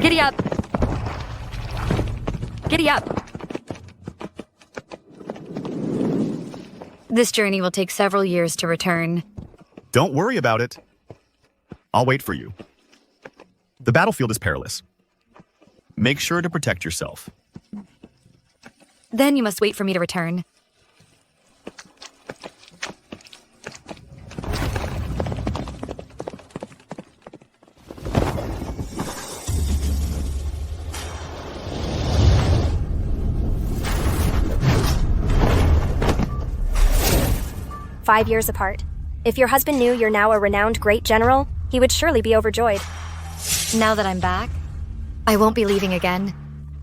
Giddy up! Giddy up! This journey will take several years to return. Don't worry about it. I'll wait for you. The battlefield is perilous. Make sure to protect yourself. Then you must wait for me to return. "5 years apart. If your husband knew you're now a renowned great general, he would surely be overjoyed." Now that I'm back, I won't be leaving again.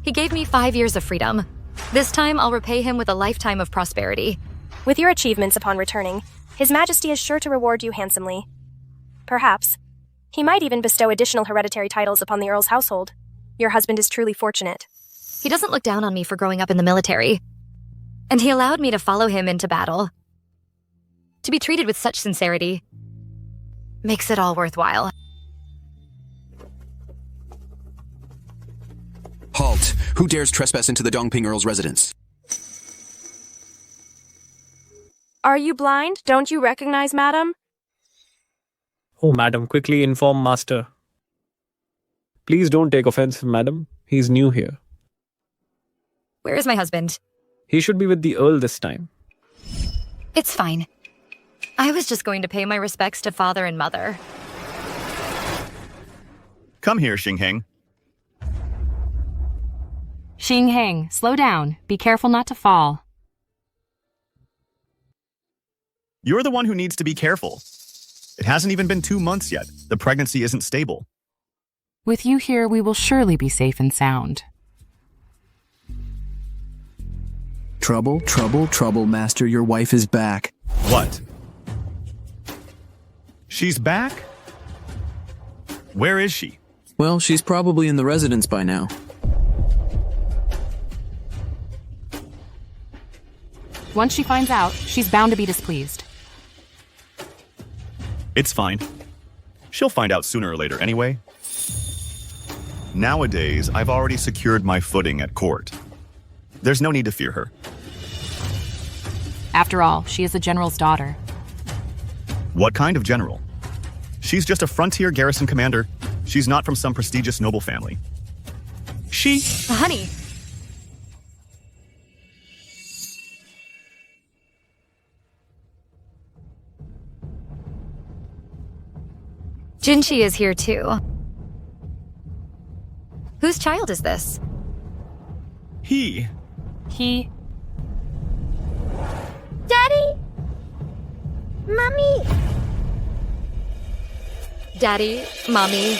He gave me 5 years of freedom. This time, I'll repay him with a lifetime of prosperity. With your achievements upon returning, His Majesty is sure to reward you handsomely. Perhaps. He might even bestow additional hereditary titles upon the Earl's household. Your husband is truly fortunate. He doesn't look down on me for growing up in the military. And he allowed me to follow him into battle. To be treated with such sincerity makes it all worthwhile. Halt! Who dares trespass into the Dongping Earl's residence? Are you blind? Don't you recognize madam? Oh, madam, quickly inform master. Please don't take offense, madam. He's new here. Where is my husband? He should be with the Earl this time. It's fine. I was just going to pay my respects to father and mother. Come here, Xingheng. Xingheng, slow down. Be careful not to fall. You're the one who needs to be careful. It hasn't even been 2 months yet. The pregnancy isn't stable. With you here, we will surely be safe and sound. Trouble, trouble, trouble, master. Your wife is back. What? She's back? Where is she? Well, she's probably in the residence by now. Once she finds out, she's bound to be displeased. It's fine. She'll find out sooner or later anyway. Nowadays, I've already secured my footing at court. There's no need to fear her. After all, she is a general's daughter. What kind of general? She's just a frontier garrison commander. She's not from some prestigious noble family. Honey! Jinchi is here too. Whose child is this? He. Daddy! Mommy! Daddy, Mommy.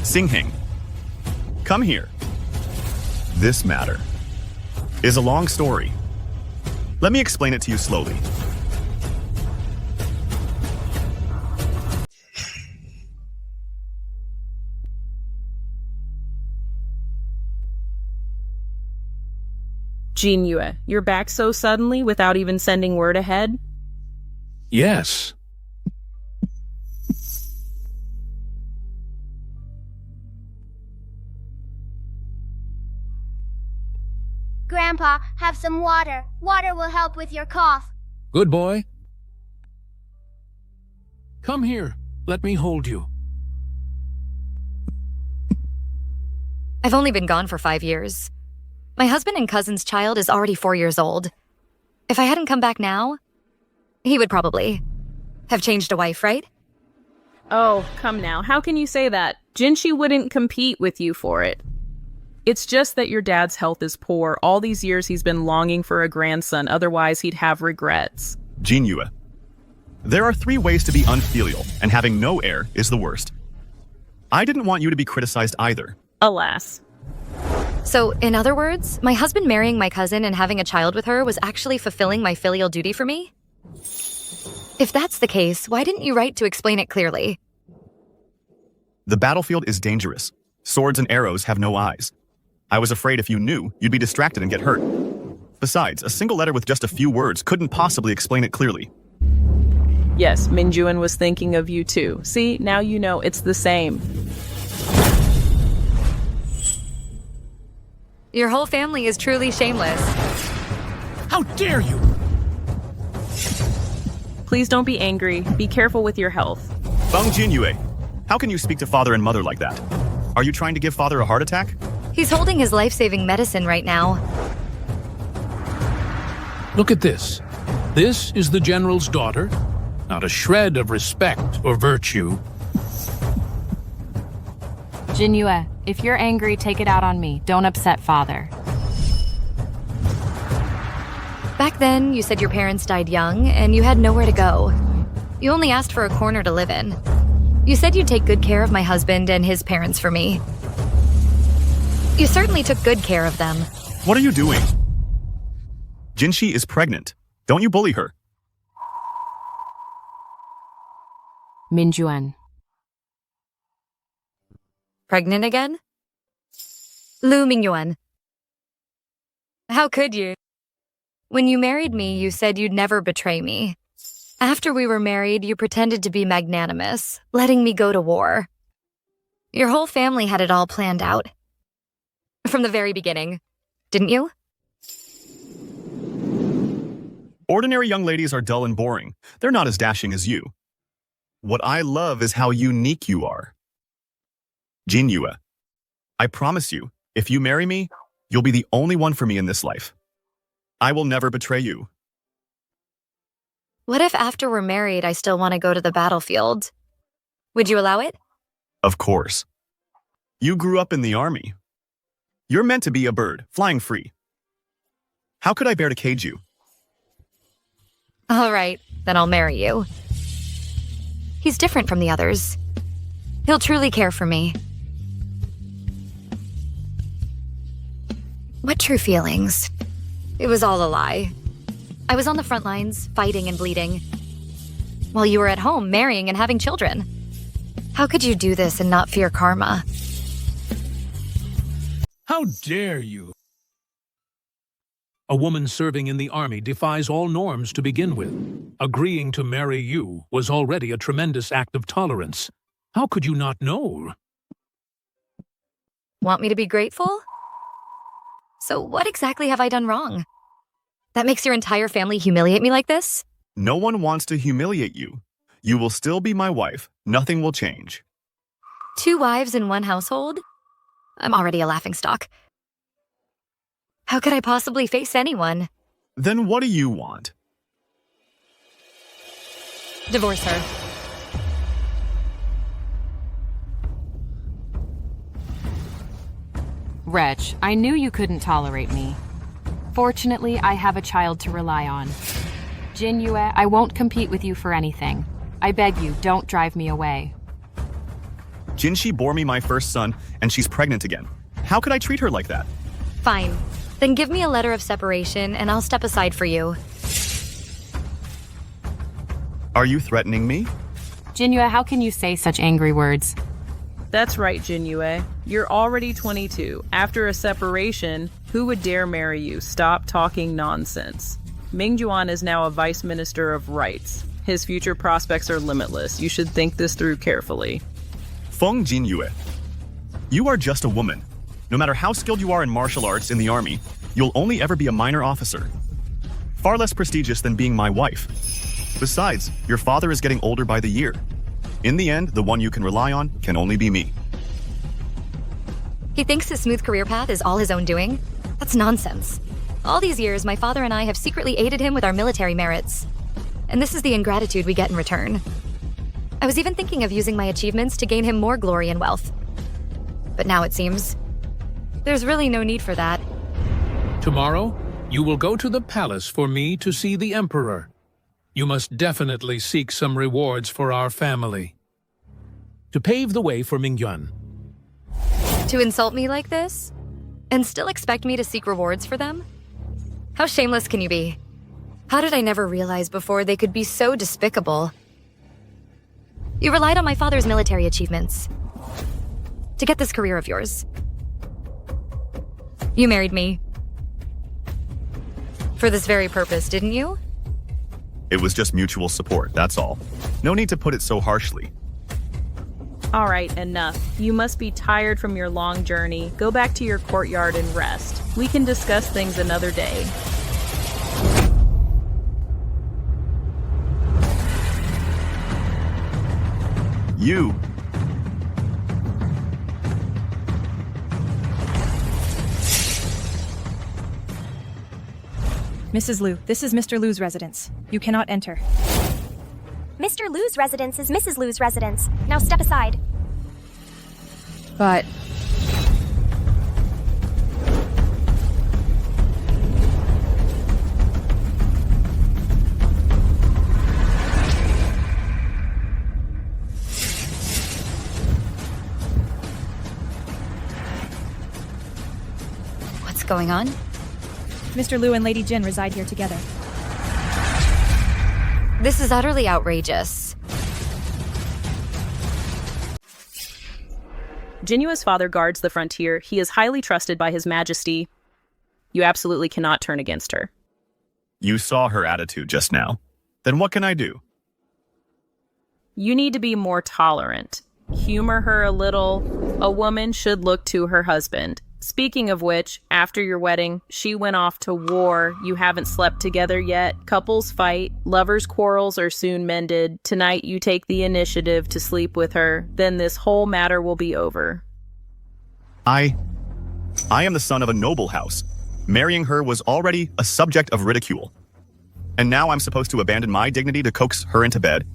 Xingheng. Come here. This matter is a long story. Let me explain it to you slowly. Jua, you're back so suddenly without even sending word ahead? Yes. Grandpa, have some water. Water will help with your cough. Good boy. Come here. Let me hold you. I've only been gone for 5 years. My husband and cousin's child is already 4 years old. If I hadn't come back now, he would probably have changed a wife, right? Oh, come now. How can you say that? Jinchi wouldn't compete with you for it. It's just that your dad's health is poor. All these years he's been longing for a grandson, otherwise he'd have regrets. Jua. There are 3 ways to be unfilial, and having no heir is the worst. I didn't want you to be criticized either. Alas. So, in other words, my husband marrying my cousin and having a child with her was actually fulfilling my filial duty for me? If that's the case, why didn't you write to explain it clearly? The battlefield is dangerous. Swords and arrows have no eyes. I was afraid if you knew, you'd be distracted and get hurt. Besides, a single letter with just a few words couldn't possibly explain it clearly. Yes, Mingjuan was thinking of you too. See, now you know it's the same. Your whole family is truly shameless. How dare you! Please don't be angry. Be careful with your health. Feng Jinyue, how can you speak to father and mother like that? Are you trying to give father a heart attack? He's holding his life-saving medicine right now. Look at this. This is the general's daughter. Not a shred of respect or virtue. Jinyue, if you're angry, take it out on me. Don't upset father. Back then, you said your parents died young and you had nowhere to go. You only asked for a corner to live in. You said you'd take good care of my husband and his parents for me. You certainly took good care of them. What are you doing? Jinshi is pregnant. Don't you bully her. Mingjuan. Pregnant again? Lou Mingyuan. How could you? When you married me, you said you'd never betray me. After we were married, you pretended to be magnanimous, letting me go to war. Your whole family had it all planned out. From the very beginning, didn't you? Ordinary young ladies are dull and boring. They're not as dashing as you. What I love is how unique you are. Jinyue, I promise you, if you marry me, you'll be the only one for me in this life. I will never betray you. What if after we're married, I still want to go to the battlefield? Would you allow it? Of course. You grew up in the army. You're meant to be a bird, flying free. How could I bear to cage you? All right, then I'll marry you. He's different from the others. He'll truly care for me. What true feelings? It was all a lie. I was on the front lines, fighting and bleeding, while you were at home, marrying and having children. How could you do this and not fear karma? How dare you! A woman serving in the army defies all norms to begin with. Agreeing to marry you was already a tremendous act of tolerance. How could you not know? Want me to be grateful? So what exactly have I done wrong? That makes your entire family humiliate me like this? No one wants to humiliate you. You will still be my wife. Nothing will change. 2 wives in one household? I'm already a laughingstock. How could I possibly face anyone? Then what do you want? Divorce her. Wretch, I knew you couldn't tolerate me. Fortunately, I have a child to rely on. Jinyue, I won't compete with you for anything. I beg you, don't drive me away. Jinshi bore me my first son, and she's pregnant again. How could I treat her like that? Fine. Then give me a letter of separation, and I'll step aside for you. Are you threatening me? Jinyue, how can you say such angry words? That's right, Jinyue. You're already 22. After a separation, who would dare marry you? Stop talking nonsense. Mingjuan is now a vice minister of rights. His future prospects are limitless. You should think this through carefully. Feng Jinyue, you are just a woman. No matter how skilled you are in martial arts in the army, you'll only ever be a minor officer. Far less prestigious than being my wife. Besides, your father is getting older by the year. In the end, the one you can rely on can only be me. He thinks his smooth career path is all his own doing? That's nonsense. All these years, my father and I have secretly aided him with our military merits. And this is the ingratitude we get in return. I was even thinking of using my achievements to gain him more glory and wealth. But now it seems there's really no need for that. Tomorrow, you will go to the palace for me to see the Emperor. You must definitely seek some rewards for our family. To pave the way for Mingyuan. To insult me like this? And still expect me to seek rewards for them? How shameless can you be? How did I never realize before they could be so despicable? You relied on my father's military achievements to get this career of yours. You married me for this very purpose, didn't you? It was just mutual support, that's all. No need to put it so harshly. All right, enough. You must be tired from your long journey. Go back to your courtyard and rest. We can discuss things another day. You. Mrs. Lou, this is Mr. Lou's residence. You cannot enter. Mr. Lou's residence is Mrs. Lou's residence. Now step aside. But... What's going on? Mr. Lou and Lady Jin reside here together. This is utterly outrageous. Jinyua's father guards the frontier. He is highly trusted by His Majesty. You absolutely cannot turn against her. You saw her attitude just now. Then what can I do? You need to be more tolerant. Humor her a little. A woman should look to her husband. Speaking of which, after your wedding, she went off to war. You haven't slept together yet. Couples fight. Lovers' quarrels are soon mended. Tonight you take the initiative to sleep with her. Then this whole matter will be over. I am the son of a noble house. Marrying her was already a subject of ridicule. And now I'm supposed to abandon my dignity to coax her into bed?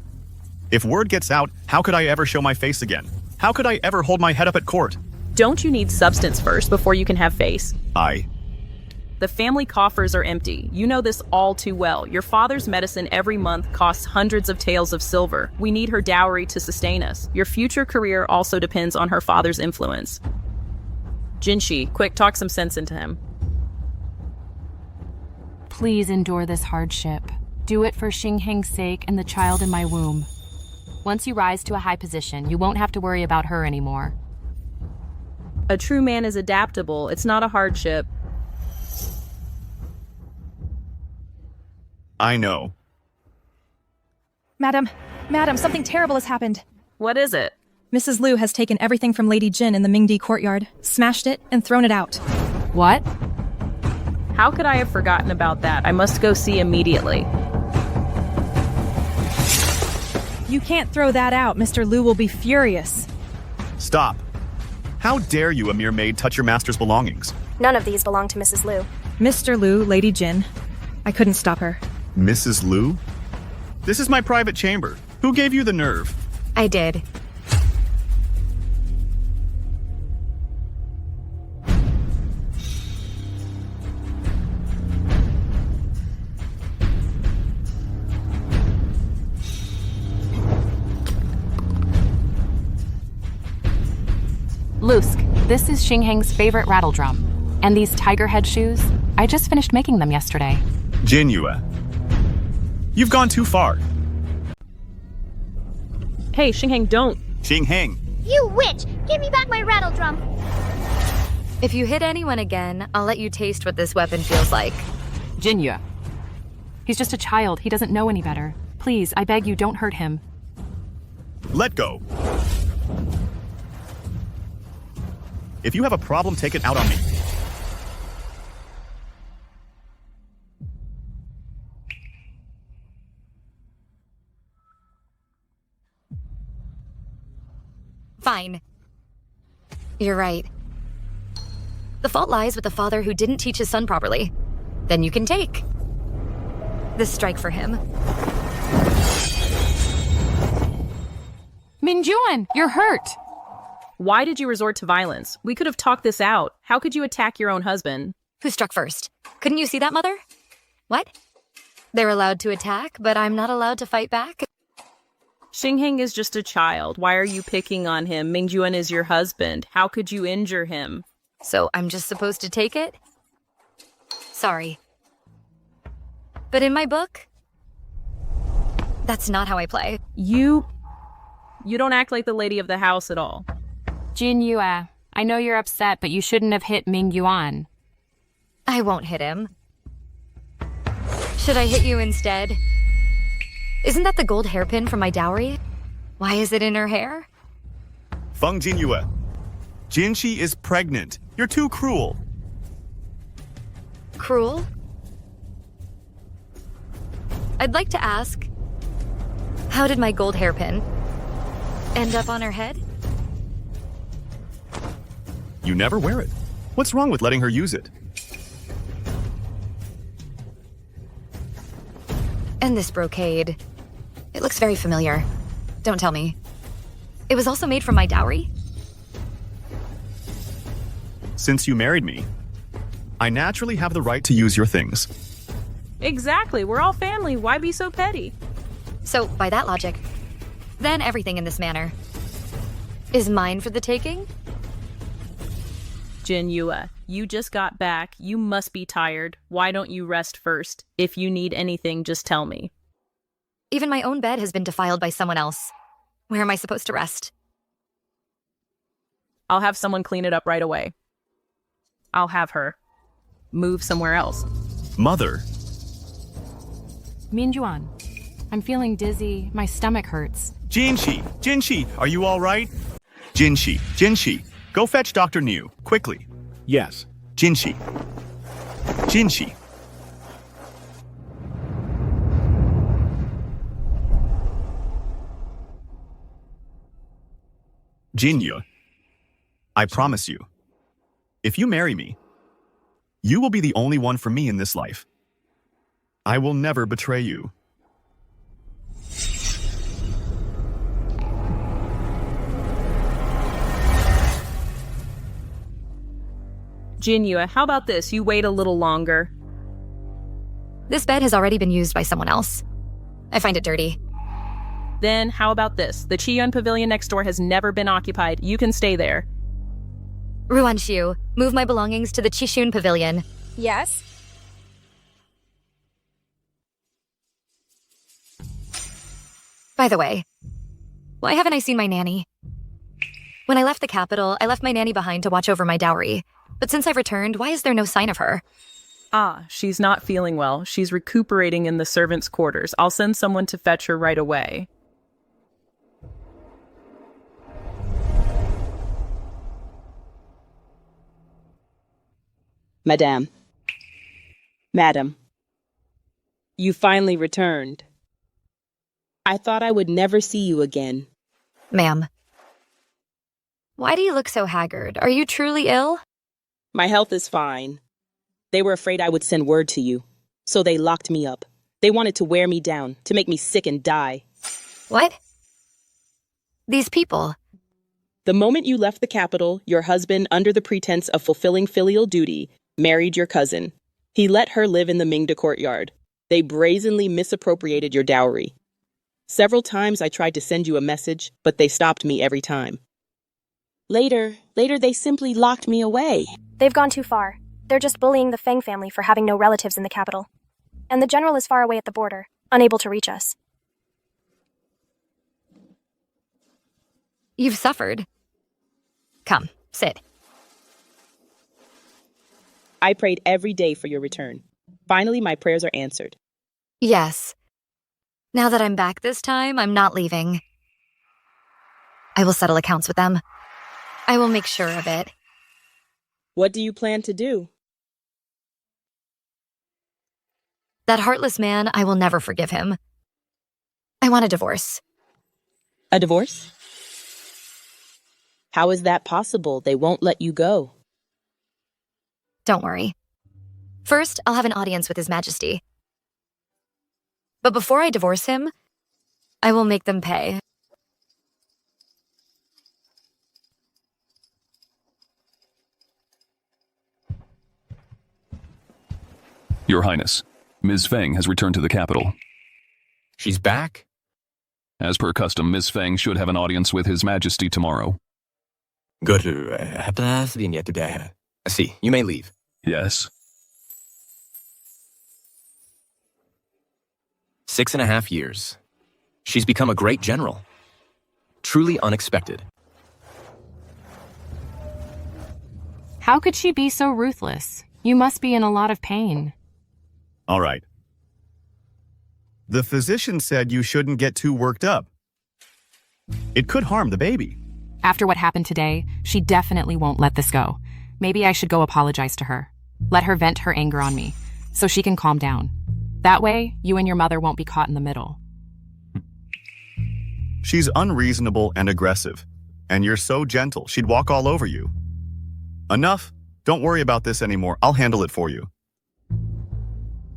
If word gets out, how could I ever show my face again? How could I ever hold my head up at court? Don't you need substance first before you can have face? The family coffers are empty. You know this all too well. Your father's medicine every month costs hundreds of taels of silver. We need her dowry to sustain us. Your future career also depends on her father's influence. Jinshi, quick, talk some sense into him. Please endure this hardship. Do it for Xingheng's sake and the child in my womb. Once you rise to a high position, you won't have to worry about her anymore. A true man is adaptable. It's not a hardship. I know. Madam, something terrible has happened. What is it? Mrs. Lou has taken everything from Lady Jin in the Mingdi courtyard, smashed it, and thrown it out. What? How could I have forgotten about that? I must go see immediately. You can't throw that out. Mr. Lou will be furious. Stop. How dare you, a mere maid, touch your master's belongings? None of these belong to Mrs. Lou. Mr. Lou, Lady Jin. I couldn't stop her. Mrs. Lou? This is my private chamber. Who gave you the nerve? I did. Lusk, this is Xingheng's favorite rattle drum. And these tiger head shoes, I just finished making them yesterday. Jinua. You've gone too far. Hey, Xingheng, don't. Xingheng. You witch! Give me back my rattle drum! If you hit anyone again, I'll let you taste what this weapon feels like. Jinya. He's just a child. He doesn't know any better. Please, I beg you, don't hurt him. Let go. If you have a problem, take it out on me. Fine. You're right. The fault lies with the father who didn't teach his son properly. Then you can take this strike for him. Minjuan, you're hurt. Why did you resort to violence? We could have talked this out. How could you attack your own husband? Who struck first? Couldn't you see that, Mother? What? They're allowed to attack, but I'm not allowed to fight back? Xingheng is just a child. Why are you picking on him? Mingjuan is your husband. How could you injure him? So I'm just supposed to take it? Sorry. But in my book, that's not how I play. You don't act like the lady of the house at all. Jinyue, I know you're upset, but you shouldn't have hit Mingyuan. I won't hit him. Should I hit you instead? Isn't that the gold hairpin from my dowry? Why is it in her hair? Feng Jinyue. Jinshi is pregnant. You're too cruel. Cruel? I'd like to ask, how did my gold hairpin end up on her head? You never wear it. What's wrong with letting her use it? And this brocade. It looks very familiar. Don't tell me. It was also made from my dowry? Since you married me, I naturally have the right to use your things. Exactly. We're all family. Why be so petty? So, by that logic, then everything in this manor is mine for the taking? Jinyue, you just got back. You must be tired. Why don't you rest first? If you need anything, just tell me. Even my own bed has been defiled by someone else. Where am I supposed to rest? I'll have someone clean it up right away. I'll have her move somewhere else. Mother. Minjuan, I'm feeling dizzy. My stomach hurts. Jinshi, are you all right? Jinshi, go fetch Dr. Niu, quickly. Yes. Jinshi. Jinyu, I promise you, if you marry me, you will be the only one for me in this life. I will never betray you. Jinyue, how about this? You wait a little longer. This bed has already been used by someone else. I find it dirty. Then how about this? The Chiyun Pavilion next door has never been occupied. You can stay there. Ruanshu, move my belongings to the Chishun Pavilion. Yes? By the way, why haven't I seen my nanny? When I left the capital, I left my nanny behind to watch over my dowry. But since I've returned, why is there no sign of her? Ah, she's not feeling well. She's recuperating in the servants' quarters. I'll send someone to fetch her right away. Madam, you finally returned. I thought I would never see you again. Ma'am. Why do you look so haggard? Are you truly ill? My health is fine. They were afraid I would send word to you, so they locked me up. They wanted to wear me down, to make me sick and die. What? These people? The moment you left the capital, your husband, under the pretense of fulfilling filial duty, married your cousin. He let her live in the Mingda courtyard. They brazenly misappropriated your dowry. Several times I tried to send you a message, but they stopped me every time. Later, they simply locked me away. They've gone too far. They're just bullying the Feng family for having no relatives in the capital. And the general is far away at the border, unable to reach us. You've suffered. Come, sit. I prayed every day for your return. Finally, my prayers are answered. Yes. Now that I'm back this time, I'm not leaving. I will settle accounts with them. I will make sure of it. What do you plan to do? That heartless man, I will never forgive him. I want a divorce. A divorce? How is that possible? They won't let you go. Don't worry. First, I'll have an audience with His Majesty. But before I divorce him, I will make them pay. Your Highness, Ms. Feng has returned to the capital. She's back? As per custom, Ms. Feng should have an audience with His Majesty tomorrow. Good to have today. I see. You may leave. Yes. 6.5 years. She's become a great general. Truly unexpected. How could she be so ruthless? You must be in a lot of pain. All right. The physician said you shouldn't get too worked up. It could harm the baby. After what happened today, she definitely won't let this go. Maybe I should go apologize to her. Let her vent her anger on me, so she can calm down. That way, you and your mother won't be caught in the middle. She's unreasonable and aggressive, and you're so gentle, she'd walk all over you. Enough. Don't worry about this anymore. I'll handle it for you.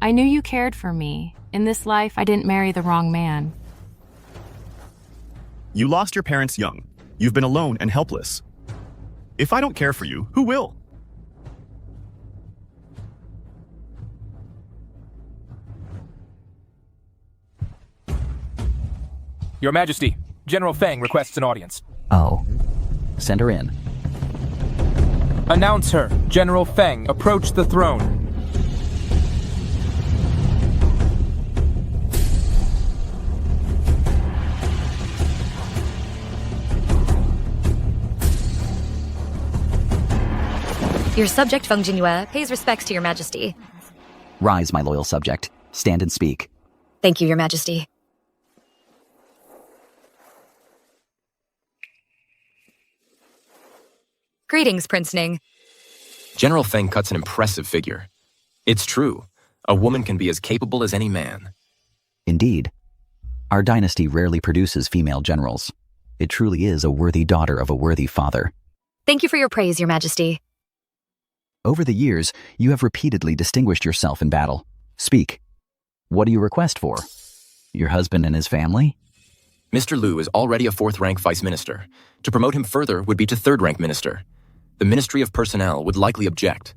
I knew you cared for me. In this life, I didn't marry the wrong man. You lost your parents young. You've been alone and helpless. If I don't care for you, who will? Your Majesty, General Feng requests an audience. Oh. Send her in. Announce her. General Feng, approach the throne. Your subject, Feng Jinyue, pays respects to Your Majesty. Rise, my loyal subject. Stand and speak. Thank you, Your Majesty. Greetings, Prince Ning. General Feng cuts an impressive figure. It's true. A woman can be as capable as any man. Indeed. Our dynasty rarely produces female generals. It truly is a worthy daughter of a worthy father. Thank you for your praise, Your Majesty. Over the years, you have repeatedly distinguished yourself in battle. Speak. What do you request for? Your husband and his family? Mr. Lou is already a fourth-rank vice minister. To promote him further would be to third-rank minister. The Ministry of Personnel would likely object.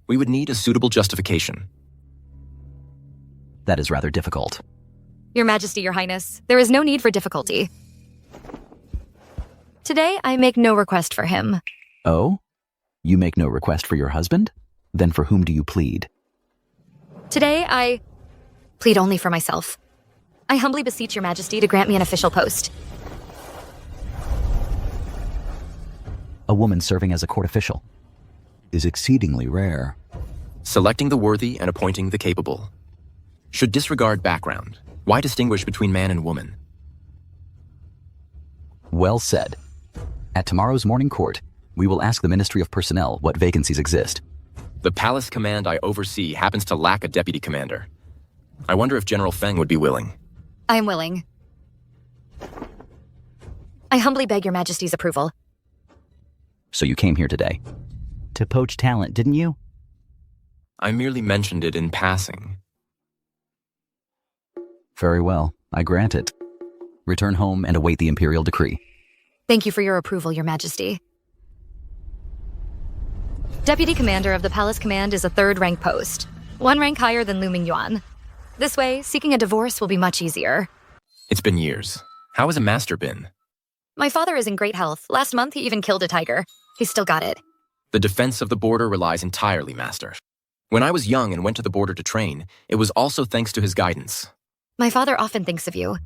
We would need a suitable justification. That is rather difficult. Your Majesty, Your Highness, there is no need for difficulty. Today, I make no request for him. Oh? You make no request for your husband? Then for whom do you plead? Today, I plead only for myself. I humbly beseech Your Majesty to grant me an official post. A woman serving as a court official is exceedingly rare. Selecting the worthy and appointing the capable. Should disregard background. Why distinguish between man and woman? Well said. At tomorrow's morning court, we will ask the Ministry of Personnel what vacancies exist. The palace command I oversee happens to lack a deputy commander. I wonder if General Feng would be willing. I am willing. I humbly beg Your Majesty's approval. So you came here today to poach talent, didn't you? I merely mentioned it in passing. Very well, I grant it. Return home and await the Imperial decree. Thank you for your approval, Your Majesty. Deputy Commander of the Palace Command is a third-rank post, one rank higher than Lu Mingyuan. This way, seeking a divorce will be much easier. It's been years. How has a master been? My father is in great health. Last month, he even killed a tiger. He's still got it. The defense of the border relies entirely, Master. When I was young and went to the border to train, it was also thanks to his guidance. My father often thinks of you.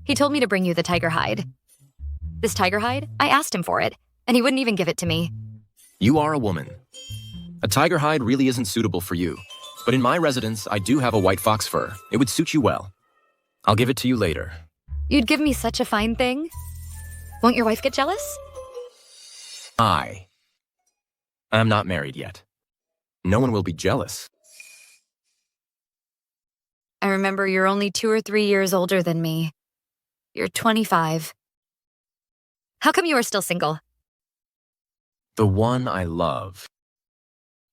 He told me to bring you the tiger hide. This tiger hide, I asked him for it, and he wouldn't even give it to me. You are a woman. A tiger hide really isn't suitable for you, but in my residence, I do have a white fox fur. It would suit you well. I'll give it to you later. You'd give me such a fine thing? Won't your wife get jealous? I am not married yet. No one will be jealous. I remember you're only 2 or 3 years older than me. You're 25. How come you are still single? The one I love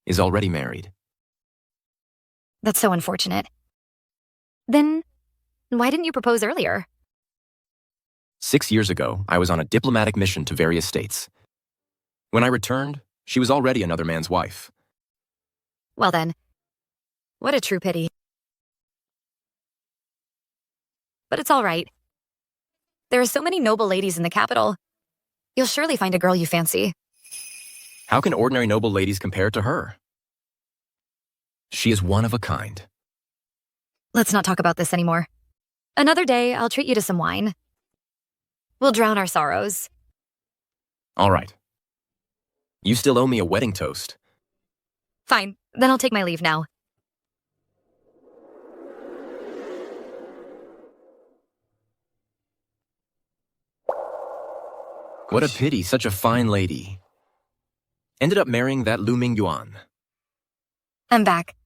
is already married. That's so unfortunate. Then, why didn't you propose earlier? 6 years ago, I was on a diplomatic mission to various states. When I returned, she was already another man's wife. Well then, what a true pity. But it's all right. There are so many noble ladies in the capital. You'll surely find a girl you fancy. How can ordinary noble ladies compare to her? She is one of a kind. Let's not talk about this anymore. Another day, I'll treat you to some wine. We'll drown our sorrows. All right. You still owe me a wedding toast. Fine, then I'll take my leave now. What a pity, such a fine lady. Ended up marrying that Lu Mingyuan. I'm back.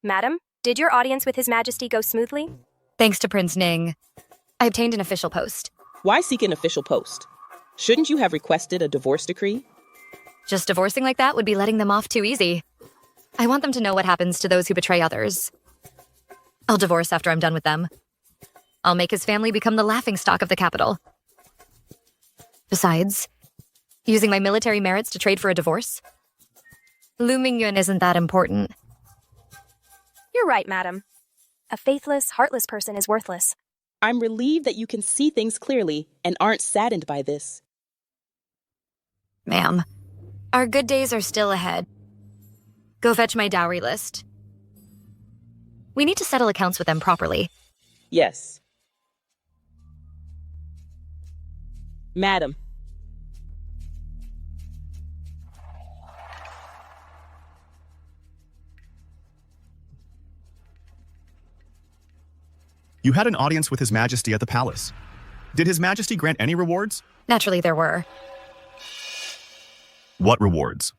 Madam, did your audience with His Majesty go smoothly? Thanks to Prince Ning, I obtained an official post. Why seek an official post? Shouldn't you have requested a divorce decree? Just divorcing like that would be letting them off too easy. I want them to know what happens to those who betray others. I'll divorce after I'm done with them. I'll make his family become the laughingstock of the capital. Besides, using my military merits to trade for a divorce? Lu Mingyuan isn't that important. You're right, madam. A faithless, heartless person is worthless. I'm relieved that you can see things clearly and aren't saddened by this. Ma'am, our good days are still ahead. Go fetch my dowry list. We need to settle accounts with them properly. Yes. Madam. You had an audience with His Majesty at the palace. Did His Majesty grant any rewards? Naturally, there were. What rewards?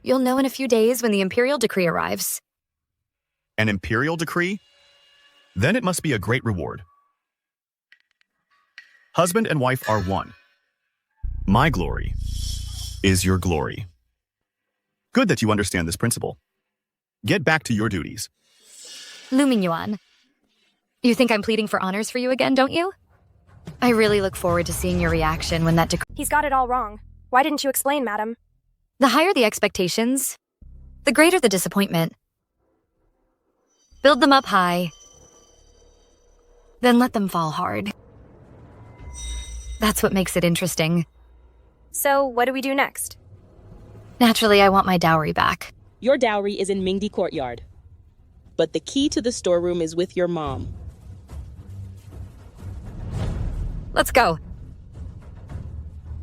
You'll know in a few days when the Imperial decree arrives. An Imperial decree? Then it must be a great reward. Husband and wife are one. My glory is your glory. Good that you understand this principle. Get back to your duties. Lu Mingyuan, you think I'm pleading for honors for you again, don't you? I really look forward to seeing your reaction when that decree... He's got it all wrong. Why didn't you explain, madam? The higher the expectations, the greater the disappointment. Build them up high, then let them fall hard. That's what makes it interesting. So, what do we do next? Naturally, I want my dowry back. Your dowry is in Mingdi Courtyard. But the key to the storeroom is with your mom. Let's go.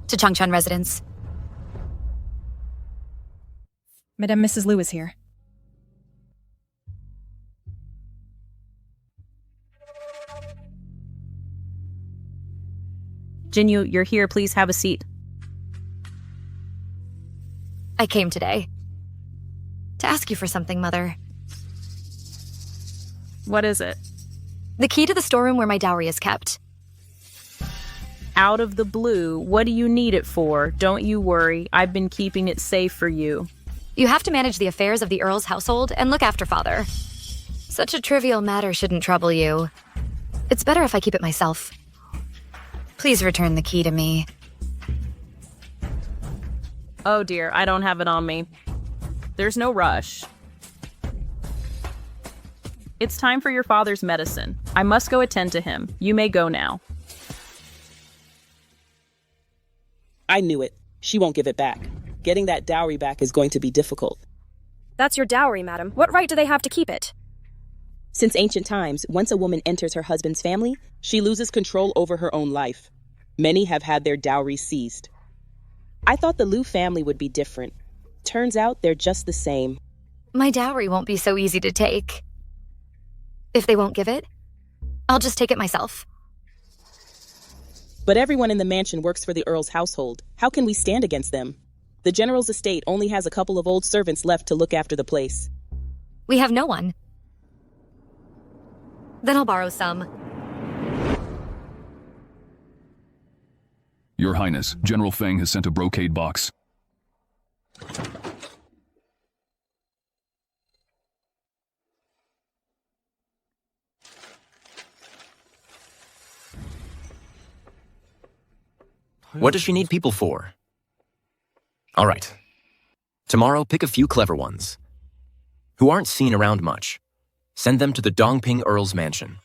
To Changchun residence. Madame Mrs. Lou is here. Jinyu, you're here. Please have a seat. I came today to ask you for something, Mother. What is it? The key to the storeroom where my dowry is kept. Out of the blue, what do you need it for? Don't you worry. I've been keeping it safe for you. You have to manage the affairs of the Earl's household and look after Father. Such a trivial matter shouldn't trouble you. It's better if I keep it myself. Please return the key to me. Oh dear, I don't have it on me. There's no rush. It's time for your father's medicine. I must go attend to him. You may go now. I knew it. She won't give it back. Getting that dowry back is going to be difficult. That's your dowry, madam. What right do they have to keep it? Since ancient times, once a woman enters her husband's family, she loses control over her own life. Many have had their dowry seized. I thought the Liu family would be different. Turns out they're just the same. My dowry won't be so easy to take. If they won't give it, I'll just take it myself. But everyone in the mansion works for the Earl's household. How can we stand against them? The General's estate only has a couple of old servants left to look after the place. We have no one. Then I'll borrow some. Your Highness, General Feng has sent a brocade box. What does she need people for? All right. Tomorrow, pick a few clever ones who aren't seen around much. Send them to the Dongping Earl's mansion.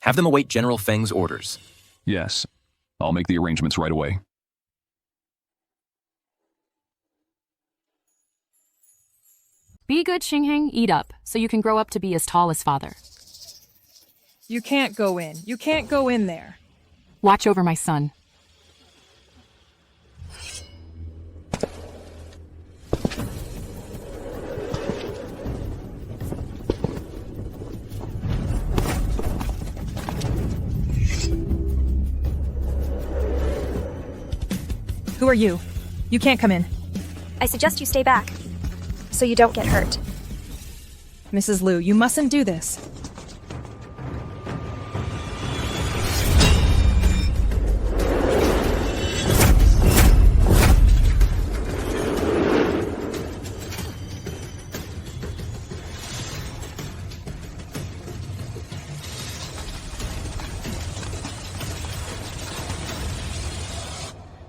Have them await General Feng's orders. Yes. I'll make the arrangements right away. Be good, Xingheng. Eat up, so you can grow up to be as tall as father. You can't go in. You can't go in there. Watch over my son. Who are you? You can't come in. I suggest you stay back, so you don't get hurt. Mrs. Lou, you mustn't do this.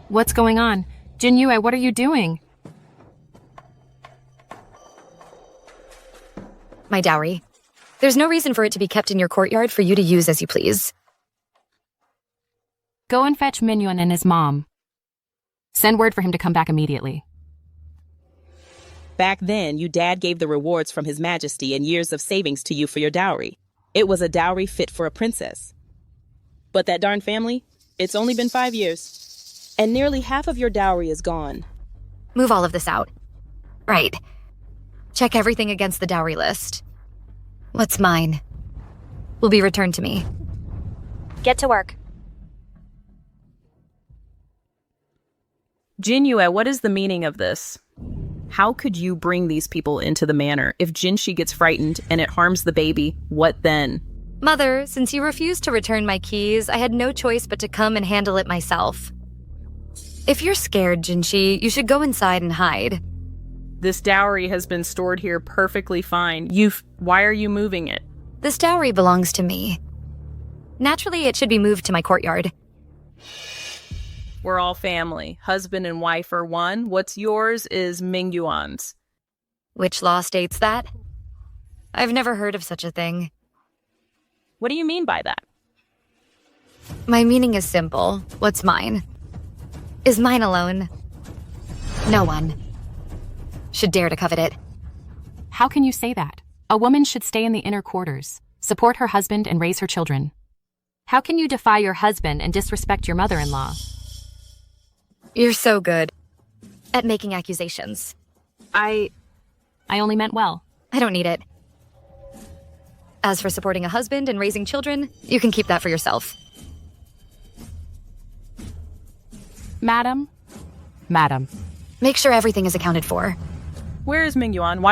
What's going on? Jinyue, what are you doing? My dowry. There's no reason for it to be kept in your courtyard for you to use as you please. Go and fetch Mingyun and his mom. Send word for him to come back immediately. Back then, your dad gave the rewards from His Majesty and years of savings to you for your dowry. It was a dowry fit for a princess. But that darn family, it's only been 5 years. And nearly half of your dowry is gone. Move all of this out. Right. Check everything against the dowry list. What's mine will be returned to me. Get to work. Jinyue, what is the meaning of this? How could you bring these people into the manor? If Jinshi gets frightened and it harms the baby, what then? Mother, since you refused to return my keys, I had no choice but to come and handle it myself. If you're scared, Jinshi, you should go inside and hide. This dowry has been stored here perfectly fine. Why are you moving it? This dowry belongs to me. Naturally, it should be moved to my courtyard. We're all family. Husband and wife are one. What's yours is Mingyuan's. Which law states that? I've never heard of such a thing. What do you mean by that? My meaning is simple. What's mine is mine alone. No one should dare to covet it. How can you say that? A woman should stay in the inner quarters, support her husband, and raise her children. How can you defy your husband and disrespect your mother-in-law? You're so good at making accusations. I only meant well. I don't need it. As for supporting a husband and raising children, you can keep that for yourself. Madam? Make sure everything is accounted for. Where is Mingyuan? Why?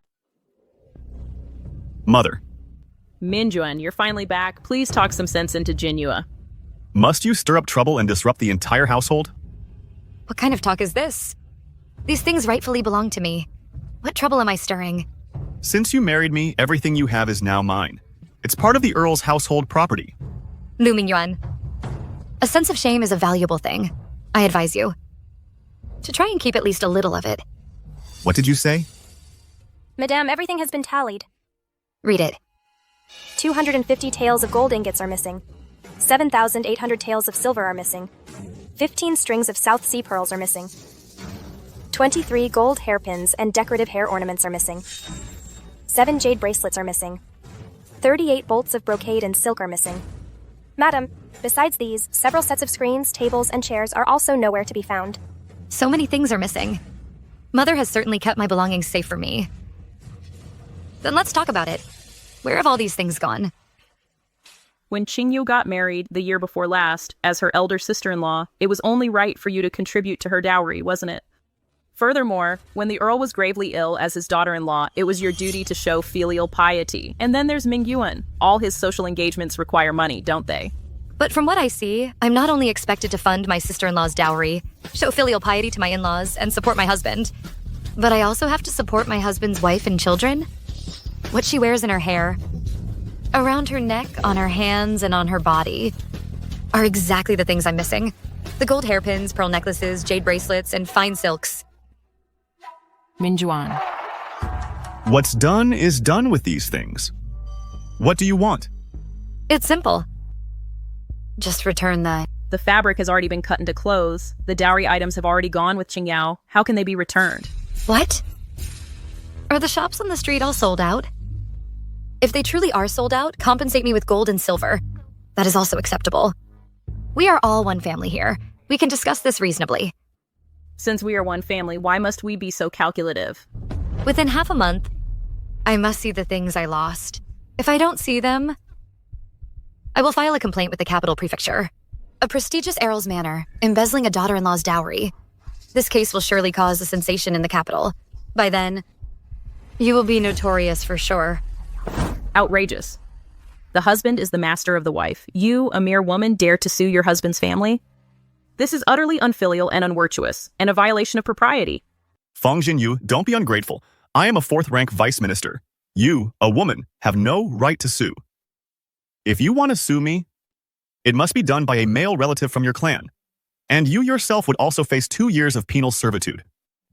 Mother. Mingyuan, you're finally back. Please talk some sense into Jinyue. Must you stir up trouble and disrupt the entire household? What kind of talk is this? These things rightfully belong to me. What trouble am I stirring? Since you married me, everything you have is now mine. It's part of the Earl's household property. Lu Mingyuan, a sense of shame is a valuable thing. I advise you to try and keep at least a little of it. What did you say? Madame, everything has been tallied. Read it. 250 taels of gold ingots are missing. 7,800 taels of silver are missing. 15 strings of South Sea pearls are missing. 23 gold hairpins and decorative hair ornaments are missing. 7 jade bracelets are missing. 38 bolts of brocade and silk are missing. Madam, besides these, several sets of screens, tables, and chairs are also nowhere to be found. So many things are missing. Mother has certainly kept my belongings safe for me. Then let's talk about it. Where have all these things gone? When Qingyu got married the year before last, as her elder sister-in-law, it was only right for you to contribute to her dowry, wasn't it? Furthermore, when the Earl was gravely ill as his daughter-in-law, it was your duty to show filial piety. And then there's Mingyuan. All his social engagements require money, don't they? But from what I see, I'm not only expected to fund my sister-in-law's dowry, show filial piety to my in-laws, and support my husband, but I also have to support my husband's wife and children? What she wears in her hair, around her neck, on her hands, and on her body are exactly the things I'm missing. The gold hairpins, pearl necklaces, jade bracelets, and fine silks. Mingyuan. What's done is done with these things. What do you want? It's simple. Just return the... The fabric has already been cut into clothes. The dowry items have already gone with Qingyao. How can they be returned? What? Are the shops on the street all sold out? If they truly are sold out, compensate me with gold and silver. That is also acceptable. We are all one family here. We can discuss this reasonably. Since we are one family, why must we be so calculative? Within half a month, I must see the things I lost. If I don't see them, I will file a complaint with the capital prefecture. A prestigious Earl's manor, embezzling a daughter-in-law's dowry. This case will surely cause a sensation in the capital. By then, you will be notorious for sure. Outrageous. The husband is the master of the wife. You, a mere woman, dare to sue your husband's family? This is utterly unfilial and unvirtuous, and a violation of propriety. Feng Jinyu, don't be ungrateful. I am a fourth-rank vice minister. You, a woman, have no right to sue. If you want to sue me, it must be done by a male relative from your clan. And you yourself would also face 2 years of penal servitude.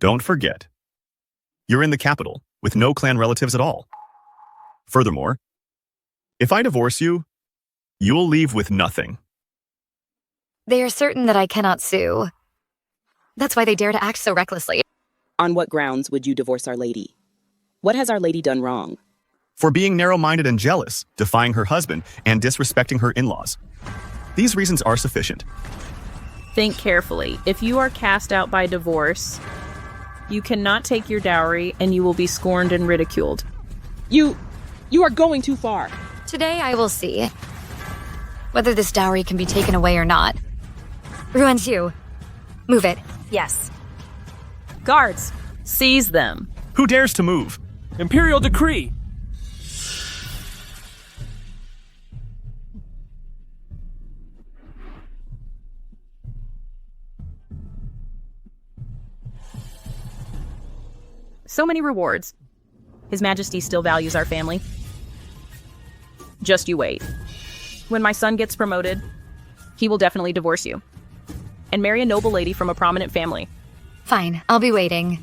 Don't forget, you're in the capital with no clan relatives at all. Furthermore, if I divorce you, you'll leave with nothing. They are certain that I cannot sue. That's why they dare to act so recklessly. On what grounds would you divorce Our Lady? What has Our Lady done wrong? For being narrow-minded and jealous, defying her husband, and disrespecting her in-laws. These reasons are sufficient. Think carefully. If you are cast out by divorce, you cannot take your dowry and you will be scorned and ridiculed. You are going too far. Today I will see whether this dowry can be taken away or not. Ruanxiu, move it. Yes. Guards, seize them. Who dares to move? Imperial decree! So many rewards. His Majesty still values our family. Just you wait. When my son gets promoted, he will definitely divorce you and marry a noble lady from a prominent family. Fine, I'll be waiting.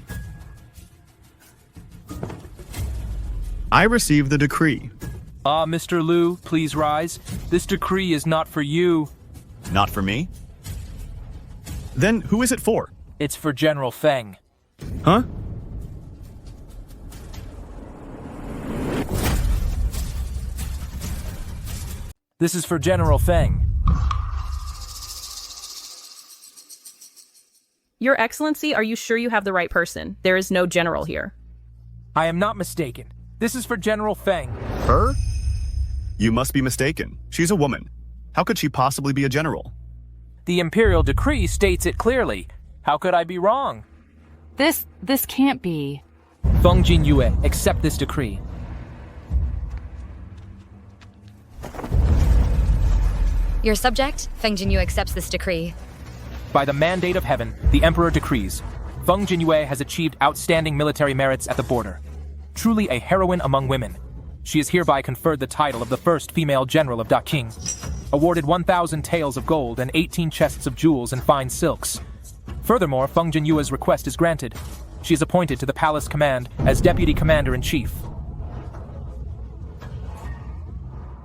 I receive the decree. Mr. Lou, please rise. This decree is not for you. Not for me? Then who is it for? It's for General Feng. Huh? This is for General Feng. Your Excellency, are you sure you have the right person? There is no general here. I am not mistaken. This is for General Feng. Her? You must be mistaken. She's a woman. How could she possibly be a general? The Imperial decree states it clearly. How could I be wrong? This can't be. Feng Jinyue, accept this decree. Your subject, Feng Jinyu, accepts this decree. By the mandate of heaven, the Emperor decrees, Feng Jinyue has achieved outstanding military merits at the border. Truly a heroine among women. She is hereby conferred the title of the first female general of Daking, awarded 1,000 taels of gold and 18 chests of jewels and fine silks. Furthermore, Feng Jinyue's request is granted. She is appointed to the palace command as Deputy Commander-in-Chief.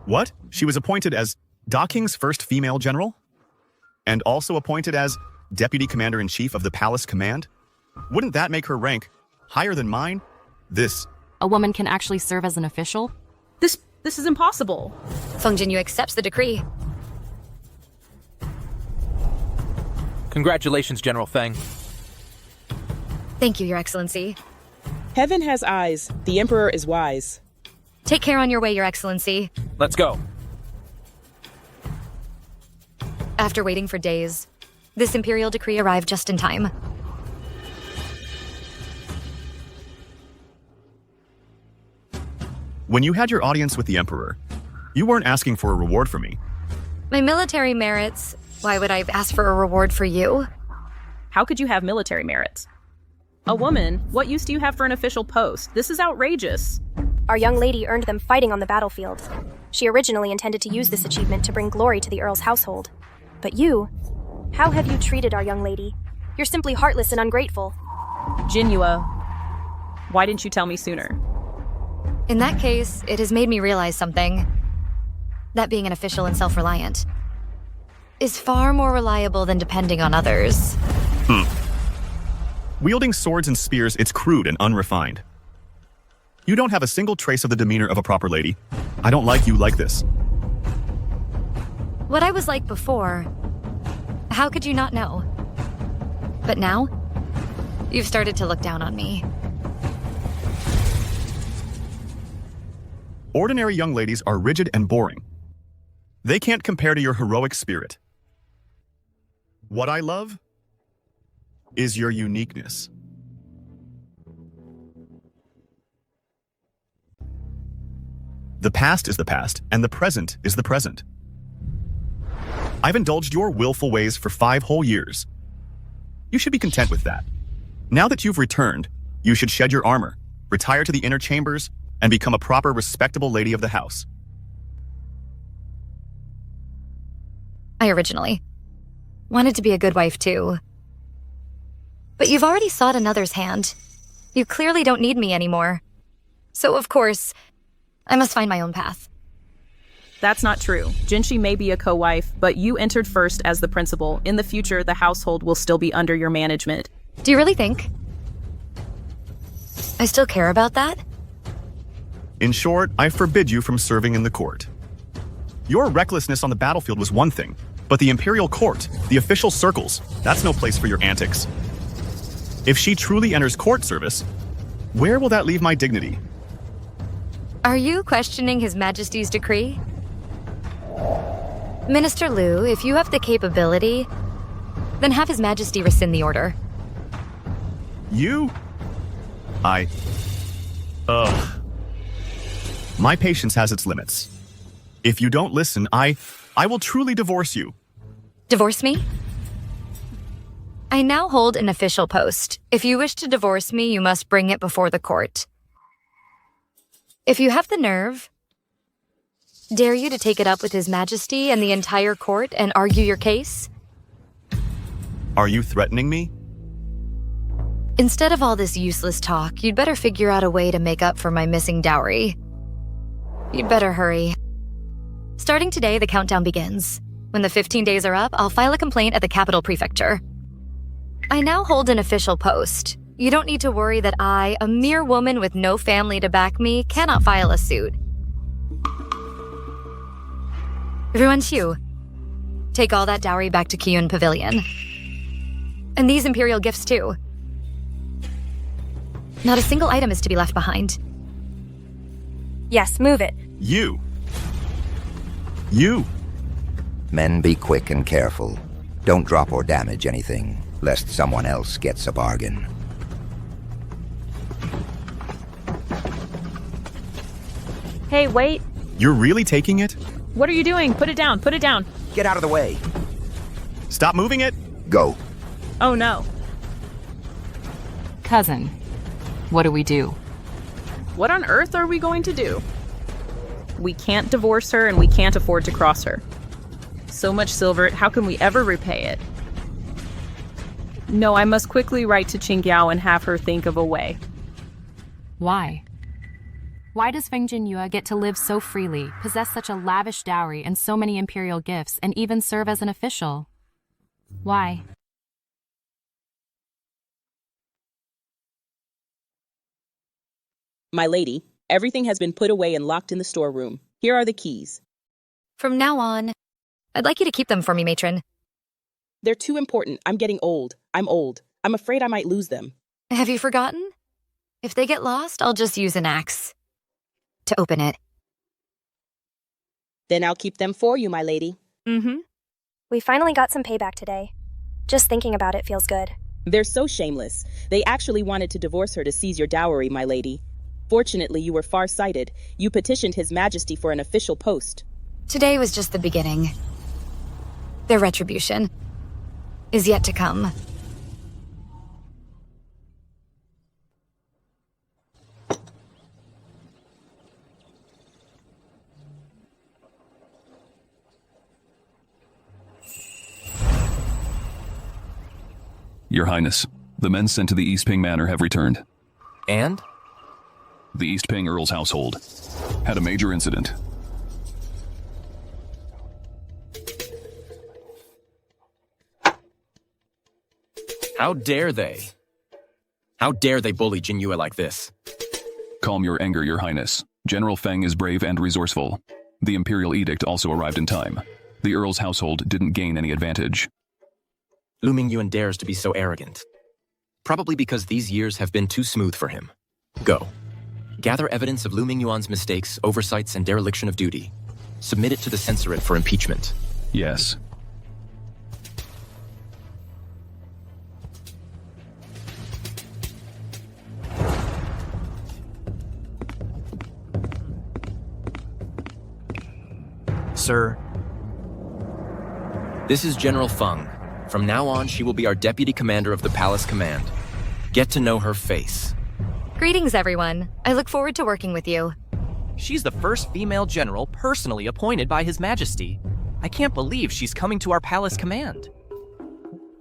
What? She was appointed as Daking's first female general? And also appointed as Deputy Commander-in-Chief of the Palace Command? Wouldn't that make her rank higher than mine? A woman can actually serve as an official? This is impossible. Feng Jinyu accepts the decree. Congratulations, General Feng. Thank you, Your Excellency. Heaven has eyes. The Emperor is wise. Take care on your way, Your Excellency. Let's go. After waiting for days, this Imperial decree arrived just in time. When you had your audience with the Emperor, you weren't asking for a reward from me. My military merits, why would I ask for a reward for you? How could you have military merits? A woman, what use do you have for an official post? This is outrageous. Our young lady earned them fighting on the battlefield. She originally intended to use this achievement to bring glory to the Earl's household. But you, how have you treated our young lady? You're simply heartless and ungrateful. Jinyu, why didn't you tell me sooner? In that case, it has made me realize something. That being an official and self-reliant is far more reliable than depending on others. Wielding swords and spears, it's crude and unrefined. You don't have a single trace of the demeanor of a proper lady. I don't like you like this. What I was like before, how could you not know? But now, you've started to look down on me. Ordinary young ladies are rigid and boring. They can't compare to your heroic spirit. What I love? is your uniqueness. The past is the past, and the present is the present. I've indulged your willful ways for 5 whole years. You should be content with that. Now that you've returned, you should shed your armor, retire to the inner chambers, and become a proper, respectable lady of the house. I originally wanted to be a good wife too. But you've already sought another's hand. You clearly don't need me anymore. So of course, I must find my own path. That's not true. Jinshi may be a co-wife, but you entered first as the principal. In the future, the household will still be under your management. Do you really think I still care about that? In short, I forbid you from serving in the court. Your recklessness on the battlefield was one thing, but the Imperial court, the official circles, that's no place for your antics. If she truly enters court service, where will that leave my dignity? Are you questioning His Majesty's decree? Minister Lou, if you have the capability, then have His Majesty rescind the order. You? My patience has its limits. If you don't listen, I will truly divorce you. Divorce me? I now hold an official post. If you wish to divorce me, you must bring it before the court. If you have the nerve, dare you to take it up with His Majesty and the entire court and argue your case? Are you threatening me? Instead of all this useless talk, you'd better figure out a way to make up for my missing dowry. You'd better hurry. Starting today, the countdown begins. When the 15 days are up, I'll file a complaint at the capital prefecture. I now hold an official post. You don't need to worry that I, a mere woman with no family to back me, cannot file a suit. Everyone shoo. Take all that dowry back to Kiyun Pavilion. And these Imperial gifts too. Not a single item is to be left behind. Yes, move it. You. Men, be quick and careful. Don't drop or damage anything, lest someone else gets a bargain. Hey, wait. You're really taking it? What are you doing? Put it down. Put it down. Get out of the way. Stop moving it. Go. Oh, no. Cousin, what do we do? What on earth are we going to do? We can't divorce her and we can't afford to cross her. So much silver, how can we ever repay it? No, I must quickly write to Qingyao and have her think of a way. Why? Why does Feng Jinyue get to live so freely, possess such a lavish dowry and so many imperial gifts, and even serve as an official? Why? My lady, everything has been put away and locked in the storeroom. Here are the keys. From now on, I'd like you to keep them for me, matron. They're too important. I'm getting old. I'm old. I'm afraid I might lose them. Have you forgotten? If they get lost, I'll just use an axe to open it. Then I'll keep them for you, my lady. Mm-hmm. We finally got some payback today. Just thinking about it feels good. They're so shameless. They actually wanted to divorce her to seize your dowry, my lady. Fortunately, you were far-sighted. You petitioned His Majesty for an official post. Today was just the beginning. Their retribution is yet to come. Your Highness, the men sent to the East Ping Manor have returned. And? The East Ping Earl's household had a major incident. How dare they? How dare they bully Jinyue like this? Calm your anger, Your Highness. General Feng is brave and resourceful. The Imperial edict also arrived in time. The Earl's household didn't gain any advantage. Lu Mingyuan dares to be so arrogant. Probably because these years have been too smooth for him. Go. Gather evidence of Lu Mingyuan's mistakes, oversights, and dereliction of duty. Submit it to the censorate for impeachment. Yes. Sir, this is General Feng. From now on, she will be our deputy commander of the Palace Command. Get to know her face. Greetings, everyone. I look forward to working with you. She's the first female general personally appointed by His Majesty. I can't believe she's coming to our palace command.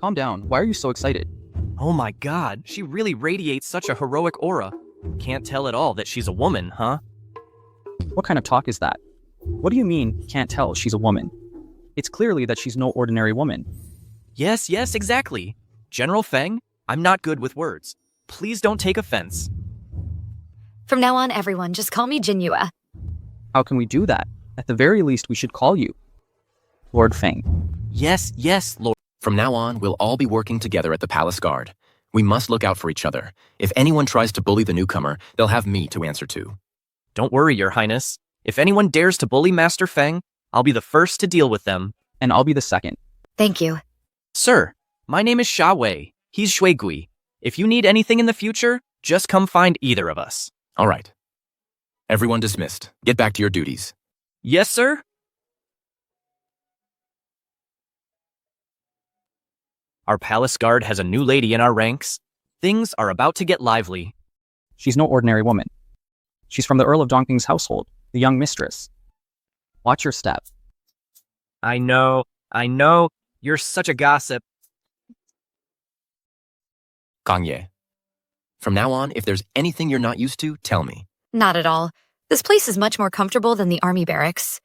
Calm down. Why are you so excited? Oh my god, she really radiates such a heroic aura. Can't tell at all that she's a woman, huh? What kind of talk is that? What do you mean, can't tell she's a woman? It's clearly that she's no ordinary woman. Yes, exactly. General Feng, I'm not good with words. Please don't take offense. From now on, everyone, just call me Jinhua. How can we do that? At the very least, we should call you Lord Feng. Yes, Lord. From now on, we'll all be working together at the Palace Guard. We must look out for each other. If anyone tries to bully the newcomer, they'll have me to answer to. Don't worry, Your Highness. If anyone dares to bully Master Feng, I'll be the first to deal with them. And I'll be the second. Thank you. Sir, my name is Sha Wei. He's Shui Gui. If you need anything in the future, just come find either of us. All right. Everyone dismissed. Get back to your duties. Yes, sir? Our palace guard has a new lady in our ranks. Things are about to get lively. She's no ordinary woman. She's from the Earl of Dongping's household, the young mistress. Watch your step. I know. You're such a gossip. Gang Ye. From now on, if there's anything you're not used to, tell me. Not at all. This place is much more comfortable than the army barracks.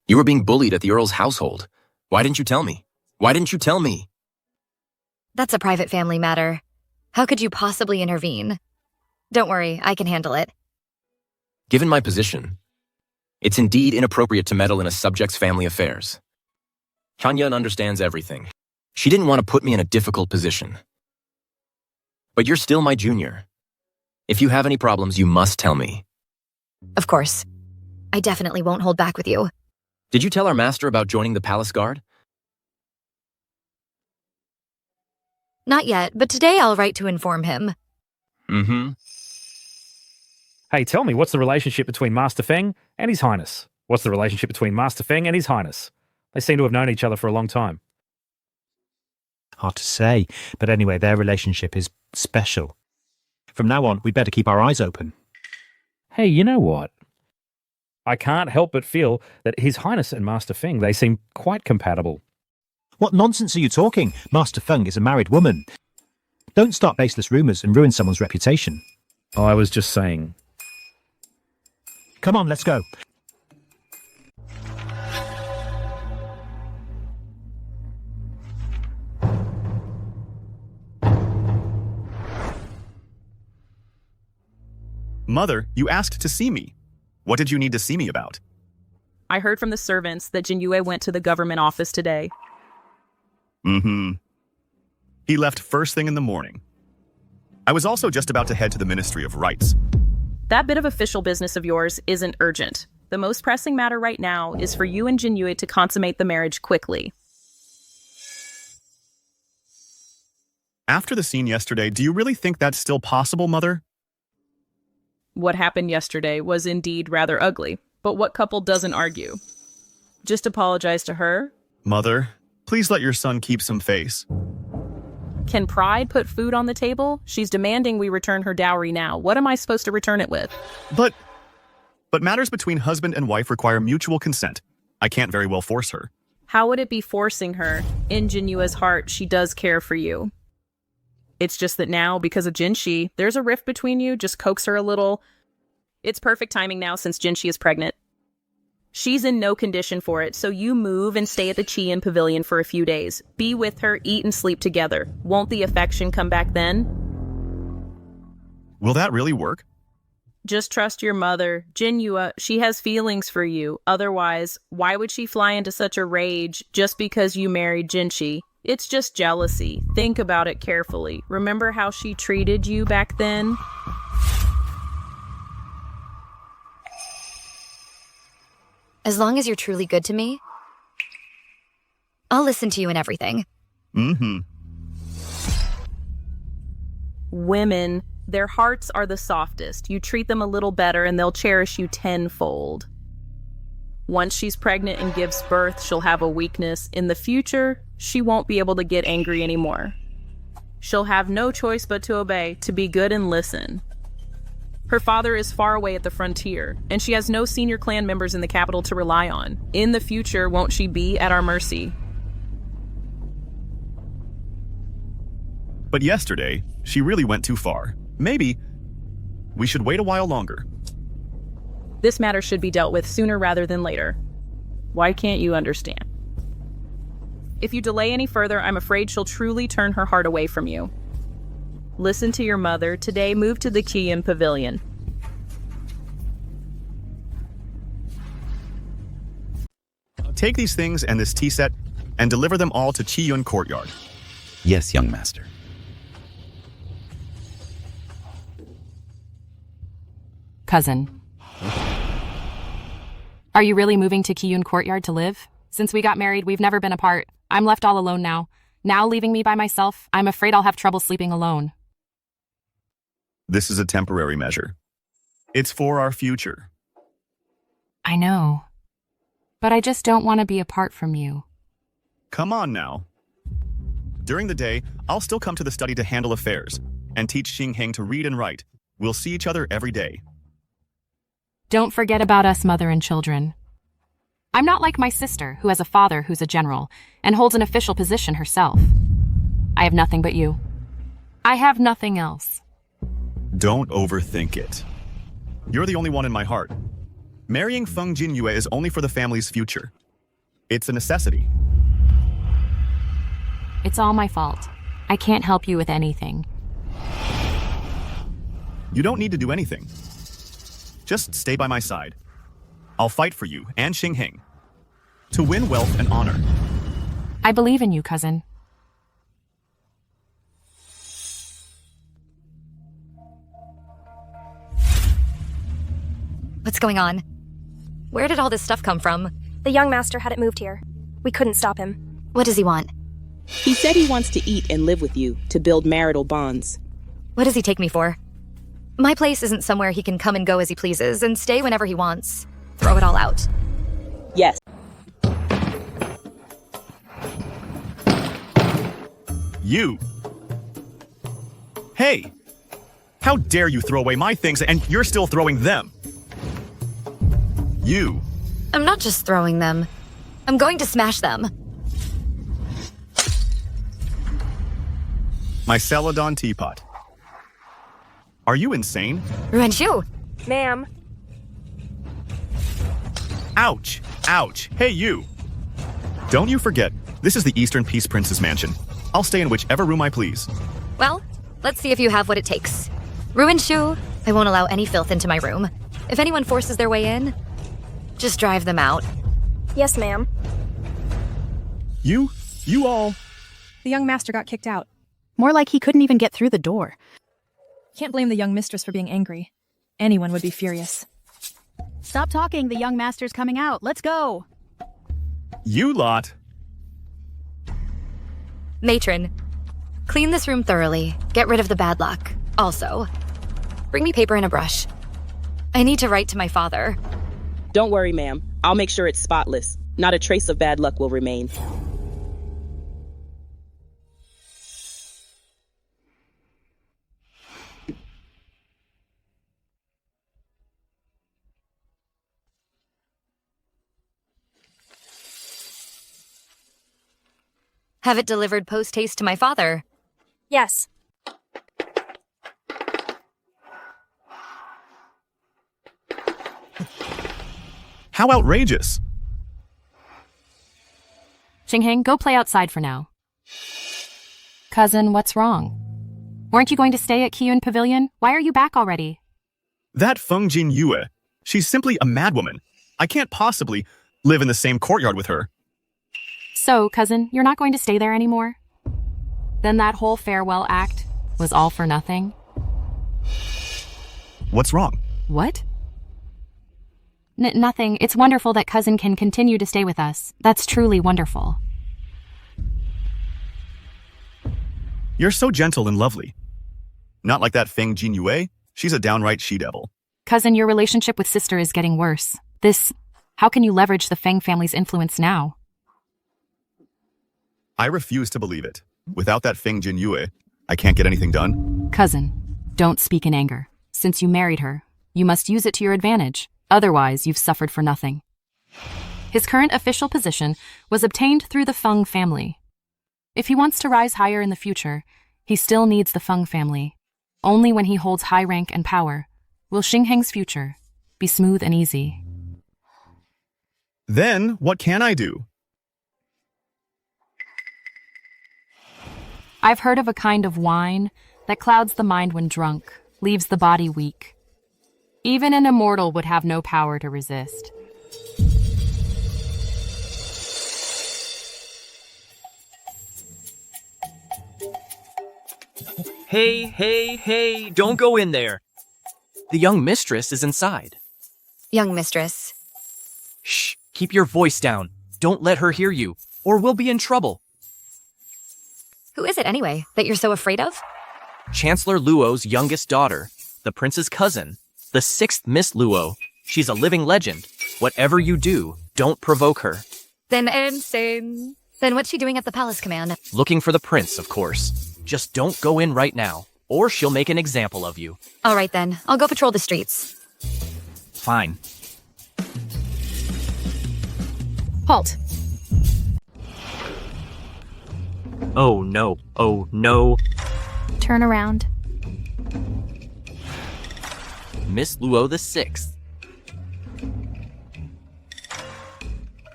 You were being bullied at the Earl's household. Why didn't you tell me? That's a private family matter. How could you possibly intervene? Don't worry, I can handle it. Given my position, it's indeed inappropriate to meddle in a subject's family affairs. Chanyan understands everything. She didn't want to put me in a difficult position. But you're still my junior. If you have any problems, you must tell me. Of course. I definitely won't hold back with you. Did you tell our master about joining the Palace Guard? Not yet, but today I'll write to inform him. Hey, tell me, what's the relationship between Master Feng and His Highness? What's the relationship between Master Feng and His Highness? They seem to have known each other for a long time. Hard to say, but anyway, their relationship is special. From now on, we'd better keep our eyes open. Hey, you know what? I can't help but feel that His Highness and Master Feng, they seem quite compatible. What nonsense are you talking? Master Feng is a married woman. Don't start baseless rumours and ruin someone's reputation. I was just saying. Come on, let's go. Mother, you asked to see me. What did you need to see me about? I heard from the servants that Jinhua went to the government office today. He left first thing in the morning. I was also just about to head to the Ministry of Rights. That bit of official business of yours isn't urgent. The most pressing matter right now is for you and Jinhua to consummate the marriage quickly. After the scene yesterday, do you really think that's still possible, Mother? What happened yesterday was indeed rather ugly, but what couple doesn't argue? Just apologize to her? Mother, please let your son keep some face. Can pride put food on the table? She's demanding we return her dowry now. What am I supposed to return it with? But matters between husband and wife require mutual consent. I can't very well force her. How would it be forcing her? In Jinhua's heart, she does care for you. It's just that now, because of Jinshi, there's a rift between you. Just coax her a little. It's perfect timing now since Jinshi is pregnant. She's in no condition for it, so you move and stay at the Qian Pavilion for a few days. Be with her, eat and sleep together. Won't the affection come back then? Will that really work? Just trust your mother. Jinhua, she has feelings for you. Otherwise, why would she fly into such a rage just because you married Jinshi? It's just jealousy. Think about it carefully. Remember how she treated you back then? As long as you're truly good to me, I'll listen to you in everything. Women, Their hearts are the softest. You treat them a little better and they'll cherish you tenfold. Once she's pregnant and gives birth, she'll have a weakness. In the future, she won't be able to get angry anymore. She'll have no choice but to obey, to be good and listen. Her father is far away at the frontier, and she has no senior clan members in the capital to rely on. In the future, won't she be at our mercy? But yesterday, she really went too far. Maybe we should wait a while longer. This matter should be dealt with sooner rather than later. Why can't you understand? If you delay any further, I'm afraid she'll truly turn her heart away from you. Listen to your mother. Today, move to the Kian Pavilion. Take these things and this tea set and deliver them all to Qiyun Courtyard. Yes, young master. Cousin. Are you really moving to Qiyun Courtyard to live? Since we got married, we've never been apart. I'm left all alone now. Now leaving me by myself, I'm afraid I'll have trouble sleeping alone. This is a temporary measure. It's for our future. I know. But I just don't want to be apart from you. Come on now. During the day, I'll still come to the study to handle affairs and teach Xingheng to read and write. We'll see each other every day. Don't forget about us, mother and children. I'm not like my sister, who has a father who's a general and holds an official position herself. I have nothing but you. I have nothing else. Don't overthink it. You're the only one in my heart. Marrying Feng Jinyue is only for the family's future. It's a necessity. It's all my fault. I can't help you with anything. You don't need to do anything. Just stay by my side. I'll fight for you and Xingheng to win wealth and honor. I believe in you, cousin. What's going on? Where did all this stuff come from? The young master had it moved here. We couldn't stop him. What does he want? He said he wants to eat and live with you, to build marital bonds. What does he take me for? My place isn't somewhere he can come and go as he pleases and stay whenever he wants. Throw it all out. Yes. You! Hey! How dare you throw away my things and you're still throwing them? You! I'm not just throwing them. I'm going to smash them. My Celadon teapot. Are you insane? Ruenshu! Ma'am. Ouch! Ouch! Hey, you! Don't you forget, this is the Eastern Peace Prince's mansion. I'll stay in whichever room I please. Well, let's see if you have what it takes. Ruenshu, I won't allow any filth into my room. If anyone forces their way in, just drive them out. Yes, ma'am. You all... The young master got kicked out. More like he couldn't even get through the door. Can't blame the young mistress for being angry. Anyone would be furious. Stop talking, the young master's coming out. Let's go. You lot. Matron, clean this room thoroughly. Get rid of the bad luck. Also, bring me paper and a brush. I need to write to my father. Don't worry, ma'am. I'll make sure it's spotless. Not a trace of bad luck will remain. Have it delivered post-haste to my father. Yes. How outrageous! Xingheng, go play outside for now. Cousin, what's wrong? Weren't you going to stay at Qiyun Pavilion? Why are you back already? That Feng Jinyue, she's simply a madwoman. I can't possibly live in the same courtyard with her. So, cousin, you're not going to stay there anymore? Then that whole farewell act was all for nothing? What's wrong? What? Nothing. It's wonderful that cousin can continue to stay with us. That's truly wonderful. You're so gentle and lovely. Not like that Feng Jinyue. She's a downright she-devil. Cousin, your relationship with sister is getting worse. How can you leverage the Feng family's influence now? I refuse to believe it. Without that Feng Jinyue, I can't get anything done. Cousin, don't speak in anger. Since you married her, you must use it to your advantage. Otherwise, you've suffered for nothing. His current official position was obtained through the Feng family. If he wants to rise higher in the future, he still needs the Feng family. Only when he holds high rank and power will Xingheng's future be smooth and easy. Then, what can I do? I've heard of a kind of wine that clouds the mind when drunk, leaves the body weak. Even an immortal would have no power to resist. Hey, don't go in there. The young mistress is inside. Young mistress. Shh, keep your voice down. Don't let her hear you, or we'll be in trouble. Who is it anyway, that you're so afraid of? Chancellor Luo's youngest daughter, the prince's cousin, the 6th Miss Luo. She's a living legend. Whatever you do, don't provoke her. Then insane. Then what's she doing at the palace command? Looking for the prince, of course. Just don't go in right now, or she'll make an example of you. All right then, I'll go patrol the streets. Fine. Halt. Oh no. Turn around. Miss Luo the 6th.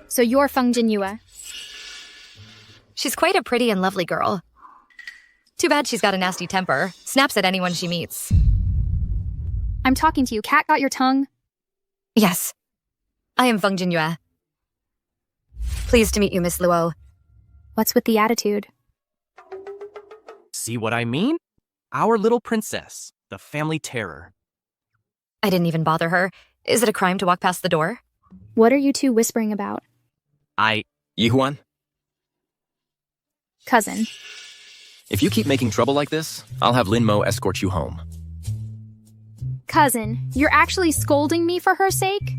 So you're Feng Jinyue. She's quite a pretty and lovely girl. Too bad she's got a nasty temper. Snaps at anyone she meets. I'm talking to you. Cat got your tongue? Yes. I am Feng Jinyue. Pleased to meet you, Miss Luo. What's with the attitude? See what I mean? Our little princess, the family terror. I didn't even bother her. Is it a crime to walk past the door? What are you two whispering about? Yihuan, Cousin. if you keep making trouble like this, I'll have Lin Mo escort you home. Cousin, you're actually scolding me for her sake?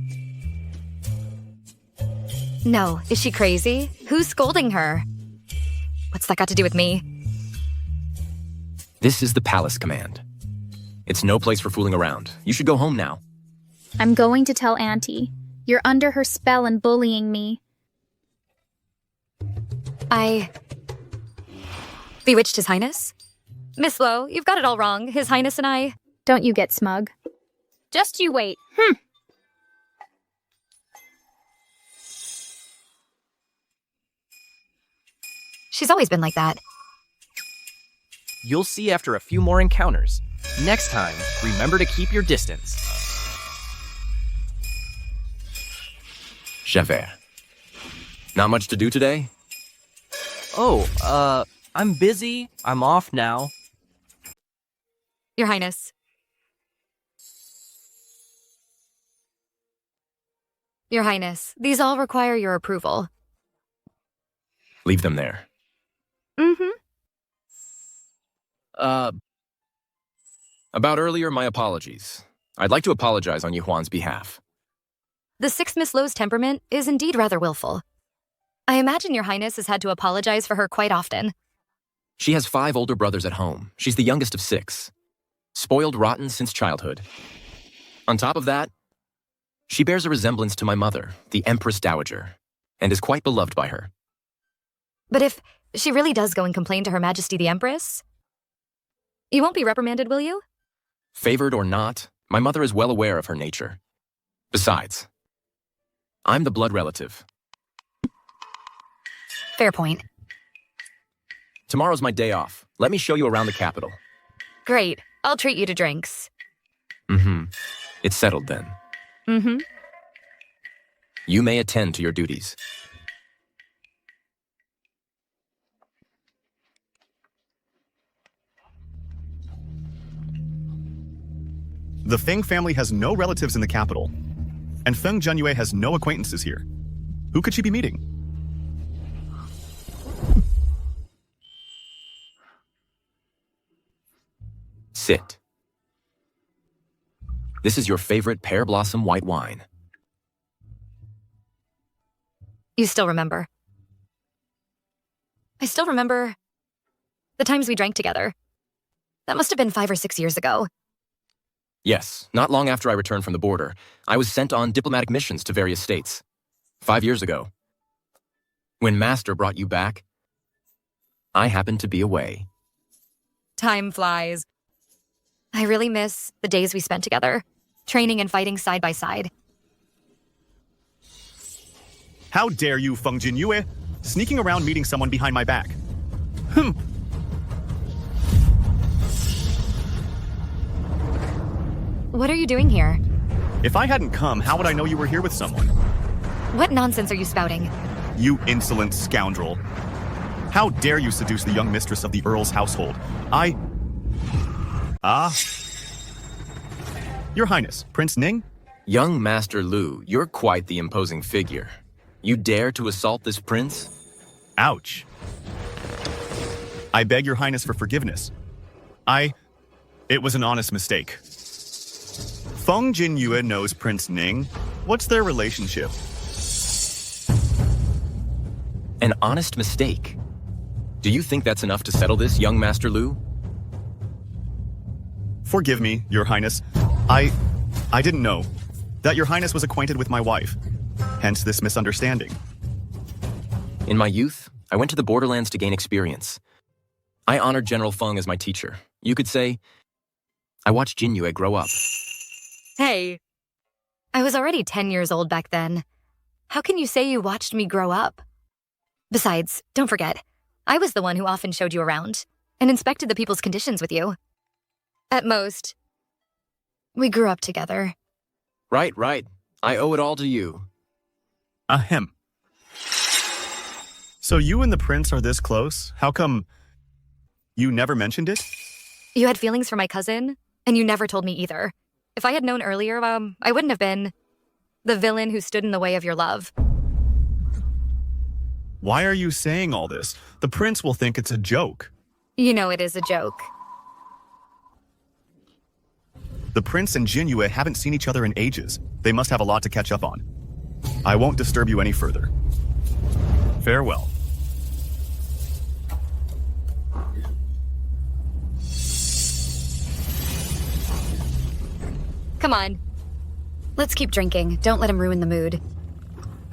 No, is she crazy? Who's scolding her? What's that got to do with me? This is the palace command. It's no place for fooling around. You should go home now. I'm going to tell Auntie. You're under her spell and bullying me. I bewitched His Highness? Miss Luo, you've got it all wrong. His Highness and I... Don't you get smug. Just you wait. She's always been like that. You'll see after a few more encounters. Next time, remember to keep your distance. Javert. Not much to do today? Oh, I'm busy. I'm off now. Your Highness. Your Highness, these all require your approval. Leave them there. About earlier, my apologies. I'd like to apologize on Yuhuan's behalf. The 6th Miss Luo's temperament is indeed rather willful. I imagine Your Highness has had to apologize for her quite often. She has 5 older brothers at home. She's the youngest of 6. Spoiled rotten since childhood. On top of that, she bears a resemblance to my mother, the Empress Dowager, and is quite beloved by her. But if she really does go and complain to Her Majesty the Empress, you won't be reprimanded, will you? Favored or not, my mother is well aware of her nature. Besides, I'm the blood relative. Fair point. Tomorrow's my day off. Let me show you around the capital. Great. I'll treat you to drinks. It's settled then. You may attend to your duties. The Feng family has no relatives in the capital, and Feng Jinyue has no acquaintances here. Who could she be meeting? Sit. This is your favorite pear blossom white wine. You still remember. I still remember the times we drank together. That must have been 5 or 6 years ago. Yes, not long after I returned from the border, I was sent on diplomatic missions to various states. 5 years ago. When Master brought you back, I happened to be away. Time flies. I really miss the days we spent together, training and fighting side by side. How dare you, Feng Jinyue? Sneaking around meeting someone behind my back. What are you doing here? If I hadn't come, how would I know you were here with someone? What nonsense are you spouting? You insolent scoundrel. How dare you seduce the young mistress of the Earl's household? Your Highness, Prince Ning? Young Master Lou, you're quite the imposing figure. You dare to assault this prince? Ouch. I beg your Highness for forgiveness. It was an honest mistake. Feng Jinyue knows Prince Ning. What's their relationship? An honest mistake? Do you think that's enough to settle this, young Master Lou? Forgive me, Your Highness. I didn't know that Your Highness was acquainted with my wife. Hence this misunderstanding. In my youth, I went to the borderlands to gain experience. I honored General Feng as my teacher. You could say, I watched Jinyue grow up. Hey. I was already 10 years old back then. How can you say you watched me grow up? Besides, don't forget, I was the one who often showed you around and inspected the people's conditions with you. At most, we grew up together. Right. I owe it all to you. Ahem. So you and the prince are this close? How come you never mentioned it? You had feelings for my cousin, and you never told me either. If I had known earlier, I wouldn't have been the villain who stood in the way of your love. Why are you saying all this? The prince will think it's a joke. You know it is a joke. The prince and Jinyue haven't seen each other in ages. They must have a lot to catch up on. I won't disturb you any further. Farewell. Come on. Let's keep drinking. Don't let him ruin the mood.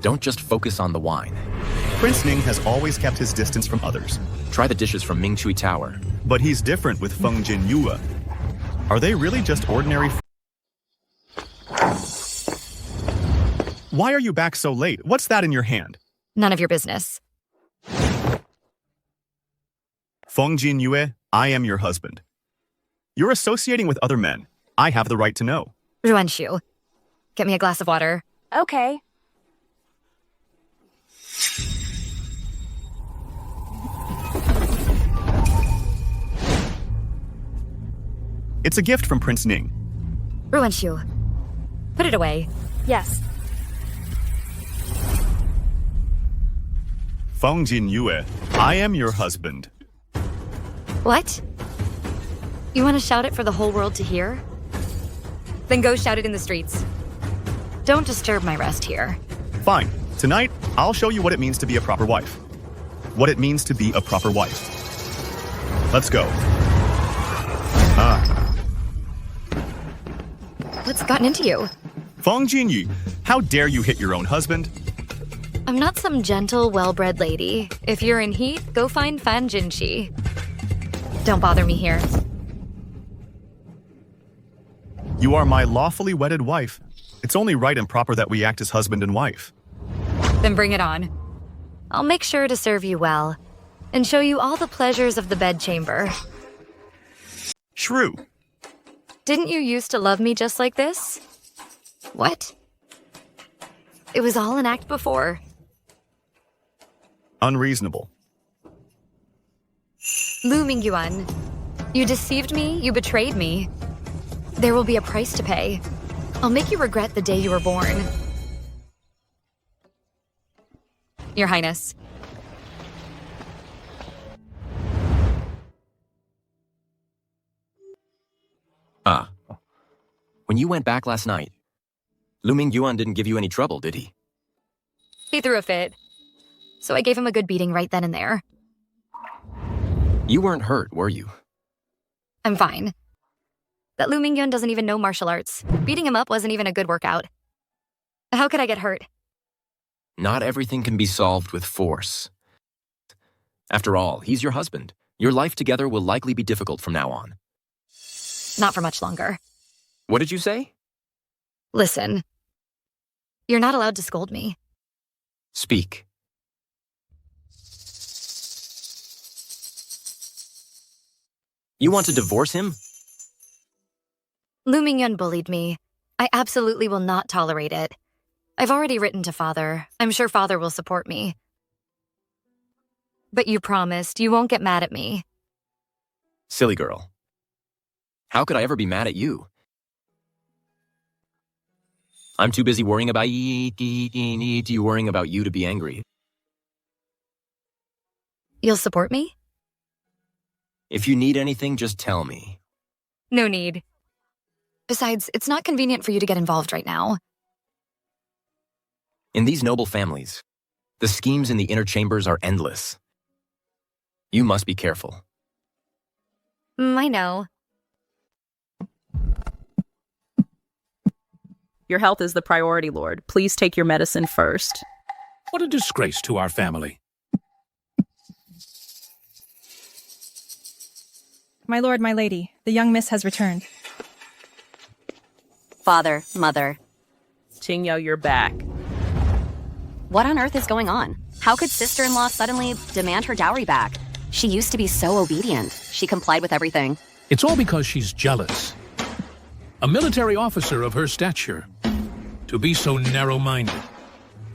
Don't just focus on the wine. Prince Ning has always kept his distance from others. Try the dishes from Mingchui Tower. But he's different with Feng Jinyue. Are they really just ordinary? Why are you back so late? What's that in your hand? None of your business. Feng Jinyue, I am your husband. You're associating with other men. I have the right to know. Ruanshu, get me a glass of water. Okay. It's a gift from Prince Ning. Ruanshu, put it away. Yes. Feng Jinyue, I am your husband. What? You want to shout it for the whole world to hear? Then go shout it in the streets. Don't disturb my rest here. Fine. Tonight, I'll show you what it means to be a proper wife. What it means to be a proper wife. Let's go. What's gotten into you? Feng Jinyue, how dare you hit your own husband? I'm not some gentle, well-bred lady. If you're in heat, go find Fan Jinshi. Don't bother me here. You are my lawfully wedded wife. It's only right and proper that we act as husband and wife. Then bring it on. I'll make sure to serve you well and show you all the pleasures of the bedchamber. Shrew. Didn't you used to love me just like this? What? It was all an act before. Unreasonable. Lu Mingyuan, you deceived me, you betrayed me. There will be a price to pay. I'll make you regret the day you were born. Your Highness. When you went back last night, Lu Mingyuan didn't give you any trouble, did he? He threw a fit. So I gave him a good beating right then and there. You weren't hurt, were you? I'm fine. That Lu Mingyun doesn't even know martial arts. Beating him up wasn't even a good workout. How could I get hurt? Not everything can be solved with force. After all, he's your husband. Your life together will likely be difficult from now on. Not for much longer. What did you say? Listen. You're not allowed to scold me. Speak. You want to divorce him? Lu Mingyun bullied me. I absolutely will not tolerate it. I've already written to Father. I'm sure Father will support me. But you promised you won't get mad at me. Silly girl. How could I ever be mad at you? I'm too busy worrying about you worrying about you to be angry. You'll support me? If you need anything, just tell me. No need. Besides, it's not convenient for you to get involved right now. In these noble families, the schemes in the inner chambers are endless. You must be careful. I know. Your health is the priority, Lord. Please take your medicine first. What a disgrace to our family. My lord, my lady, the young miss has returned. Father, mother. Qingyao, you're back. What on earth is going on? How could sister-in-law suddenly demand her dowry back? She used to be so obedient. She complied with everything. It's all because she's jealous. A military officer of her stature. To be so narrow-minded.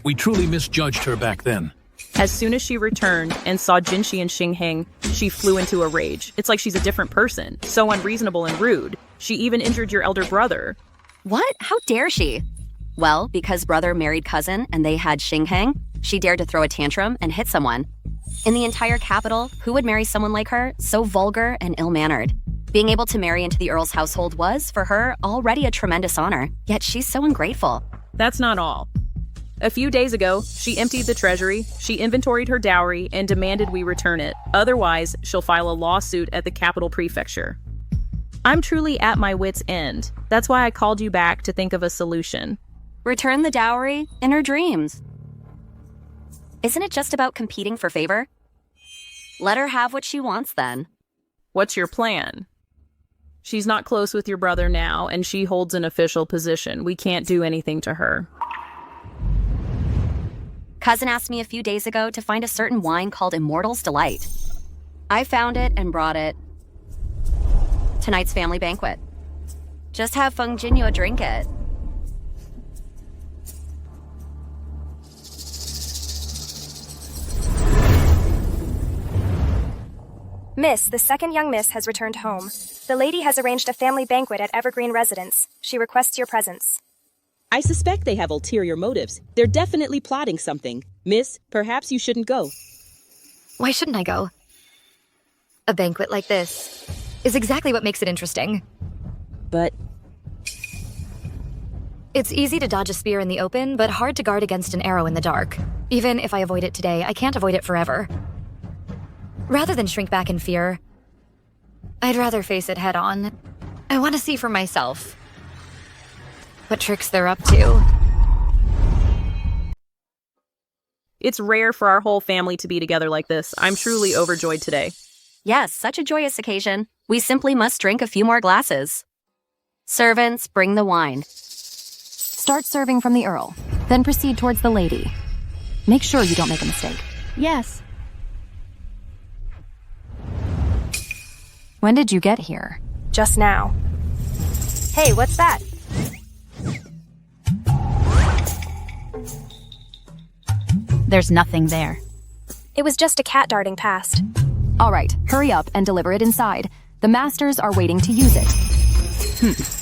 We truly misjudged her back then. As soon as she returned and saw Jinshi and Xingheng, she flew into a rage. It's like she's a different person, so unreasonable and rude. She even injured your elder brother. What? How dare she? Well, because brother married cousin and they had Xingheng, she dared to throw a tantrum and hit someone. In the entire capital, who would marry someone like her, so vulgar and ill-mannered? Being able to marry into the Earl's household was, for her, already a tremendous honor, yet she's so ungrateful. That's not all. A few days ago, she emptied the treasury, she inventoried her dowry, and demanded we return it. Otherwise, she'll file a lawsuit at the capital prefecture. I'm truly at my wit's end. That's why I called you back to think of a solution. Return the dowry in her dreams. Isn't it just about competing for favor? Let her have what she wants then. What's your plan? She's not close with your brother now, and she holds an official position. We can't do anything to her. Cousin asked me a few days ago to find a certain wine called Immortal's Delight. I found it and brought it. Tonight's family banquet. Just have Feng Jinyue drink it. Miss, the second young miss has returned home. The lady has arranged a family banquet at Evergreen Residence. She requests your presence. I suspect they have ulterior motives. They're definitely plotting something. Miss, perhaps you shouldn't go. Why shouldn't I go? A banquet like this is exactly what makes it interesting. But it's easy to dodge a spear in the open, but hard to guard against an arrow in the dark. Even if I avoid it today, I can't avoid it forever. Rather than shrink back in fear, I'd rather face it head on. I want to see for myself what tricks they're up to. It's rare for our whole family to be together like this. I'm truly overjoyed today. Yes, such a joyous occasion. We simply must drink a few more glasses. Servants, bring the wine. Start serving from the Earl, then proceed towards the lady. Make sure you don't make a mistake. Yes. When did you get here? Just now. Hey, what's that? There's nothing there. It was just a cat darting past. All right, hurry up and deliver it inside. The masters are waiting to use it.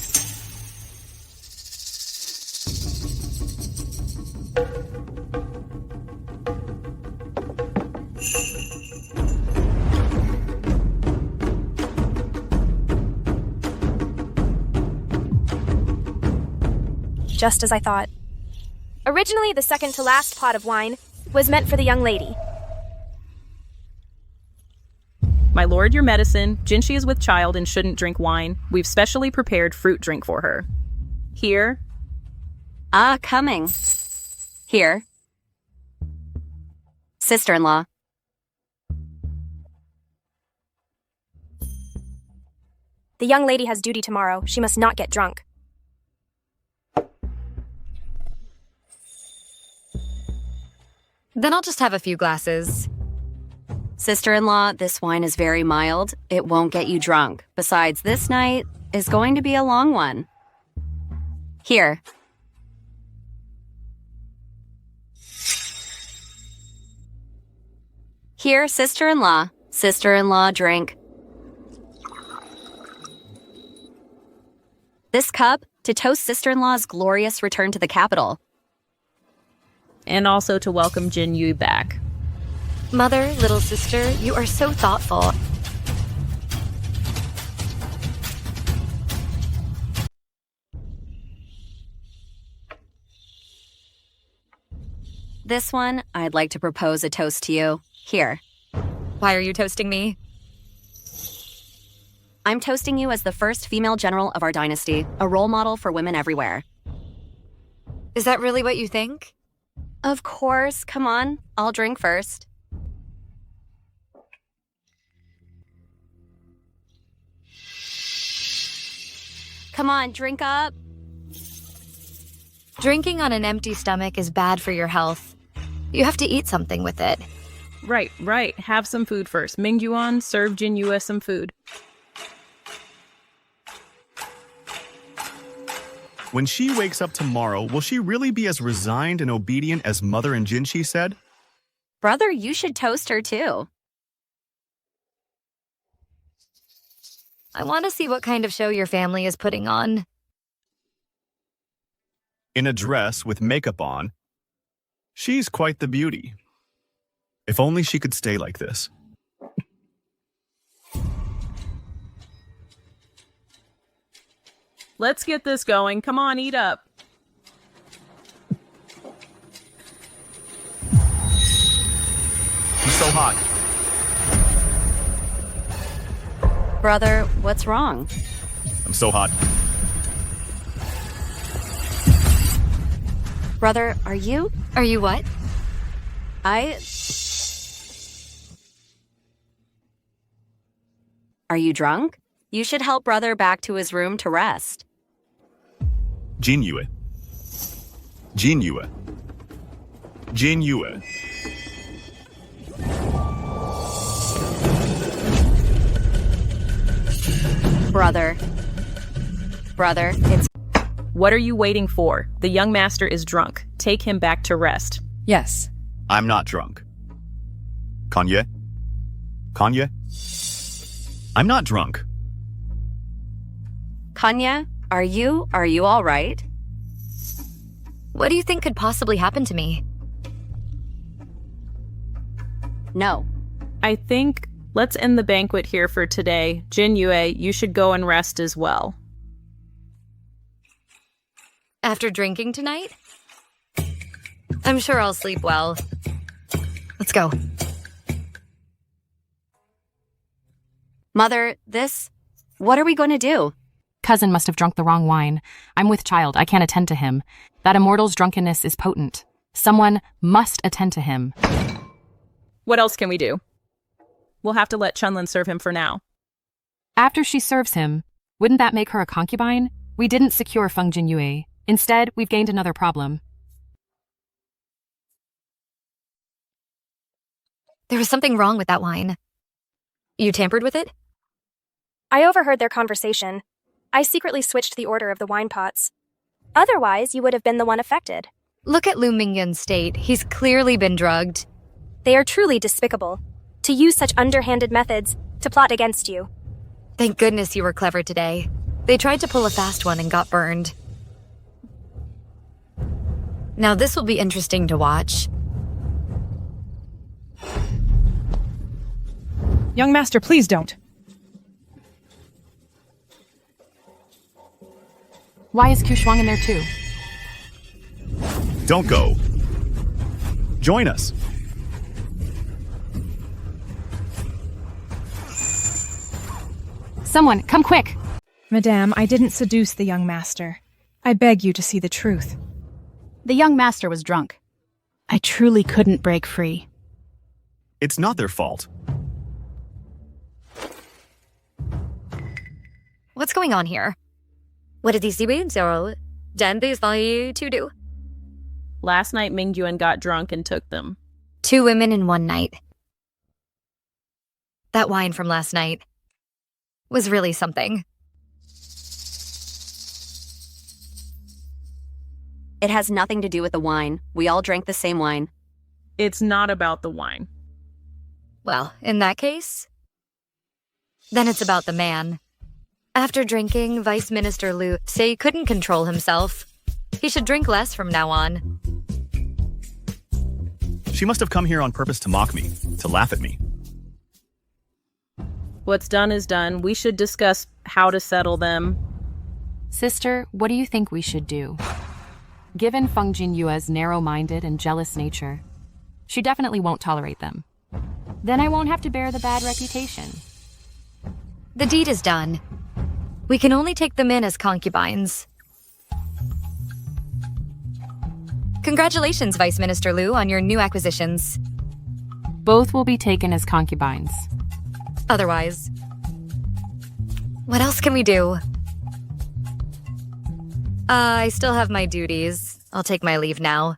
just as I thought. Originally, the second to last pot of wine was meant for the young lady. My lord, your medicine. Jinshi is with child and shouldn't drink wine. We've specially prepared fruit drink for her. Here. Ah, coming. Here. Sister-in-law. The young lady has duty tomorrow. She must not get drunk. Then I'll just have a few glasses. Sister-in-law, this wine is very mild. It won't get you drunk. Besides, this night is going to be a long one. Here. Here, sister-in-law. Sister-in-law, drink. This cup to toast sister-in-law's glorious return to the capital. And also to welcome Jin Yu back. Mother, little sister, you are so thoughtful. This one, I'd like to propose a toast to you. Here. Why are you toasting me? I'm toasting you as the first female general of our dynasty, a role model for women everywhere. Is that really what you think? Of course. Come on. I'll drink first. Come on, drink up. Drinking on an empty stomach is bad for your health. You have to eat something with it. Right. Have some food first. Mingyuan, serve Jin Yu some food. When she wakes up tomorrow, will she really be as resigned and obedient as Mother and Jinshi said? Brother, you should toast her too. I want to see what kind of show your family is putting on. In a dress with makeup on, she's quite the beauty. If only she could stay like this. Let's get this going. Come on, eat up. She's so hot. Brother, what's wrong? I'm so hot. Brother, are you? Are you what? Are you drunk? You should help brother back to his room to rest. Jin Yue. Jin Yue. Jin Yue. Brother, it's... What are you waiting for? The young master is drunk. Take him back to rest. Yes. I'm not drunk. Kanye? Kanye? I'm not drunk. Kanya, are you all right? What do you think could possibly happen to me? No. I think let's end the banquet here for today. Jin Yue, you should go and rest as well. After drinking tonight? I'm sure I'll sleep well. Let's go. Mother, what are we going to do? Cousin must have drunk the wrong wine. I'm with child. I can't attend to him. That immortal's drunkenness is potent. Someone must attend to him. What else can we do? We'll have to let Chunlin serve him for now. After she serves him, wouldn't that make her a concubine? We didn't secure Feng Jinyue. Instead, we've gained another problem. There was something wrong with that wine. You tampered with it? I overheard their conversation. I secretly switched the order of the wine pots. Otherwise, you would have been the one affected. Look at Lu Mingyun's state. He's clearly been drugged. They are truly despicable. To use such underhanded methods to plot against you. Thank goodness you were clever today. They tried to pull a fast one and got burned. Now this will be interesting to watch. Young master, please don't. Why is Kushuang in there too? Don't go. Join us. Someone, come quick! Madame, I didn't seduce the young master. I beg you to see the truth. The young master was drunk. I truly couldn't break free. It's not their fault. What's going on here? What did these zero Dantes value to do? Last night, Mingyuan got drunk and took them. 2 women in one night. That wine from last night was really something. It has nothing to do with the wine. We all drank the same wine. It's not about the wine. Well, in that case, then it's about the man. After drinking, Vice Minister Lou said he couldn't control himself. He should drink less from now on. She must have come here on purpose to mock me, to laugh at me. What's done is done. We should discuss how to settle them. Sister, what do you think we should do? Given Feng Jinyue's narrow-minded and jealous nature, she definitely won't tolerate them. Then I won't have to bear the bad reputation. The deed is done. We can only take them in as concubines. Congratulations, Vice Minister Lou, on your new acquisitions. Both will be taken as concubines. Otherwise, what else can we do? I still have my duties. I'll take my leave now.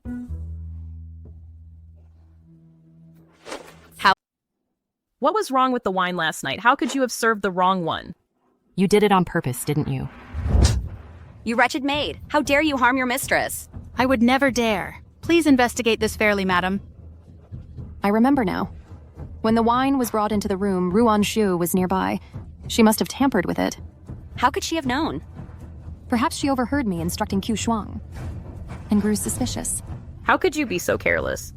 What was wrong with the wine last night? How could you have served the wrong one? You did it on purpose, didn't you? You wretched maid! How dare you harm your mistress? I would never dare. Please investigate this fairly, madam. I remember now. When the wine was brought into the room, Ruan Shu was nearby. She must have tampered with it. How could she have known? Perhaps she overheard me instructing Q Shuang and grew suspicious. How could you be so careless?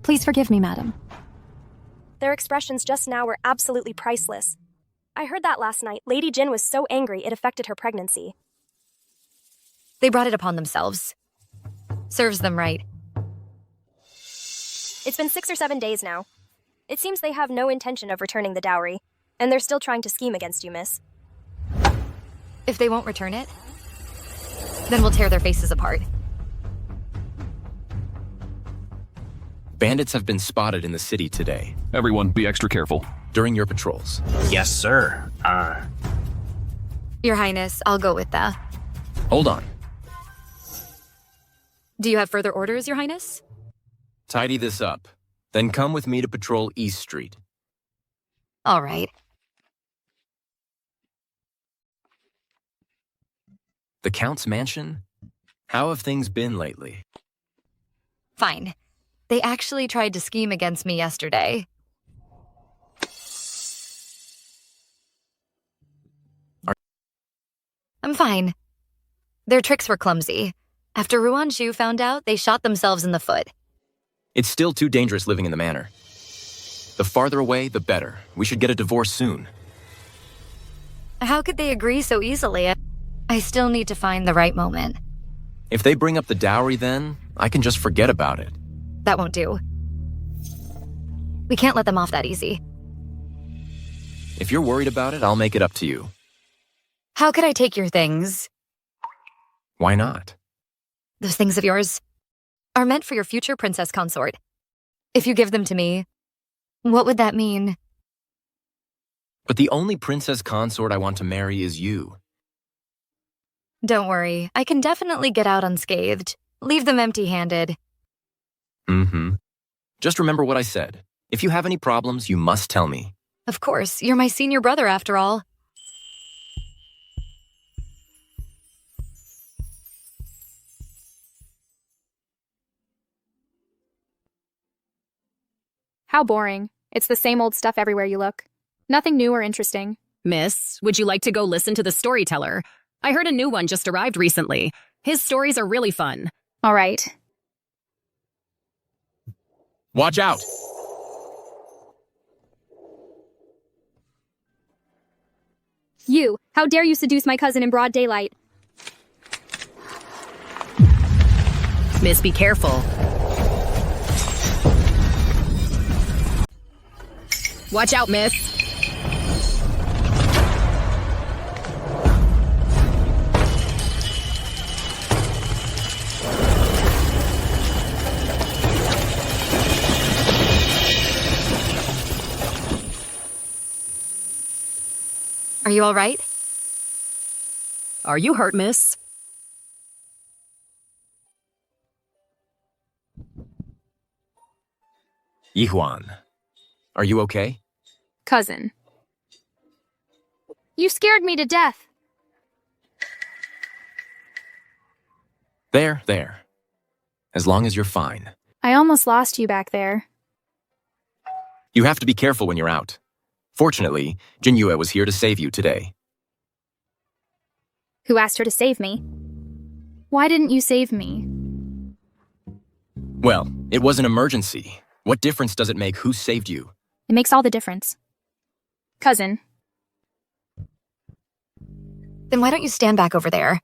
Please forgive me, madam. Their expressions just now were absolutely priceless. I heard that last night. Lady Jin was so angry it affected her pregnancy. They brought it upon themselves. Serves them right. It's been 6 or 7 days now. It seems they have no intention of returning the dowry, and they're still trying to scheme against you, miss. If they won't return it, then we'll tear their faces apart. Bandits have been spotted in the city today. Everyone, be extra careful. During your patrols. Yes, sir. Your Highness, I'll go with that. Hold on. Do you have further orders, Your Highness? Tidy this up. Then come with me to patrol East Street. All right. The Count's mansion? How have things been lately? Fine. They actually tried to scheme against me yesterday. I'm fine. Their tricks were clumsy. After Ruan Shu found out, they shot themselves in the foot. It's still too dangerous living in the manor. The farther away, the better. We should get a divorce soon. How could they agree so easily? I still need to find the right moment. If they bring up the dowry then, I can just forget about it. That won't do. We can't let them off that easy. If you're worried about it, I'll make it up to you. How could I take your things? Why not? Those things of yours are meant for your future princess consort. If you give them to me, what would that mean? But the only princess consort I want to marry is you. Don't worry, I can definitely get out unscathed. Leave them empty-handed. Mm-hmm. Just remember what I said. If you have any problems, you must tell me. Of course, you're my senior brother after all. How boring. It's the same old stuff everywhere you look. Nothing new or interesting. Miss, would you like to go listen to the storyteller? I heard a new one just arrived recently. His stories are really fun. All right. Watch out! You! How dare you seduce my cousin in broad daylight? Miss, be careful. Watch out, miss. Are you all right? Are you hurt, miss? Yihuan, are you okay? Cousin. You scared me to death. There. As long as you're fine. I almost lost you back there. You have to be careful when you're out. Fortunately, Jinyue was here to save you today. Who asked her to save me? Why didn't you save me? Well, it was an emergency. What difference does it make who saved you? It makes all the difference. Cousin. Then why don't you stand back over there?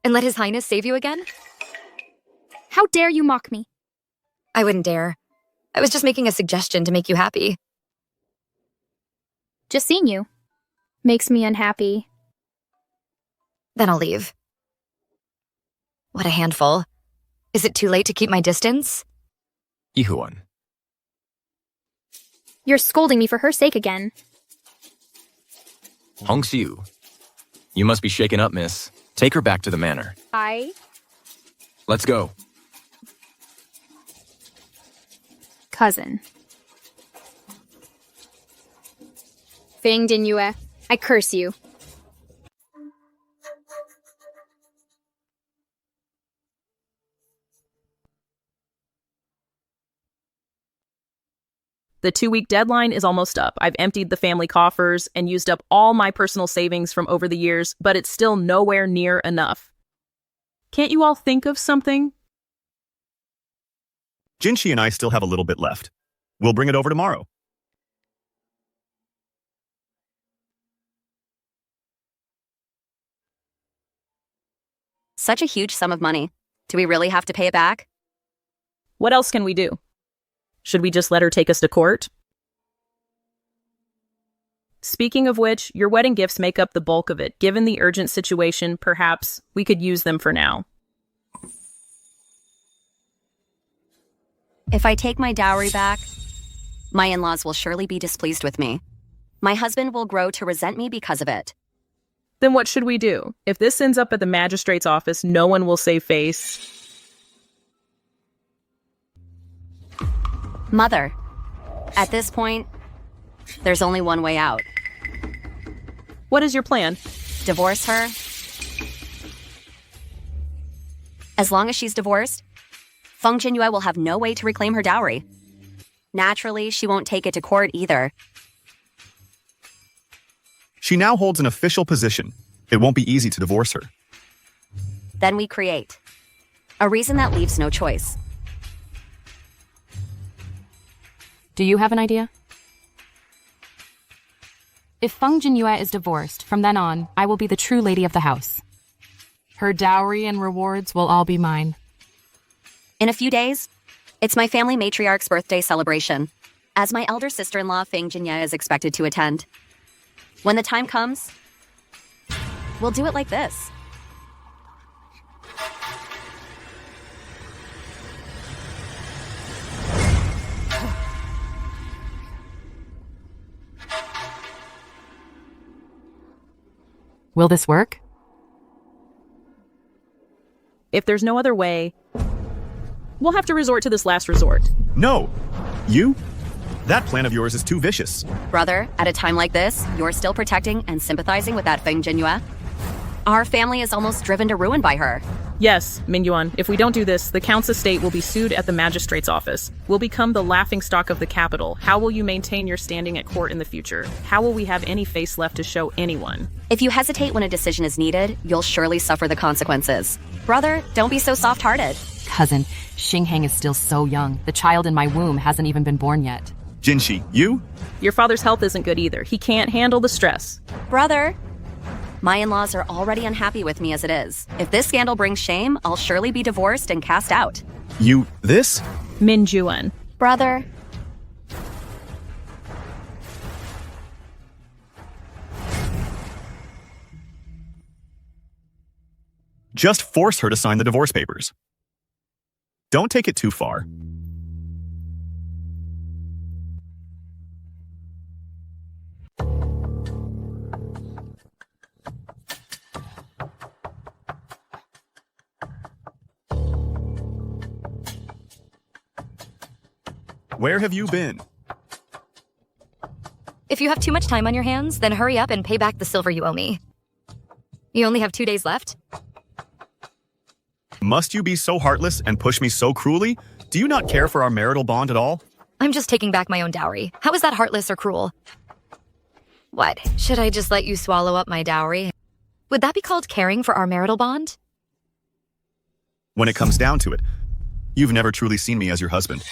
And let His Highness save you again? How dare you mock me? I wouldn't dare. I was just making a suggestion to make you happy. Just seeing you makes me unhappy. Then I'll leave. What a handful. Is it too late to keep my distance? Yihuan. You're scolding me for her sake again. Hongxiu. You must be shaken up, miss. Take her back to the manor. Let's go. Cousin. Feng Jinyue, I curse you. The 2-week deadline is almost up. I've emptied the family coffers and used up all my personal savings from over the years, but it's still nowhere near enough. Can't you all think of something? Jinshi and I still have a little bit left. We'll bring it over tomorrow. Such a huge sum of money. Do we really have to pay it back? What else can we do? Should we just let her take us to court? Speaking of which, your wedding gifts make up the bulk of it. Given the urgent situation, perhaps we could use them for now. If I take my dowry back, my in-laws will surely be displeased with me. My husband will grow to resent me because of it. Then what should we do? If this ends up at the magistrate's office, no one will save face. Mother, at this point, there's only one way out. What is your plan? Divorce her. As long as she's divorced, Feng Jinyue will have no way to reclaim her dowry. Naturally, she won't take it to court either. She now holds an official position. It won't be easy to divorce her. Then we create a reason that leaves no choice. Do you have an idea? If Feng Jinyue is divorced, from then on, I will be the true lady of the house. Her dowry and rewards will all be mine. In a few days, it's my family matriarch's birthday celebration, as my elder sister-in-law Feng Jinyue is expected to attend. When the time comes, we'll do it like this. Will this work? If there's no other way, we'll have to resort to this last resort. No! You? That plan of yours is too vicious. Brother, at a time like this, you're still protecting and sympathizing with that Feng Jinyue? Our family is almost driven to ruin by her. Yes, Mingyuan, if we don't do this, the Count's estate will be sued at the magistrate's office. We'll become the laughingstock of the capital. How will you maintain your standing at court in the future? How will we have any face left to show anyone? If you hesitate when a decision is needed, you'll surely suffer the consequences. Brother, don't be so soft-hearted. Cousin, Xingheng is still so young. The child in my womb hasn't even been born yet. Jinshi, you? Your father's health isn't good either. He can't handle the stress. Brother, My in-laws are already unhappy with me as it is. If this scandal brings shame, I'll surely be divorced and cast out. This? Min Juan. Brother. Just force her to sign the divorce papers. Don't take it too far. Where have you been? If you have too much time on your hands, then hurry up and pay back the silver you owe me. You only have 2 days left? Must you be so heartless and push me so cruelly? Do you not care for our marital bond at all? I'm just taking back my own dowry. How is that heartless or cruel? What, should I just let you swallow up my dowry? Would that be called caring for our marital bond? When it comes down to it, you've never truly seen me as your husband.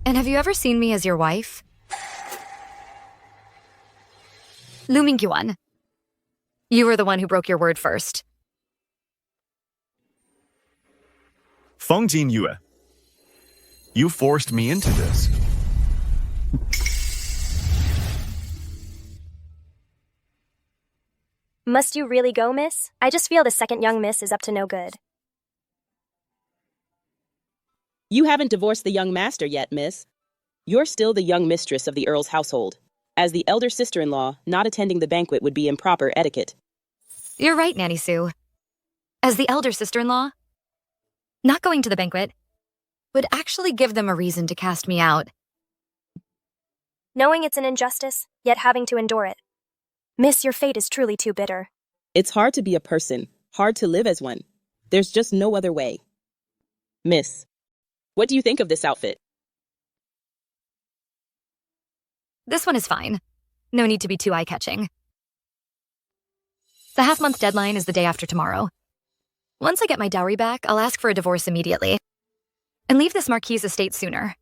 And have you ever seen me as your wife? Lu Mingyuan. You were the one who broke your word first. Feng Yue. You forced me into this. Must you really go, miss? I just feel the second young miss is up to no good. You haven't divorced the young master yet, miss. You're still the young mistress of the Earl's household. As the elder sister-in-law, not attending the banquet would be improper etiquette. You're right, Nanny Sue. As the elder sister-in-law, not going to the banquet would actually give them a reason to cast me out. Knowing it's an injustice, yet having to endure it. Miss, your fate is truly too bitter. It's hard to be a person, hard to live as one. There's just no other way. Miss, what do you think of this outfit? This one is fine. No need to be too eye-catching. The half-month deadline is the day after tomorrow. Once I get my dowry back, I'll ask for a divorce immediately. And leave this Marquis' estate sooner.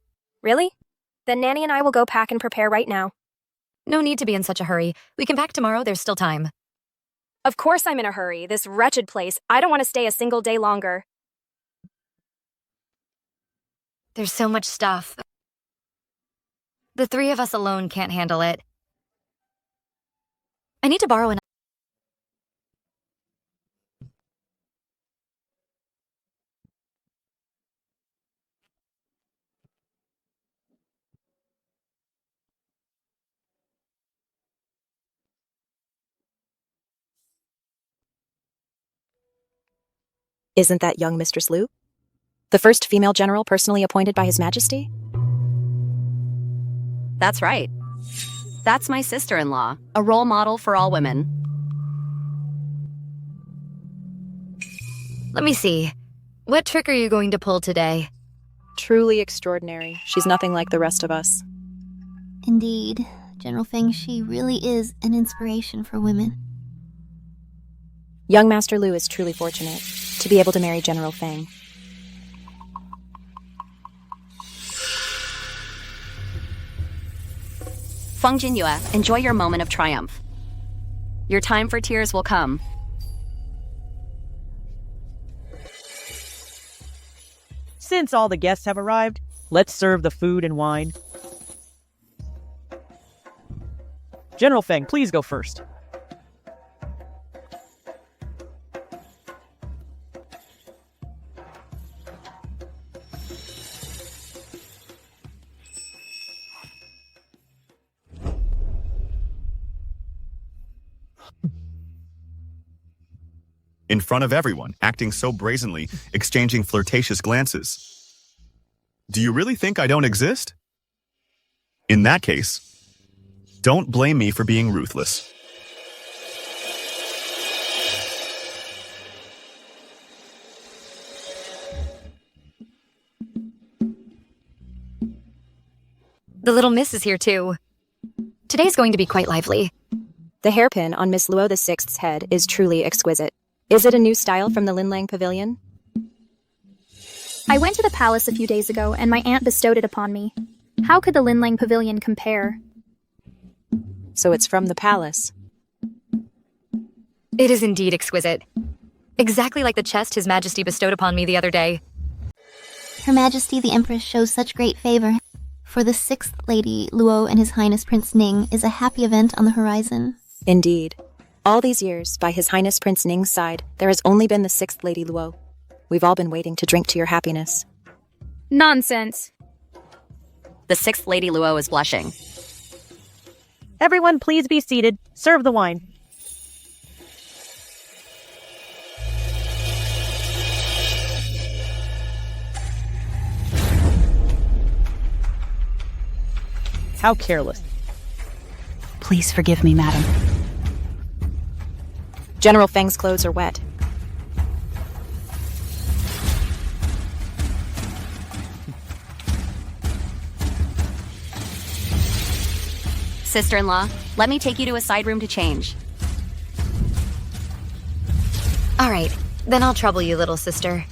Really? Then Nanny and I will go pack and prepare right now. No need to be in such a hurry. We can pack tomorrow, there's still time. Of course I'm in a hurry. This wretched place. I don't want to stay a single day longer. There's so much stuff. The three of us alone can't handle it. I need to borrow an... Isn't that young Mistress Lou? The first female general personally appointed by His Majesty? That's right. That's my sister-in-law, a role model for all women. Let me see. What trick are you going to pull today? Truly extraordinary. She's nothing like the rest of us. Indeed. General Feng Shi really is an inspiration for women. Young Master Lu is truly fortunate to be able to marry General Feng. Feng Jinyue, enjoy your moment of triumph. Your time for tears will come. Since all the guests have arrived, let's serve the food and wine. General Feng, please go first. In front of everyone, acting so brazenly, exchanging flirtatious glances. Do you really think I don't exist? In that case, don't blame me for being ruthless. The little miss is here too. Today's going to be quite lively. The hairpin on Miss Luo VI's head is truly exquisite. Is it a new style from the Linlang Pavilion? I went to the palace a few days ago, and my aunt bestowed it upon me. How could the Linlang Pavilion compare? So it's from the palace. It is indeed exquisite. Exactly like the chest His Majesty bestowed upon me the other day. Her Majesty the Empress shows such great favor. For the 6th Lady Luo and His Highness Prince Ning is a happy event on the horizon. Indeed. All these years, by His Highness Prince Ning's side, there has only been the 6th Lady Luo. We've all been waiting to drink to your happiness. Nonsense. The 6th Lady Luo is blushing. Everyone, please be seated. Serve the wine. How careless. Please forgive me, madam. General Feng's clothes are wet. Sister-in-law, let me take you to a side room to change. All right, then I'll trouble you, little sister.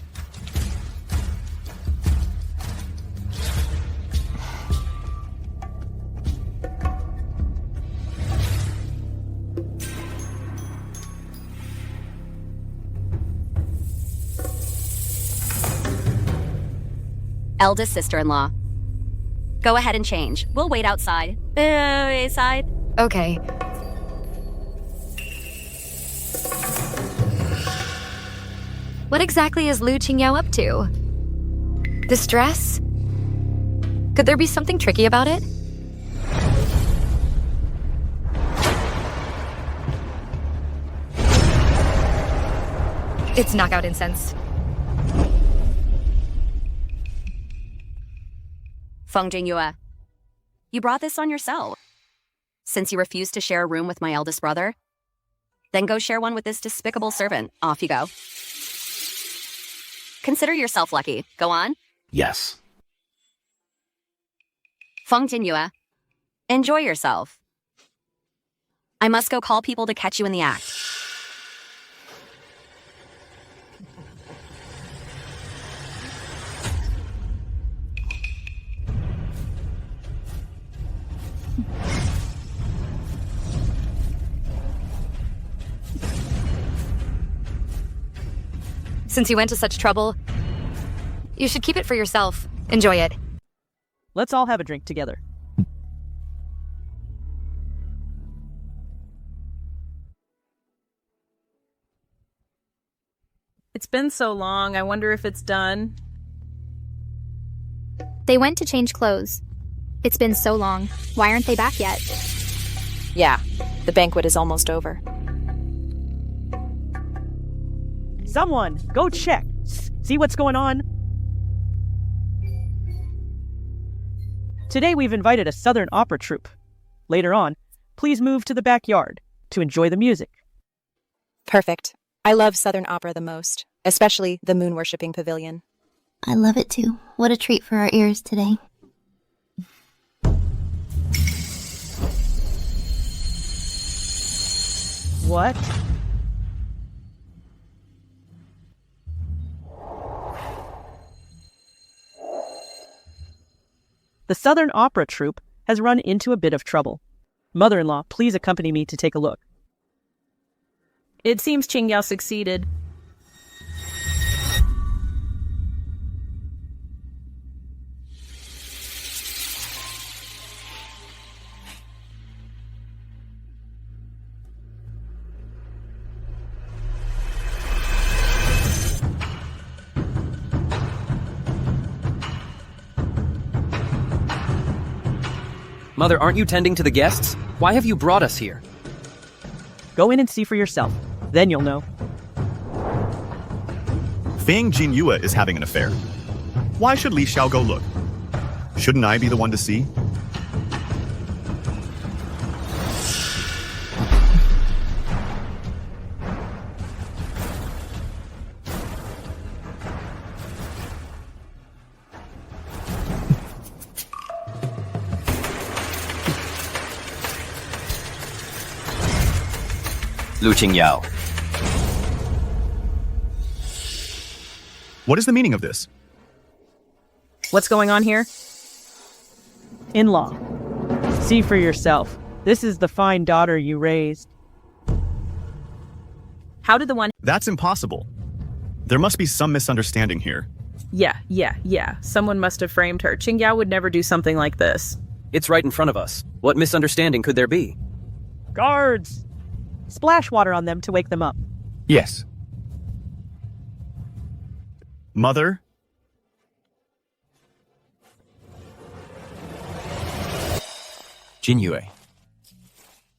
Eldest sister-in-law. Go ahead and change. We'll wait outside. Outside. Okay. What exactly is Lu Qingyao up to? This dress? Could there be something tricky about it? It's knockout incense. Feng Jingyue, you brought this on yourself. Since you refused to share a room with my eldest brother, then go share one with this despicable servant. Off you go. Consider yourself lucky. Go on. Yes. Feng Jingyue, enjoy yourself. I must go call people to catch you in the act. Since you went to such trouble, you should keep it for yourself. Enjoy it. Let's all have a drink together. It's been so long, I wonder if it's done. They went to change clothes. It's been so long. Why aren't they back yet? Yeah, the banquet is almost over. Someone, go check. See what's going on? Today we've invited a Southern opera troupe. Later on, please move to the backyard to enjoy the music. Perfect. I love Southern opera the most, especially the moon-worshipping pavilion. I love it too. What a treat for our ears today. What? The Southern Opera Troupe has run into a bit of trouble. Mother-in-law, please accompany me to take a look. It seems Qingyao succeeded. Mother, aren't you tending to the guests? Why have you brought us here? Go in and see for yourself. Then you'll know. Feng Jingyue is having an affair. Why should Li Xiao go look? Shouldn't I be the one to see? Lu Qingyao. What is the meaning of this? What's going on here? In-law, see for yourself. This is the fine daughter you raised. How did the one... That's impossible. There must be some misunderstanding here. Yeah. Someone must have framed her. Qingyao would never do something like this. It's right in front of us. What misunderstanding could there be? Guards! Splash water on them to wake them up. Yes. Mother? Jinyue.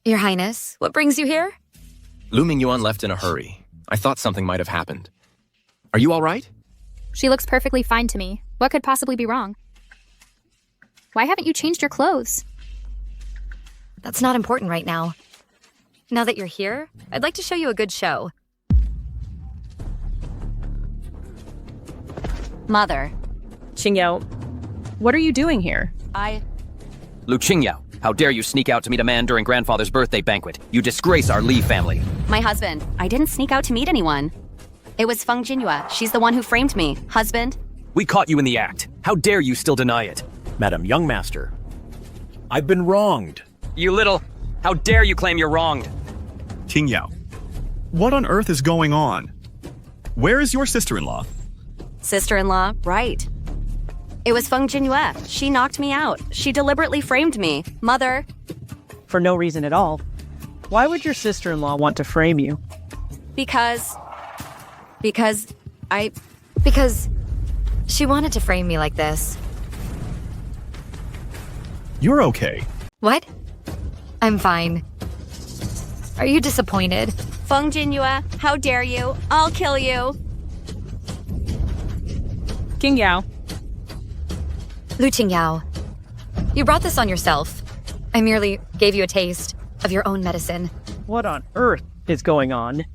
Your Highness, what brings you here? Lu Mingyuan left in a hurry. I thought something might have happened. Are you all right? She looks perfectly fine to me. What could possibly be wrong? Why haven't you changed your clothes? That's not important right now. Now that you're here, I'd like to show you a good show. Mother. Qingyao, what are you doing here? Lu Qingyao, how dare you sneak out to meet a man during grandfather's birthday banquet? You disgrace our Li family. My husband. I didn't sneak out to meet anyone. It was Feng Jinyue. She's the one who framed me. Husband? We caught you in the act. How dare you still deny it? Madam Young Master, I've been wronged. You little... How dare you claim you're wronged? Qingyao, what on earth is going on? Where is your sister-in-law? Sister-in-law, right. It was Feng Jinyue. She knocked me out. She deliberately framed me. Mother. For no reason at all. Why would your sister-in-law want to frame you? Because she wanted to frame me like this. You're okay. What? I'm fine. Are you disappointed? Feng Jinyue, how dare you? I'll kill you. Qingyao. Lu Qingyao, you brought this on yourself. I merely gave you a taste of your own medicine. What on earth is going on?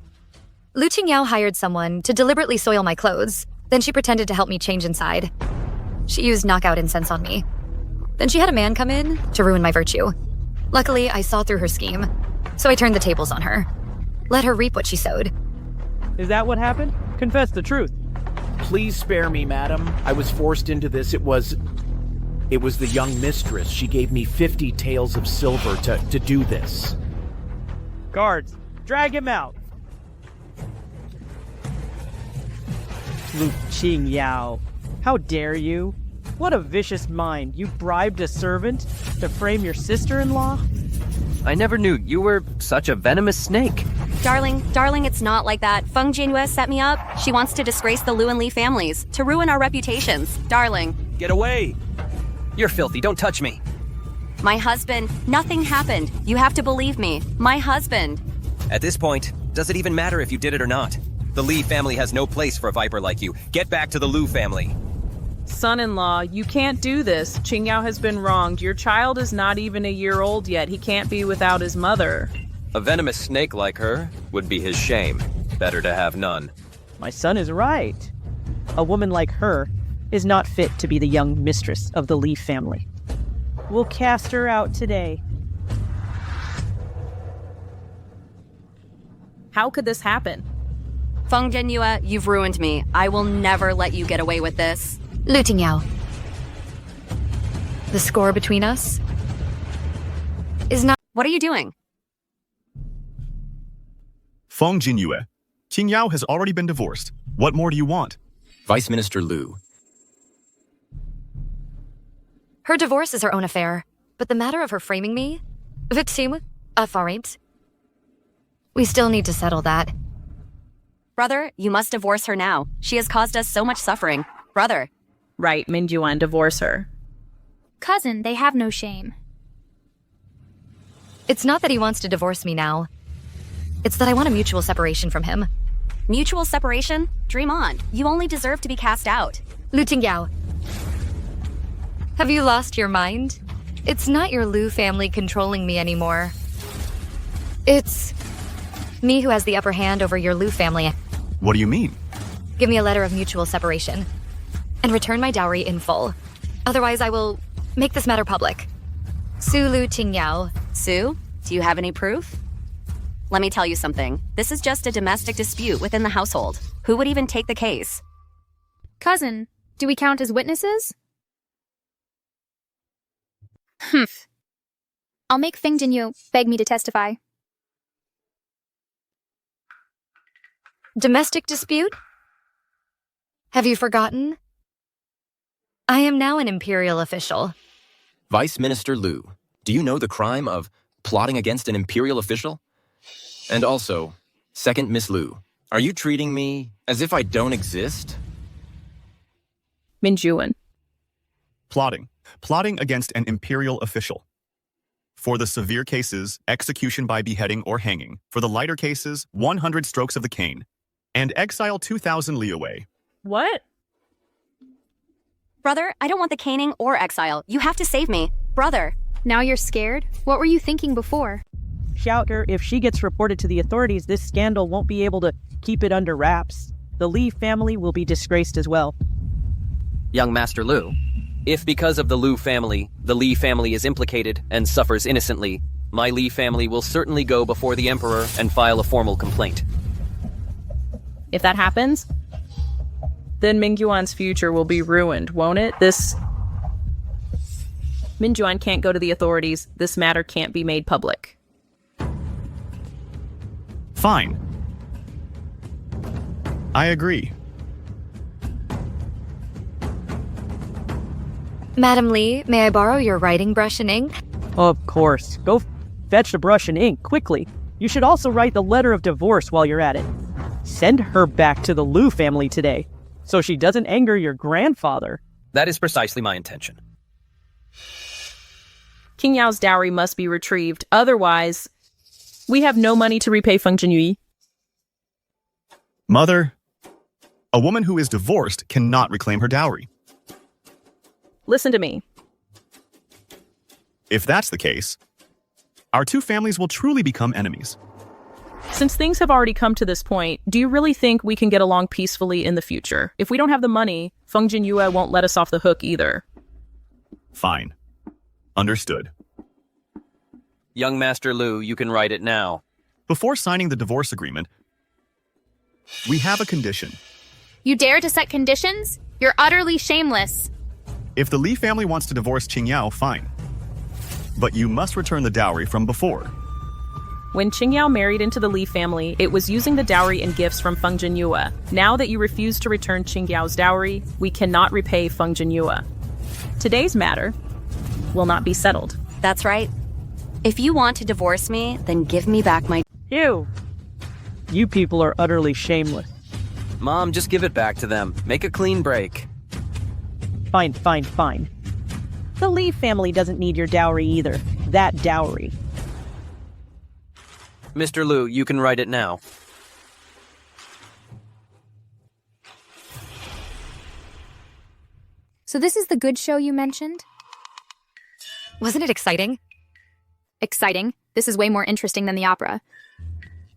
Lu Qingyao hired someone to deliberately soil my clothes. Then she pretended to help me change inside. She used knockout incense on me. Then she had a man come in to ruin my virtue. Luckily, I saw through her scheme, so I turned the tables on her. Let her reap what she sowed. Is that what happened? Confess the truth. Please spare me, madam. I was forced into this. It was the young mistress. She gave me 50 taels of silver to do this. Guards, drag him out. Lu Qingyao, how dare you? What a vicious mind. You bribed a servant to frame your sister-in-law? I never knew you were such a venomous snake. Darling, it's not like that. Feng Jinyue set me up. She wants to disgrace the Lu and Li families, to ruin our reputations. Darling. Get away! You're filthy, don't touch me. My husband, nothing happened. You have to believe me. My husband. At this point, does it even matter if you did it or not? The Li family has no place for a viper like you. Get back to the Lu family. Son-in-law, you can't do this. Qingyao has been wronged. Your child is not even a year old yet. He can't be without his mother. A venomous snake like her would be his shame. Better to have none. My son is right. A woman like her is not fit to be the young mistress of the Li family. We'll cast her out today. How could this happen? Feng Jinyue, you've ruined me. I will never let you get away with this. Lu Qingyao, the score between us is not... What are you doing? Feng Jinyue, Qingyao has already been divorced. What more do you want? Vice Minister Lu. Her divorce is her own affair, but the matter of her framing me, victime, affairent, we still need to settle that. Brother, you must divorce her now. She has caused us so much suffering. Brother. Right, Mingyuan, divorce her. Cousin, they have no shame. It's not that he wants to divorce me now. It's that I want a mutual separation from him. Mutual separation? Dream on. You only deserve to be cast out. Lu Qingyao, have you lost your mind? It's not your Lu family controlling me anymore. It's me who has the upper hand over your Lu family. What do you mean? Give me a letter of mutual separation and return my dowry in full. Otherwise, I will make this matter public. Su Lu Qingyao. Su, do you have any proof? Let me tell you something. This is just a domestic dispute within the household. Who would even take the case? Cousin, do we count as witnesses? Humph. I'll make Feng Jinyu beg me to testify. Domestic dispute? Have you forgotten? I am now an Imperial official. Vice Minister Lou, do you know the crime of plotting against an Imperial official? And also, Second Miss Lou, are you treating me as if I don't exist? Minjuan. Plotting against an Imperial official. For the severe cases, execution by beheading or hanging. For the lighter cases, 100 strokes of the cane. And exile 2,000 li away. What? Brother, I don't want the caning or exile. You have to save me. Brother. Now you're scared? What were you thinking before? Shout her, if she gets reported to the authorities, this scandal won't be able to keep it under wraps. The Li family will be disgraced as well. Young Master Lou, if because of the Lou family, the Li family is implicated and suffers innocently, my Li family will certainly go before the Emperor and file a formal complaint. If that happens, then Mingyuan's future will be ruined, won't it? Mingyuan can't go to the authorities. This matter can't be made public. Fine. I agree. Madam Li, may I borrow your writing brush and ink? Of course. Go fetch the brush and ink, quickly. You should also write the letter of divorce while you're at it. Send her back to the Lou family today, so she doesn't anger your grandfather. That is precisely my intention. King Yao's dowry must be retrieved. Otherwise, we have no money to repay Feng Jinyu. Mother, a woman who is divorced cannot reclaim her dowry. Listen to me. If that's the case, our two families will truly become enemies. Since things have already come to this point, do you really think we can get along peacefully in the future? If we don't have the money, Feng Jinyu won't let us off the hook either. Fine. Understood. Young Master Lou, you can write it now. Before signing the divorce agreement, we have a condition. You dare to set conditions? You're utterly shameless. If the Li family wants to divorce Qingyao, fine. But you must return the dowry from before. When Qingyao married into the Li family, it was using the dowry and gifts from Feng Jinyu. Now that you refuse to return Qingyao's dowry, we cannot repay Feng Jinyu. Today's matter will not be settled. That's right. If you want to divorce me, then give me back my... You people are utterly shameless. Mom, just give it back to them. Make a clean break. Fine. The Li family doesn't need your dowry either. That dowry. Mr. Lou, you can write it now. So this is the good show you mentioned? Wasn't it exciting? Exciting. This is way more interesting than the opera.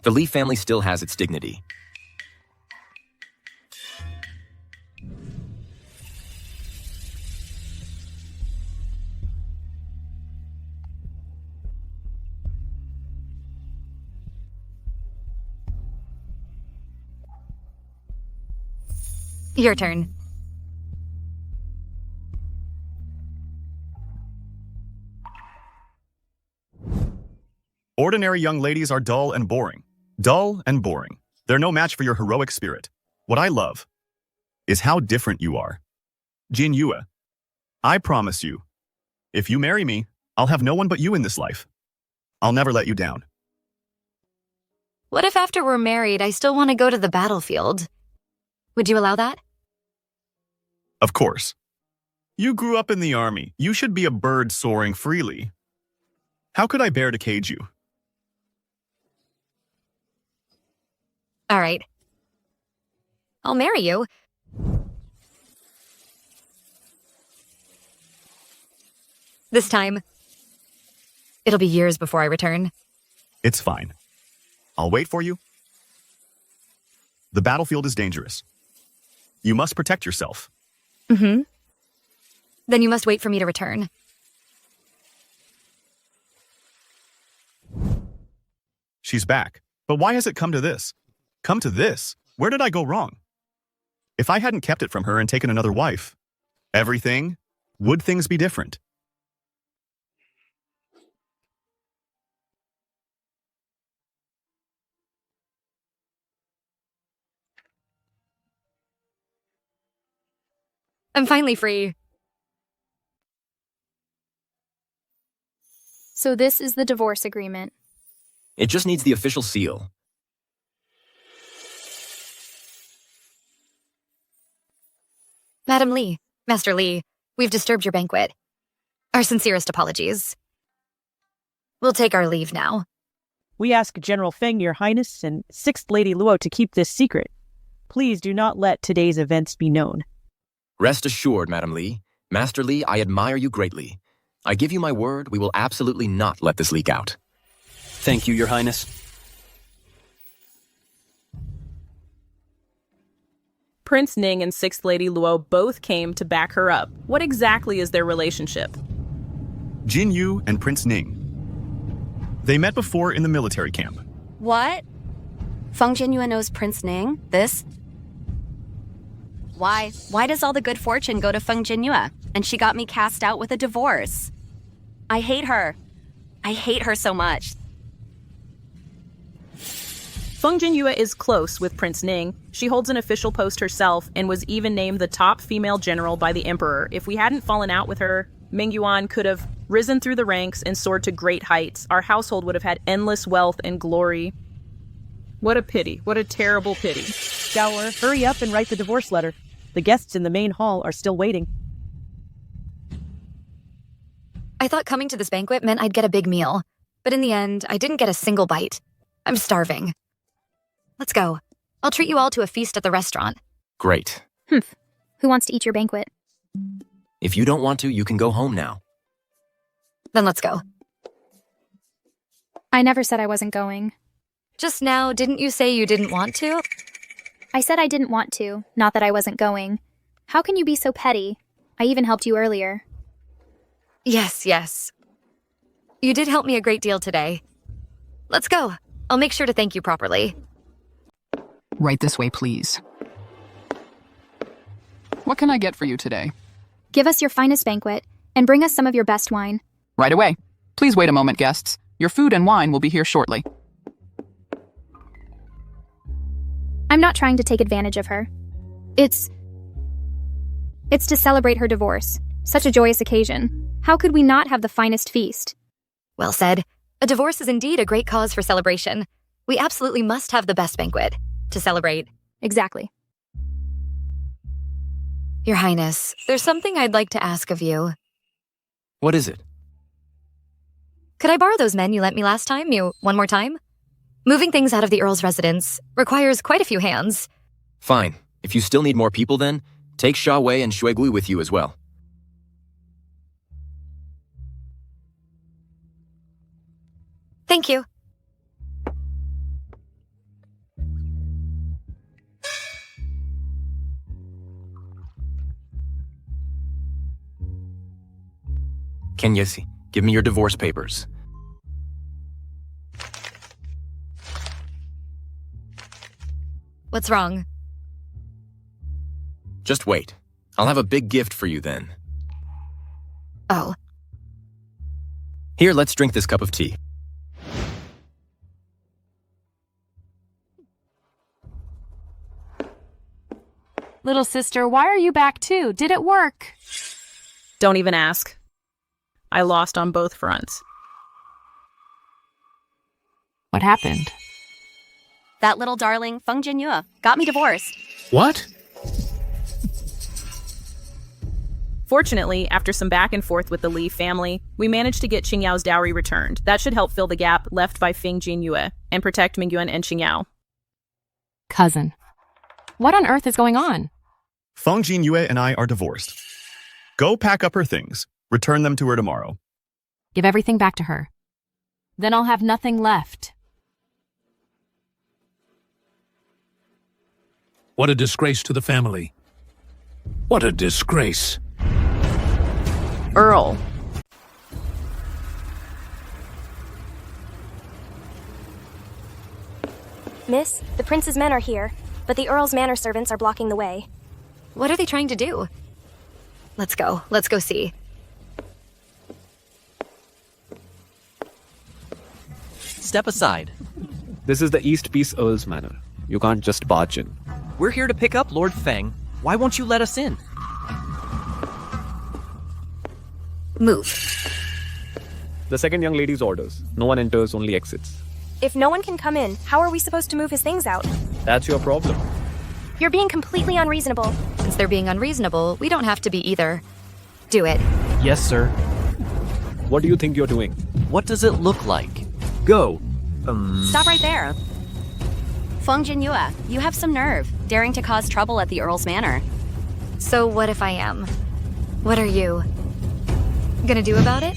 The Li family still has its dignity. Your turn. Ordinary young ladies are dull and boring. Dull and boring. They're no match for your heroic spirit. What I love is how different you are. Jin Yue, I promise you, if you marry me, I'll have no one but you in this life. I'll never let you down. What if after we're married, I still want to go to the battlefield? Would you allow that? Of course. You grew up in the army. You should be a bird soaring freely. How could I bear to cage you? All right. I'll marry you. This time, it'll be years before I return. It's fine. I'll wait for you. The battlefield is dangerous. You must protect yourself. Mm-hmm. Then you must wait for me to return. She's back. But why has it come to this? Come to this? Where did I go wrong? If I hadn't kept it from her and taken another wife, would things be different? I'm finally free. So this is the divorce agreement. It just needs the official seal. Madam Lee, Master Lee, we've disturbed your banquet. Our sincerest apologies. We'll take our leave now. We ask General Feng, Your Highness, and 6th Lady Luo to keep this secret. Please do not let today's events be known. Rest assured, Madam Lee. Master Lee, I admire you greatly. I give you my word, we will absolutely not let this leak out. Thank you, Your Highness. Prince Ning and 6th Lady Luo both came to back her up. What exactly is their relationship? Jin Yu and Prince Ning. They met before in the military camp. What? Feng Jinyue knows Prince Ning? This? Why? Why does all the good fortune go to Feng Jinyue? And she got me cast out with a divorce. I hate her. I hate her so much. Feng Jinyue is close with Prince Ning. She holds an official post herself and was even named the top female general by the Emperor. If we hadn't fallen out with her, Ming Yuan could have risen through the ranks and soared to great heights. Our household would have had endless wealth and glory. What a pity. What a terrible pity. Dower, hurry up and write the divorce letter. The guests in the main hall are still waiting. I thought coming to this banquet meant I'd get a big meal. But in the end, I didn't get a single bite. I'm starving. Let's go. I'll treat you all to a feast at the restaurant. Great. Humph. Who wants to eat your banquet? If you don't want to, you can go home now. Then let's go. I never said I wasn't going. Just now, didn't you say you didn't want to? I said I didn't want to, not that I wasn't going. How can you be so petty? I even helped you earlier. Yes, yes. You did help me a great deal today. Let's go. I'll make sure to thank you properly. Right this way, please. What can I get for you today? Give us your finest banquet, and bring us some of your best wine. Right away. Please wait a moment, guests. Your food and wine will be here shortly. I'm not trying to take advantage of her. It's to celebrate her divorce. Such a joyous occasion. How could we not have the finest feast? Well said. A divorce is indeed a great cause for celebration. We absolutely must have the best banquet to celebrate. Exactly. Your Highness, there's something I'd like to ask of you. What is it? Could I borrow those men you lent me last time? One more time? Moving things out of the Earl's residence requires quite a few hands. Fine. If you still need more people then, take Sha Wei and Shui Gui with you as well. Thank you. Kenyesi, give me your divorce papers. What's wrong? Just wait. I'll have a big gift for you then. Oh. Here, let's drink this cup of tea. Little sister, why are you back too? Did it work? Don't even ask. I lost on both fronts. What happened? That little darling, Feng Jinyue, got me divorced. What? Fortunately, after some back and forth with the Li family, we managed to get Qingyao's dowry returned. That should help fill the gap left by Feng Jinyue and protect Mingyuan and Qingyao. Cousin. What on earth is going on? Feng Jinyue and I are divorced. Go pack up her things. Return them to her tomorrow. Give everything back to her. Then I'll have nothing left. What a disgrace to the family. What a disgrace. Earl. Miss, the prince's men are here, but the Earl's manor servants are blocking the way. What are they trying to do? Let's go. Let's go see. Step aside. This is the East Peace Earl's manor. You can't just barge in. We're here to pick up Lord Feng. Why won't you let us in? Move. The second young lady's orders. No one enters, only exits. If no one can come in, how are we supposed to move his things out? That's your problem. You're being completely unreasonable. Since they're being unreasonable, we don't have to be either. Do it. Yes, sir. What do you think you're doing? What does it look like? Go. Stop right there. Feng Jinyue, you have some nerve, daring to cause trouble at the Earl's manor. So what if I am? What are you gonna do about it?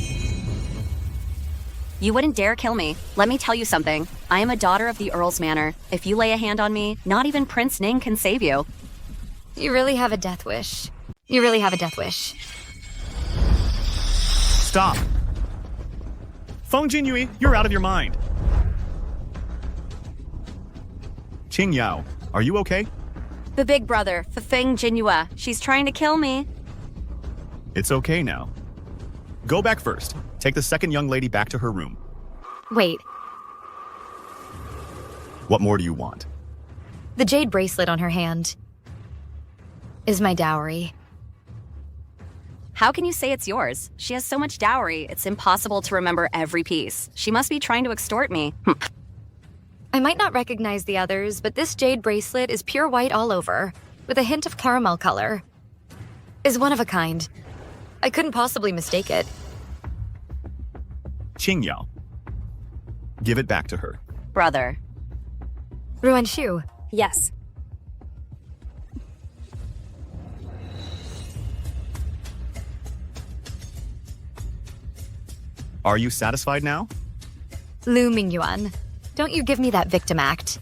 You wouldn't dare kill me. Let me tell you something. I am a daughter of the Earl's manor. If you lay a hand on me, not even Prince Ning can save you. You really have a death wish. You really have a death wish. Stop. Feng Jinyue, you're out of your mind. Qing Yao, are you okay? The big brother, Feng Jinyue. She's trying to kill me. It's okay now. Go back first. Take the second young lady back to her room. Wait, What more do you want? the jade bracelet on her hand is my dowry. How can you say it's yours? She has so much dowry, it's impossible to remember every piece. She must be trying to extort me. I might not recognize the others, but this jade bracelet is pure white all over, with a hint of caramel color. Is one of a kind. I couldn't possibly mistake it. Qing Yao. Give it back to her. Brother. Ruan Shu. Yes. Are you satisfied now? Lu Mingyuan, don't you give me that victim act.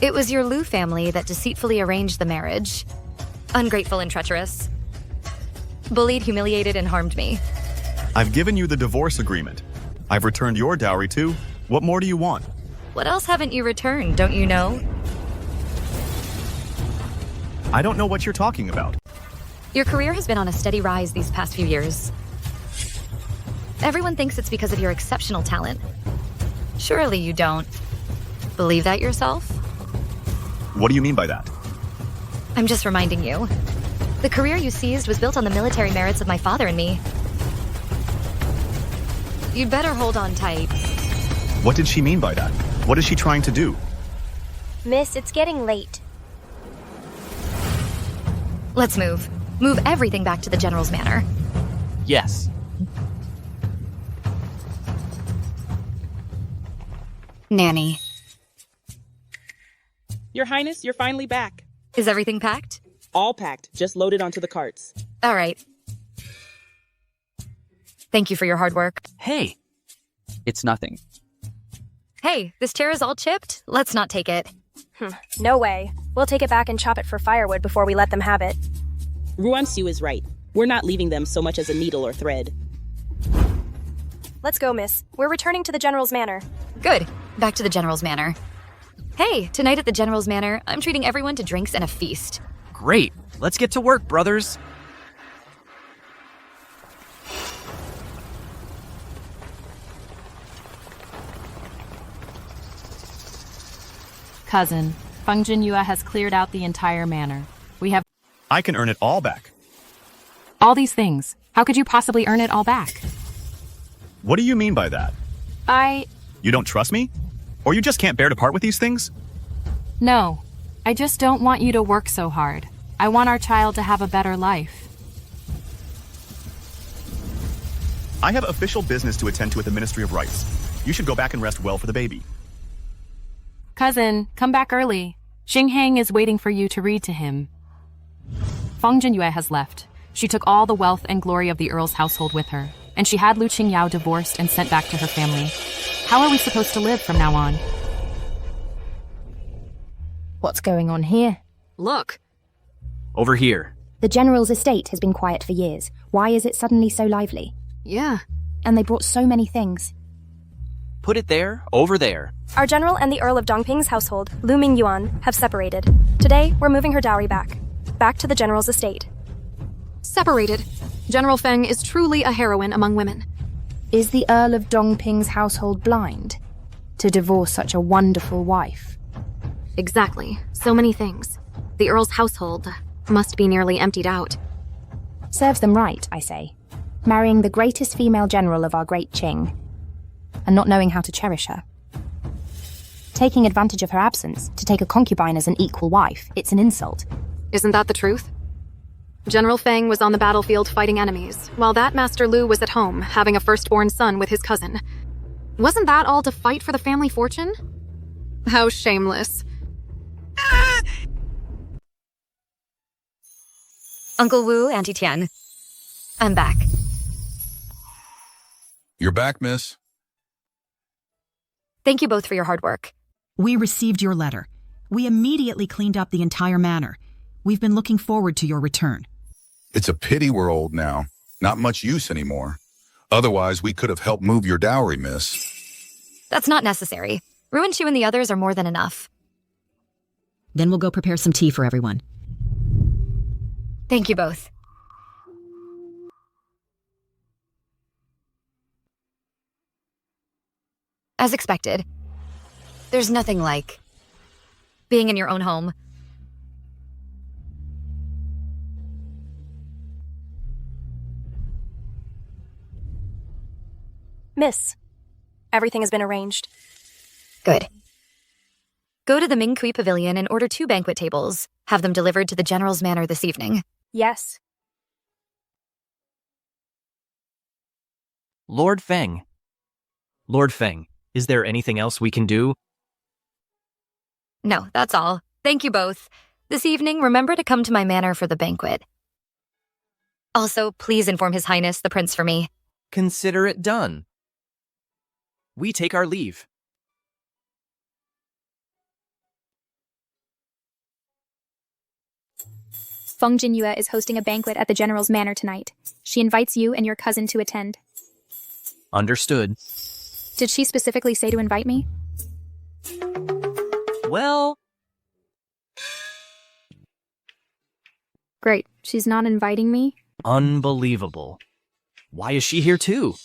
It was your Lu family that deceitfully arranged the marriage. Ungrateful and treacherous. Bullied, humiliated, and harmed me. I've given you the divorce agreement. I've returned your dowry too. What more do you want? What else haven't you returned, don't you know? I don't know what you're talking about. Your career has been on a steady rise these past few years. Everyone thinks it's because of your exceptional talent. Surely you don't believe that yourself? What do you mean by that? I'm just reminding you. The career you seized was built on the military merits of my father and me. You'd better hold on tight. What did she mean by that? What is she trying to do? Miss, it's getting late. Let's move. Move everything back to the General's manor. Yes. Nanny. Your Highness, you're finally back. Is everything packed? All packed, just loaded onto the carts. All right. Thank you for your hard work. Hey. It's nothing. Hey, this chair is all chipped. Let's not take it. No way. We'll take it back and chop it for firewood before we let them have it. Ruan Su is right. We're not leaving them so much as a needle or thread. Let's go, miss. We're returning to the General's manor. Good. Back to the General's manor. Hey, tonight at the General's manor, I'm treating everyone to drinks and a feast. Great. Let's get to work, brothers. Cousin, Feng Jinyue has cleared out the entire manor. We have I can earn it all back. all these things. How could you possibly earn it all back? What do you mean by that? You don't trust me? Or you just can't bear to part with these things? No. I just don't want you to work so hard. I want our child to have a better life. I have official business to attend to at the Ministry of Rights. You should go back and rest well for the baby. Cousin, come back early. Xinghang is waiting for you to read to him. Feng Jinyue has left. She took all the wealth and glory of the Earl's household with her, and she had Lu Qingyao divorced and sent back to her family. How are we supposed to live from now on? What's going on here? Look. Over here. The General's estate has been quiet for years. Why is it suddenly so lively? Yeah. And they brought so many things. Put it there, over there. Our General and the Earl of Dongping's household, Lu Mingyuan, have separated. Today, we're moving her dowry back. Back to the General's estate. Separated. General Feng is truly a heroine among women. Is the Earl of Dongping's household blind to divorce such a wonderful wife? Exactly. So many things. The Earl's household must be nearly emptied out. Serves them right, I say. marrying the greatest female general of our great Qing, and not knowing how to cherish her. Taking advantage of her absence to take a concubine as an equal wife, it's an insult. Isn't that the truth? General Feng was on the battlefield fighting enemies, while that Master Lu was at home, having a firstborn son with his cousin. Wasn't that all to fight for the family fortune? How shameless. Uncle Wu, Auntie Tian. I'm back. You're back, miss. Thank you both for your hard work. We received your letter. We immediately cleaned up the entire manor. We've been looking forward to your return. It's a pity we're old now. Not much use anymore. Otherwise, we could have helped move your dowry, miss. That's not necessary. Ruinchu and the others are more than enough. Then we'll go prepare some tea for everyone. Thank you both. As expected, there's nothing like being in your own home. Miss, everything has been arranged. Good. Go to the Ming Kui Pavilion and order 2 banquet tables. Have them delivered to the General's manor this evening. Yes. Lord Feng. Lord Feng, is there anything else we can do? No, that's all. Thank you both. This evening, remember to come to my manor for the banquet. Also, please inform His Highness the Prince for me. Consider it done. We take our leave. Feng Jinyue is hosting a banquet at the General's manor tonight. She invites you and your cousin to attend. Understood. Did she specifically say to invite me? Well... Great. She's not inviting me? Unbelievable. Why is she here too?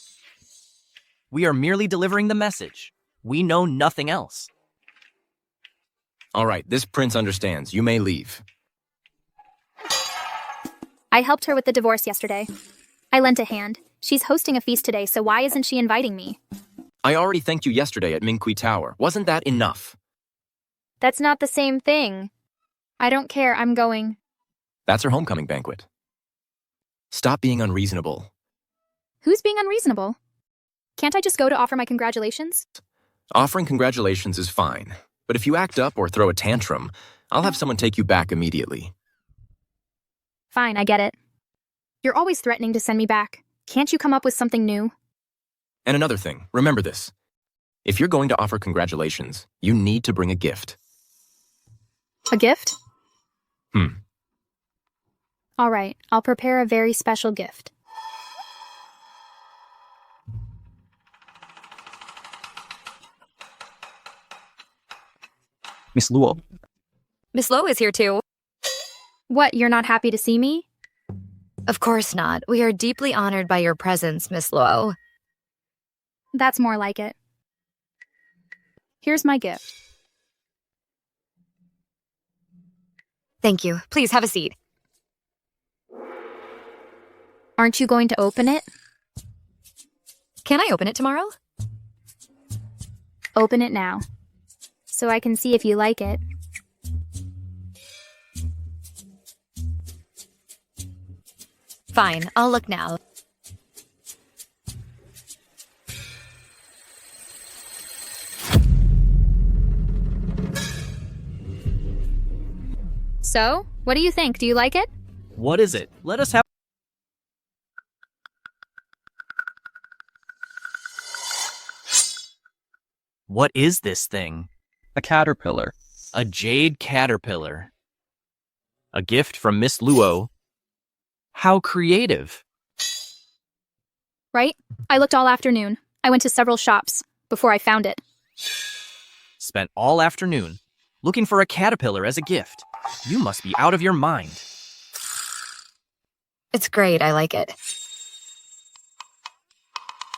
We are merely delivering the message. We know nothing else. All right, this prince understands. You may leave. I helped her with the divorce yesterday. I lent a hand. She's hosting a feast today, so why isn't she inviting me? I already thanked you yesterday at Mingqi Tower. Wasn't that enough? That's not the same thing. I don't care, I'm going. That's her homecoming banquet. Stop being unreasonable. Who's being unreasonable? Can't I just go to offer my congratulations? Offering congratulations is fine, but if you act up or throw a tantrum, I'll have someone take you back immediately. Fine, I get it. You're always threatening to send me back. Can't you come up with something new? And another thing, remember this. If you're going to offer congratulations, you need to bring a gift. A gift? Hmm. All right, I'll prepare a very special gift. Miss Luo. Miss Lo is here too. What, you're not happy to see me? Of course not. We are deeply honored by your presence, Miss Luo. That's more like it. Here's my gift. Thank you. Please have a seat. Aren't you going to open it? Can I open it tomorrow? Open it now, so I can see if you like it. Fine, I'll look now. So, what do you think? Do you like it? What is it? Let us have... What is this thing? A caterpillar. A jade caterpillar. A gift from Miss Luo. How creative. Right? I looked all afternoon. I went to several shops before I found it. Spent all afternoon looking for a caterpillar as a gift. You must be out of your mind. It's great, I like it.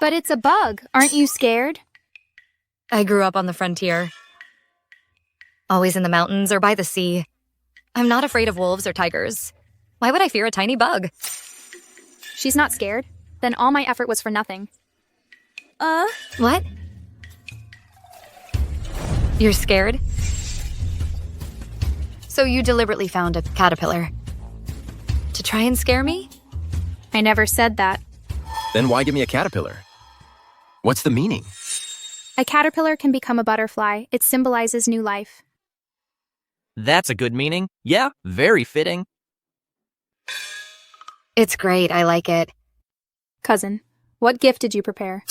But it's a bug. Aren't you scared? I grew up on the frontier. Always in the mountains or by the sea. I'm not afraid of wolves or tigers. Why would I fear a tiny bug? She's not scared. then all my effort was for nothing. What? You're scared? So you deliberately found a caterpillar to try and scare me? I never said that. Then why give me a caterpillar? What's the meaning? A caterpillar can become a butterfly. It symbolizes new life. That's a good meaning. Yeah, very fitting. It's great. I like it. Cousin, what gift did you prepare?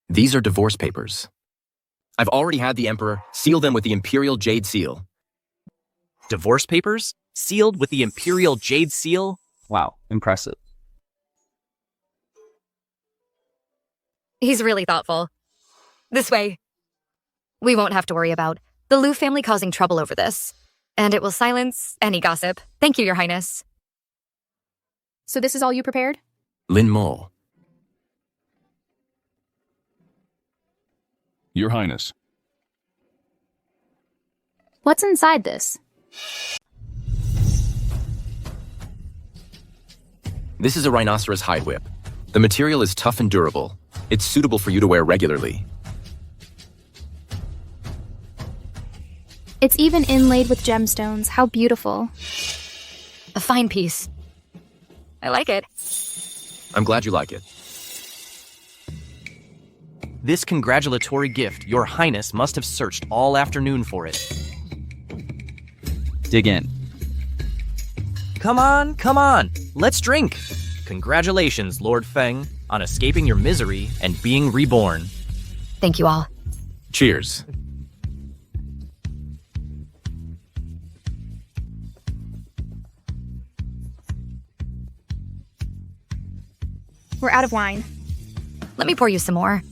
These are divorce papers. I've already had the Emperor seal them with the Imperial Jade Seal. Divorce papers? Sealed with the Imperial Jade Seal? Wow, impressive. He's really thoughtful. This way. We won't have to worry about the Lou family causing trouble over this. And it will silence any gossip. Thank you, Your Highness. So this is all you prepared? Lin Mo. Your Highness. What's inside this? This is a rhinoceros hide whip. The material is tough and durable. It's suitable for you to wear regularly. It's even inlaid with gemstones. How beautiful. A fine piece. I like it. I'm glad you like it. This congratulatory gift, Your Highness must have searched all afternoon for it. Dig in. Come on. Let's drink. Congratulations, Lord Feng, on escaping your misery and being reborn. Thank you all. Cheers. We're out of wine. Let me pour you some more.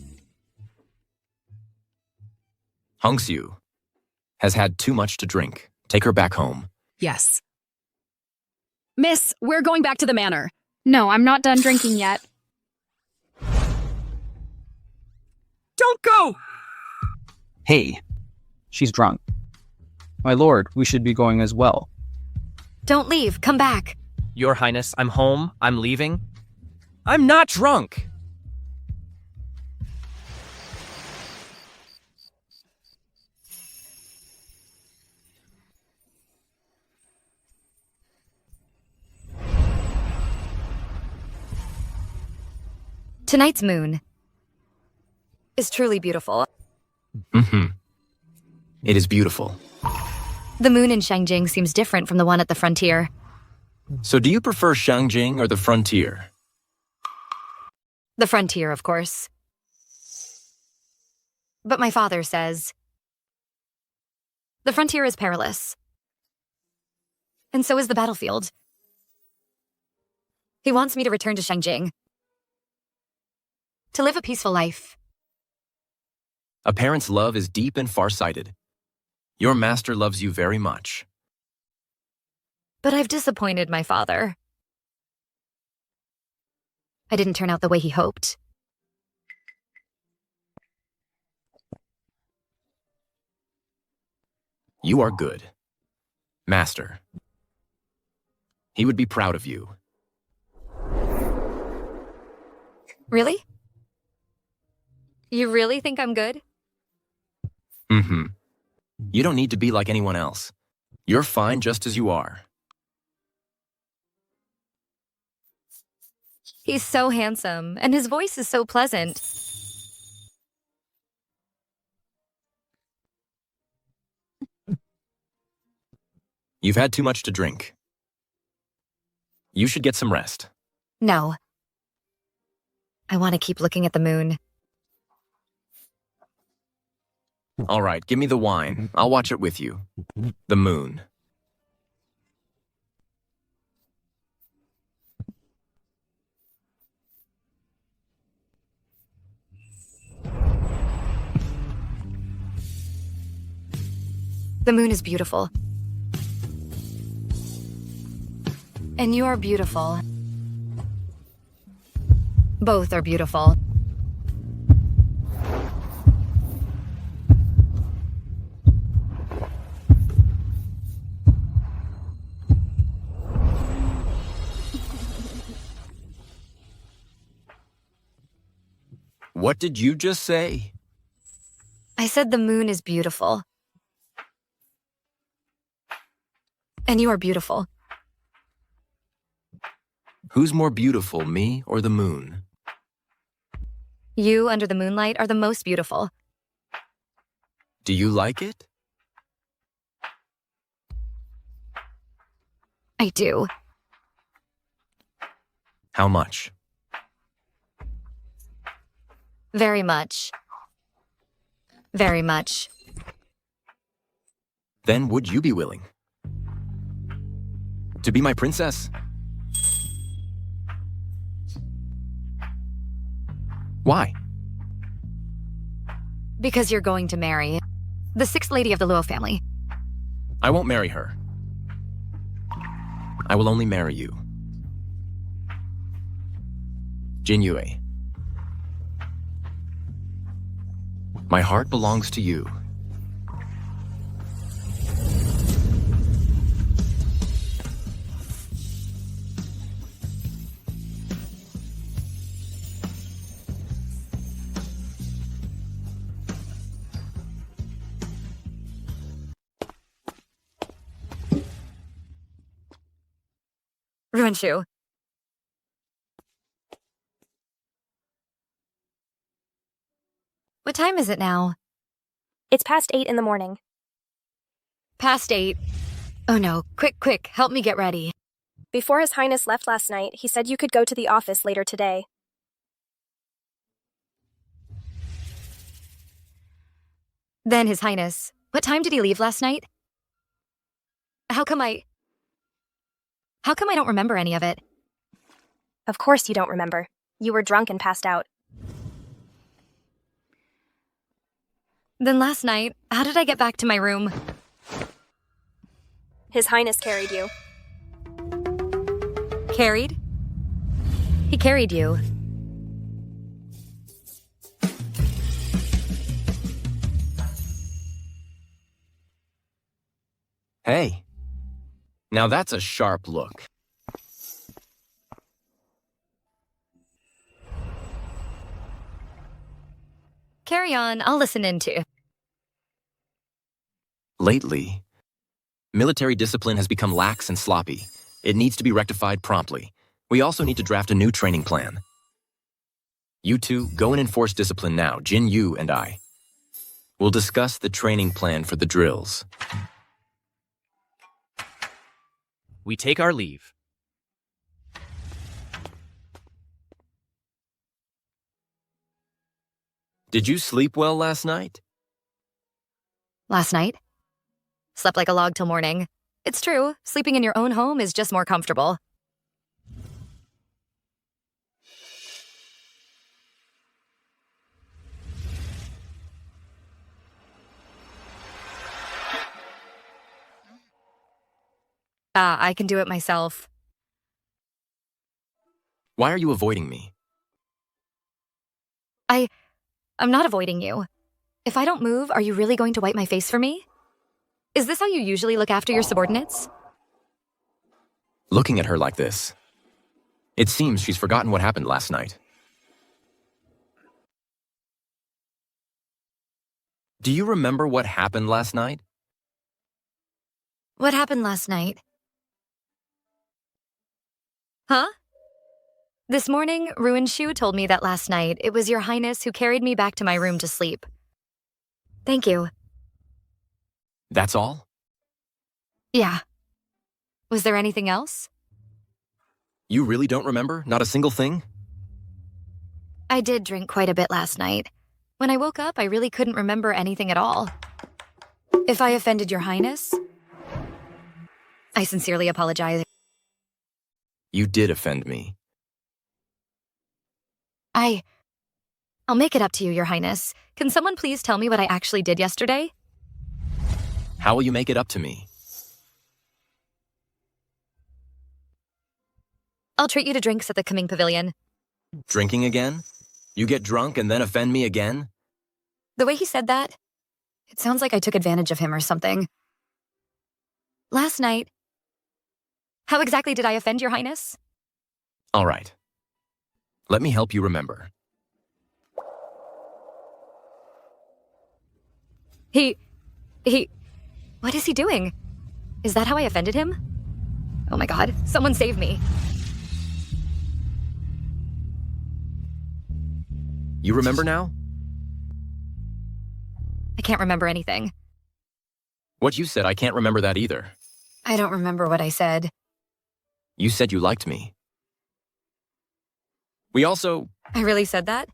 Hung Siu has had too much to drink. Take her back home. Yes. Miss, we're going back to the manor. No, I'm not done drinking yet. Don't go! Hey, she's drunk. My lord, we should be going as well. Don't leave. Come back. Your Highness, I'm home. I'm leaving. I'm not drunk. Tonight's moon is truly beautiful. Mm-hmm. It is beautiful. The moon in Shangjing seems different from the one at the frontier. So do you prefer Shangjing or the frontier? The frontier, of course. But my father says the frontier is perilous. And so is the battlefield. He wants me to return to Shangjing. To live a peaceful life. A parent's love is deep and far-sighted. Your master loves you very much. But I've disappointed my father. I didn't turn out the way he hoped. You are good. Master. He would be proud of you. Really? You really think I'm good? Mm-hmm. You don't need to be like anyone else. You're fine just as you are. He's so handsome, and his voice is so pleasant. You've had too much to drink. You should get some rest. No. I want to keep looking at the moon. All right, give me the wine. I'll watch it with you. The moon. The moon is beautiful. And you are beautiful. Both are beautiful. What did you just say? I said the moon is beautiful. And you are beautiful. Who's more beautiful, me or the moon? You, under the moonlight, are the most beautiful. Do you like it? I do. How much? Very much. Very much. Then would you be willing to be my princess? Why? Because you're going to marry the sixth lady of the Luo family. I won't marry her. I will only marry you. Jin Yue. My heart belongs to you. Ruenshu. What time is it now? It's past 8 in the morning. Past 8. Oh no, quick, help me get ready. Before His Highness left last night, he said you could go to the office later today. Then, His Highness, what time did he leave last night? How come I don't remember any of it? Of course you don't remember. You were drunk and passed out. Then last night, how did I get back to my room? His Highness carried you. Carried? He carried you. Hey. Now that's a sharp look. Carry on, I'll listen in too. Lately, military discipline has become lax and sloppy. It needs to be rectified promptly. We also need to draft a new training plan. You two, go and enforce discipline now, Jin Yu and I. We'll discuss the training plan for the drills. We take our leave. Did you sleep well last night? Last night? Slept like a log till morning. It's true, sleeping in your own home is just more comfortable. I can do it myself. Why are you avoiding me? I'm not avoiding you. If I don't move, are you really going to wipe my face for me? Is this how you usually look after your subordinates? Looking at her like this, it seems she's forgotten what happened last night. Do you remember what happened last night? What happened last night? Huh? This morning, Ruenshu told me that last night it was Your Highness who carried me back to my room to sleep. Thank you. That's all? Yeah. Was there anything else? You really don't remember? Not a single thing? I did drink quite a bit last night. When I woke up, I really couldn't remember anything at all. If I offended Your Highness, I sincerely apologize. You did offend me. I'll make it up to you, Your Highness. Can someone please tell me what I actually did yesterday? How will you make it up to me? I'll treat you to drinks at the Coming Pavilion. Drinking again? You get drunk and then offend me again? The way he said that, it sounds like I took advantage of him or something. Last night, how exactly did I offend Your Highness? All right. Let me help you remember. He... What is he doing? Is that how I offended him? Oh my god, someone save me. You remember now? I can't remember anything. What you said, I can't remember that either. I don't remember what I said. You said you liked me. We also... I really said that?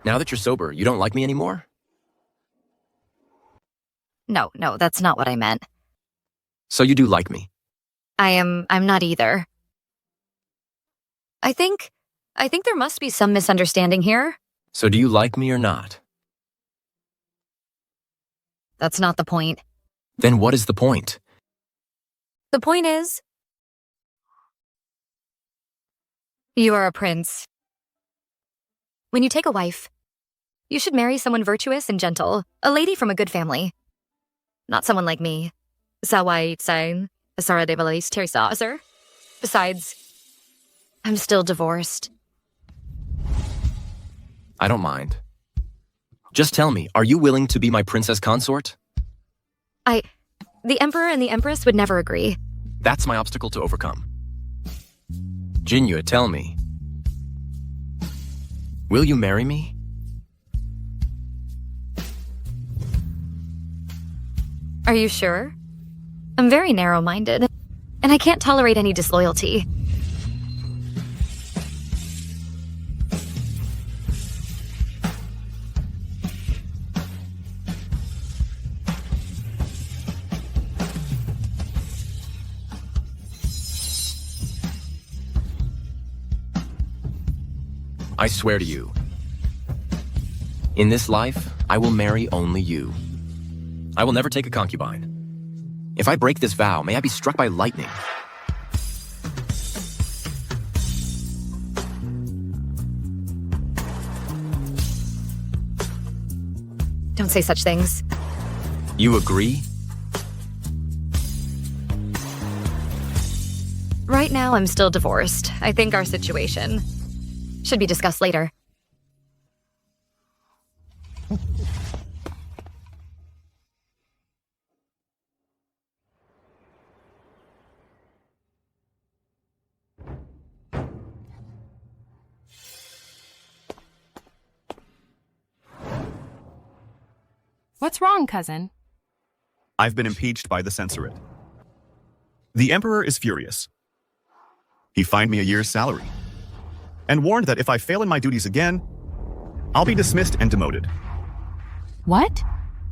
Now that you're sober, you don't like me anymore? No, that's not what I meant. So you do like me? I'm not either. I think there must be some misunderstanding here. So do you like me or not? That's not the point. Then what is the point? The point is, you are a prince. When you take a wife, you should marry someone virtuous and gentle, a lady from a good family. Not someone like me. Sawai Tsain, Asara de Valais Teresa, sir. Besides, I'm still divorced. I don't mind. Just tell me, are you willing to be my princess consort? The Emperor and the Empress would never agree. That's my obstacle to overcome. Jua, tell me. Will you marry me? Are you sure? I'm very narrow-minded, and I can't tolerate any disloyalty. I swear to you, in this life, I will marry only you. I will never take a concubine. If I break this vow, may I be struck by lightning. Don't say such things. You agree? Right now, I'm still divorced. I think our situation should be discussed later. What's wrong, cousin? I've been impeached by the censorate. The Emperor is furious. He fined me a year's salary and warned that if I fail in my duties again, I'll be dismissed and demoted. What?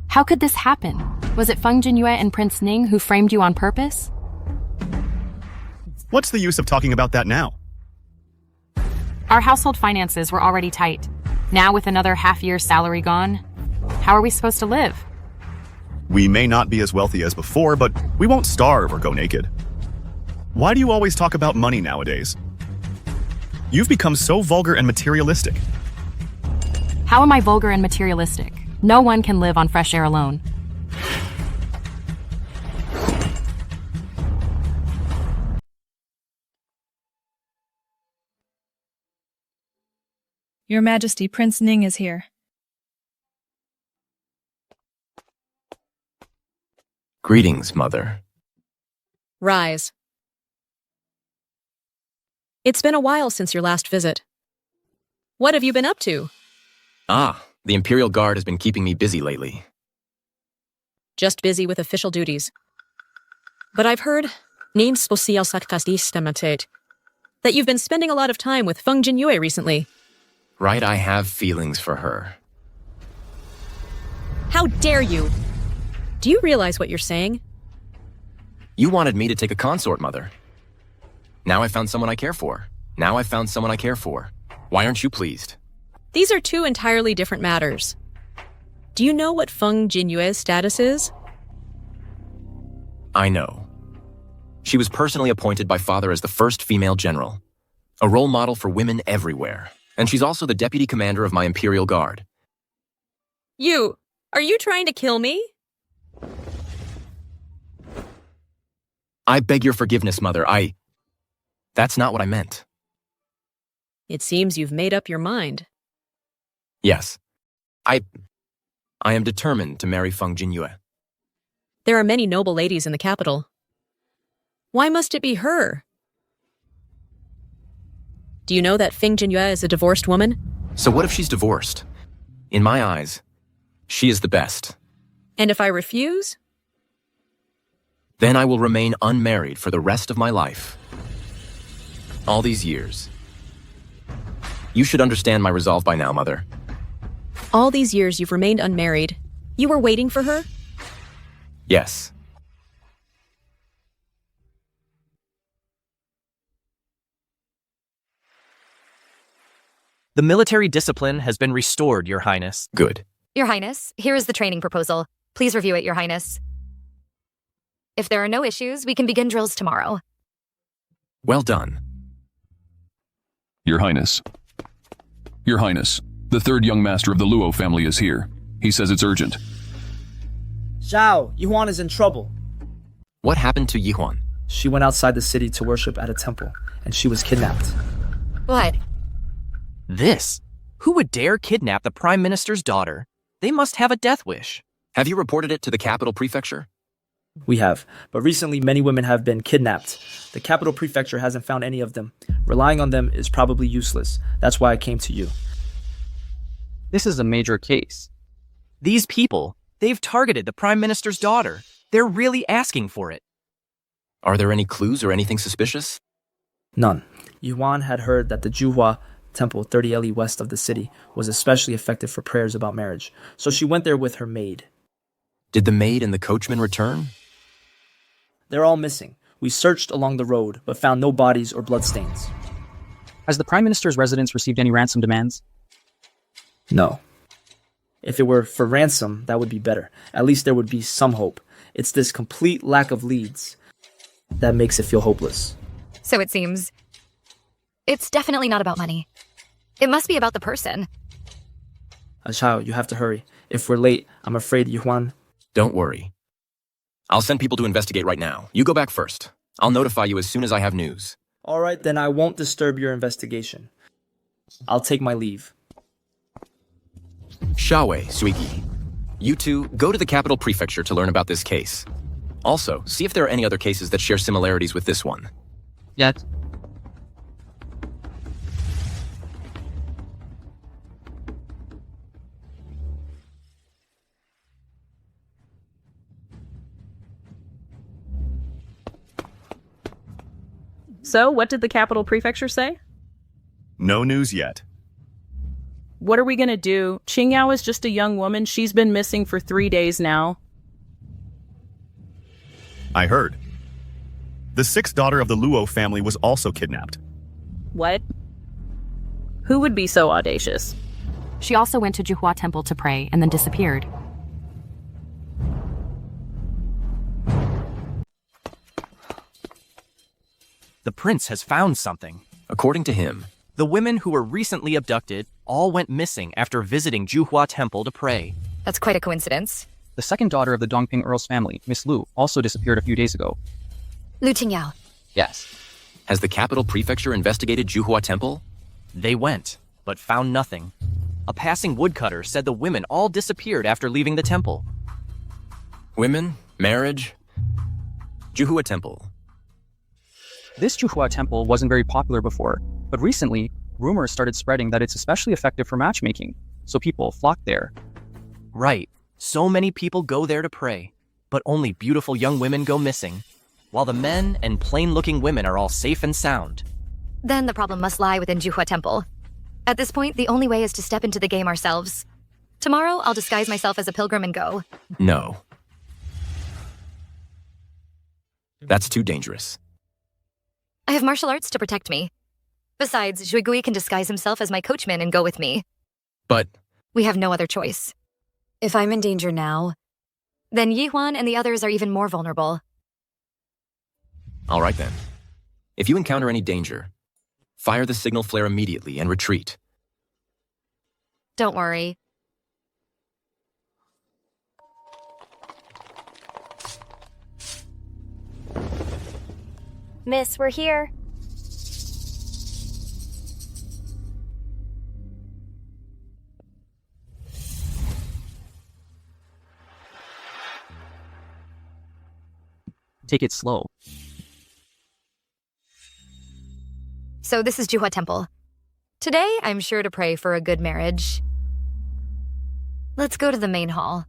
How could this happen? Was it Feng Jinyue and Prince Ning who framed you on purpose? What's the use of talking about that now? Our household finances were already tight. Now with another half-year's salary gone, how are we supposed to live? We may not be as wealthy as before, but we won't starve or go naked. Why do you always talk about money nowadays? You've become so vulgar and materialistic. How am I vulgar and materialistic? No one can live on fresh air alone. Your Majesty, Prince Ning is here. Greetings, Mother. Rise. It's been a while since your last visit. What have you been up to? The Imperial Guard has been keeping me busy lately. Just busy with official duties. But I've heard that you've been spending a lot of time with Feng Jinyue recently. Right, I have feelings for her. How dare you! Do you realize what you're saying? You wanted me to take a consort, Mother. Now I found someone I care for. Why aren't you pleased? These are two entirely different matters. Do you know what Feng Jinyue's status is? I know. She was personally appointed by Father as the first female general, a role model for women everywhere. And she's also the deputy commander of my Imperial Guard. Are you trying to kill me? I beg your forgiveness, Mother. That's not what I meant. It seems you've made up your mind. Yes. I am determined to marry Feng Jinyue. There are many noble ladies in the capital. Why must it be her? Do you know that Feng Jinyue is a divorced woman? So what if she's divorced? In my eyes, she is the best. And if I refuse? Then I will remain unmarried for the rest of my life. All these years. You should understand my resolve by now, Mother. All these years you've remained unmarried. You were waiting for her? Yes. The military discipline has been restored, Your Highness. Good. Your Highness, here is the training proposal. Please review it, Your Highness. If there are no issues, we can begin drills tomorrow. Well done. Your Highness. Your Highness, the third young master of the Luo family is here. He says it's urgent. Zhao, Yuan is in trouble. What happened to Yihuan? She went outside the city to worship at a temple, and she was kidnapped. What? This? Who would dare kidnap the Prime Minister's daughter? They must have a death wish. Have you reported it to the capital prefecture? We have, but recently many women have been kidnapped. The capital prefecture hasn't found any of them. Relying on them is probably useless. That's why I came to you. This is a major case. These people, they've targeted the Prime Minister's daughter. They're really asking for it. Are there any clues or anything suspicious? None. Yuan had heard that the Jua Temple 30 li west of the city was especially effective for prayers about marriage, so she went there with her maid. Did the maid and the coachman return? They're all missing. We searched along the road, but found no bodies or bloodstains. Has the Prime Minister's residence received any ransom demands? No. If it were for ransom, that would be better. At least there would be some hope. It's this complete lack of leads that makes it feel hopeless. So it seems. It's definitely not about money. It must be about the person. Zhao, you have to hurry. If we're late, I'm afraid Yuan... Don't worry. I'll send people to investigate right now. You go back first. I'll notify you as soon as I have news. All right, then I won't disturb your investigation. I'll take my leave. Xiaowei, Suigi. You two, go to the capital prefecture to learn about this case. Also, see if there are any other cases that share similarities with this one. Yet. So, what did the capital prefecture say? No news yet. What are we gonna do? Qingyao is just a young woman. She's been missing for 3 days now. I heard. The sixth daughter of the Luo family was also kidnapped. What? Who would be so audacious? She also went to Jua Temple to pray and then disappeared. The prince has found something. According to him, the women who were recently abducted all went missing after visiting Jua Temple to pray. That's quite a coincidence. The second daughter of the Dongping Earl's family, Miss Lu, also disappeared a few days ago. Lu Tingyao. Yes. Has the capital prefecture investigated Jua Temple? They went, but found nothing. A passing woodcutter said the women all disappeared after leaving the temple. Women? Marriage? Jua Temple. This Jua Temple wasn't very popular before, but recently, rumors started spreading that it's especially effective for matchmaking, so people flocked there. Right. So many people go there to pray, but only beautiful young women go missing, while the men and plain-looking women are all safe and sound. Then the problem must lie within Jua Temple. At this point, the only way is to step into the game ourselves. Tomorrow, I'll disguise myself as a pilgrim and go. No. That's too dangerous. I have martial arts to protect me. Besides, Zhuigui can disguise himself as my coachman and go with me. But... we have no other choice. If I'm in danger now, then Yihuan and the others are even more vulnerable. All right then. If you encounter any danger, fire the signal flare immediately and retreat. Don't worry. Miss, we're here. Take it slow. So this is Jua Temple. Today, I'm sure to pray for a good marriage. Let's go to the main hall.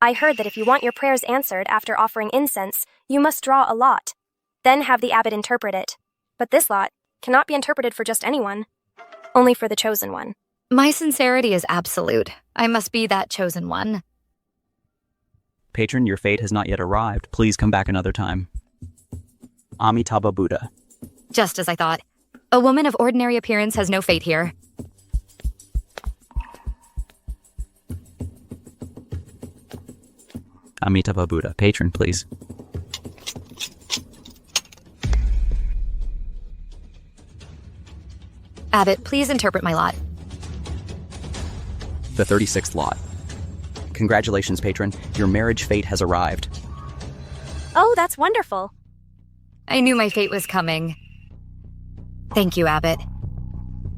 I heard that if you want your prayers answered after offering incense, you must draw a lot. Then have the abbot interpret it. But this lot cannot be interpreted for just anyone. Only for the chosen one. My sincerity is absolute. I must be that chosen one. Patron, your fate has not yet arrived. Please come back another time. Amitabha Buddha. Just as I thought. A woman of ordinary appearance has no fate here. Amitabha Buddha. Patron, please. Abbot, please interpret my lot. The 36th lot. Congratulations, patron. Your marriage fate has arrived. Oh, that's wonderful. I knew my fate was coming. Thank you, Abbot.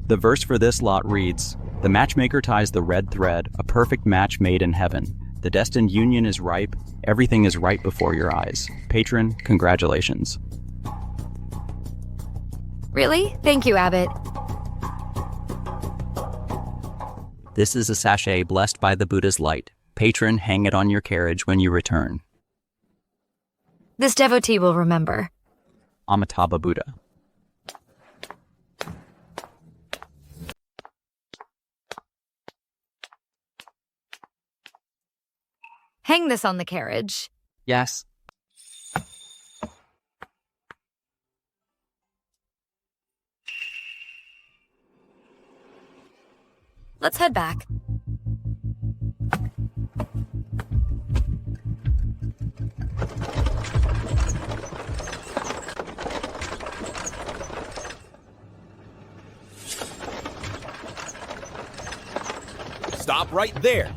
The verse for this lot reads, "The matchmaker ties the red thread, a perfect match made in heaven. The destined union is ripe, everything is right before your eyes." Patron, congratulations. Really? Thank you, Abbot. This is a sachet blessed by the Buddha's light. Patron, hang it on your carriage when you return. This devotee will remember. Amitabha Buddha. Hang this on the carriage. Yes. Let's head back. Stop right there.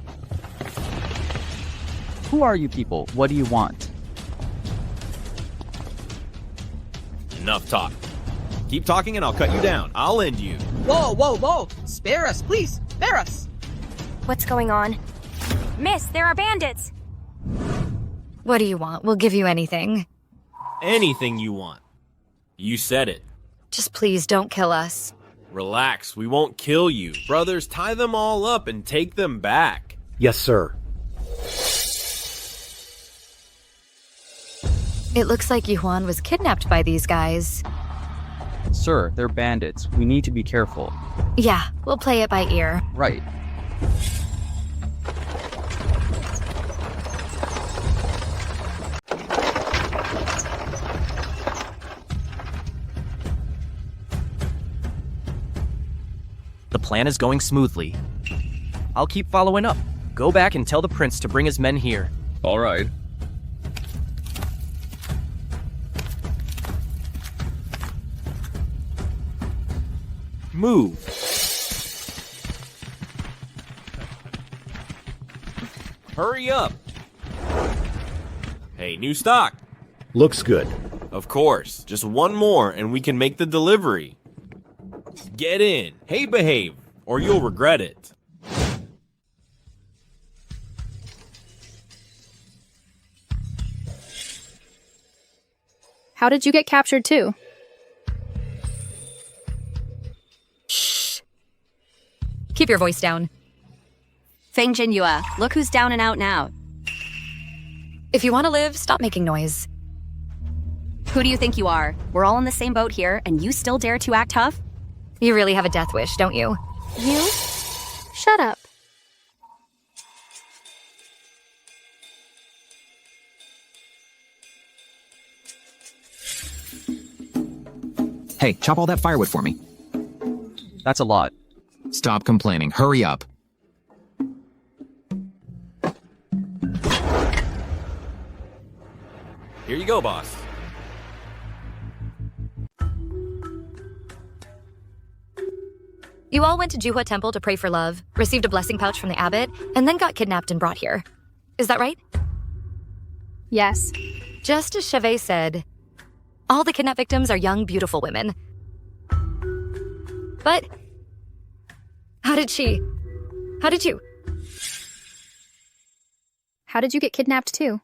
Who are you people? What do you want? Enough talk. Keep talking and I'll cut you down. I'll end you. Whoa, whoa, whoa! Spare us, please! Spare us! What's going on? Miss, there are bandits! What do you want? We'll give you anything. Anything you want. You said it. Just please don't kill us. Relax, we won't kill you. Brothers, tie them all up and take them back. Yes, sir. It looks like Yuan was kidnapped by these guys. Sir, they're bandits. We need to be careful. Yeah, we'll play it by ear. Right. The plan is going smoothly. I'll keep following up. Go back and tell the prince to bring his men here. All right. Move. Hurry up. Hey, new stock. Looks good. Of course. Just one more and we can make the delivery. Get in. Hey, behave, or you'll regret it. How did you get captured too? Keep your voice down. Feng Jinyue, look who's down and out now. If you want to live, stop making noise. Who do you think you are? We're all in the same boat here, and you still dare to act tough? You really have a death wish, don't you? You? Shut up. Hey, chop all that firewood for me. That's a lot. Stop complaining. Hurry up. Here you go, boss. You all went to Jua Temple to pray for love, received a blessing pouch from the abbot, and then got kidnapped and brought here. Is that right? Yes. Just as Chevet said, all the kidnap victims are young, beautiful women. But how did you? How did you get kidnapped too?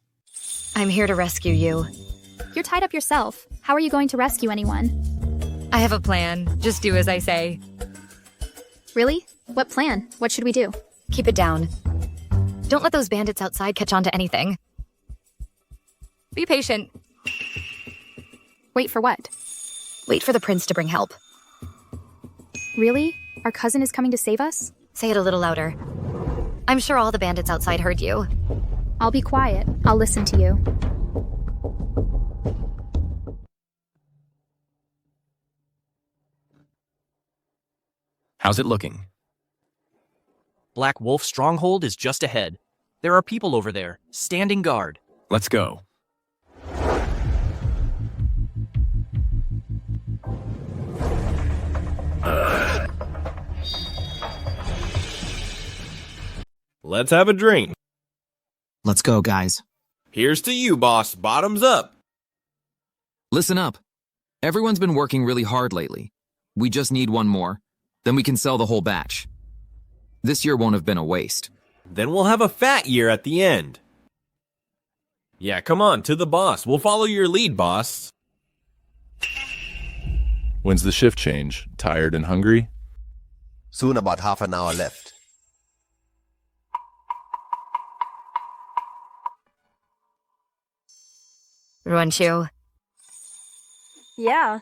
I'm here to rescue you. You're tied up yourself. How are you going to rescue anyone? I have a plan. Just do as I say. Really? What plan? What should we do? Keep it down. Don't let those bandits outside catch on to anything. Be patient. Wait for what? Wait for the prince to bring help. Really? Our cousin is coming to save us? Say it a little louder. I'm sure all the bandits outside heard you. I'll be quiet. I'll listen to you. How's it looking? Black Wolf Stronghold is just ahead. There are people over there, standing guard. Let's go. Let's have a drink. Let's go, guys. Here's to you, boss. Bottoms up. Listen up. Everyone's been working really hard lately. We just need one more. Then we can sell the whole batch. This year won't have been a waste. Then we'll have a fat year at the end. Yeah, come on, to the boss. We'll follow your lead, boss. When's the shift change? Tired and hungry? Soon, about half an hour left. Ruanchu. Yeah.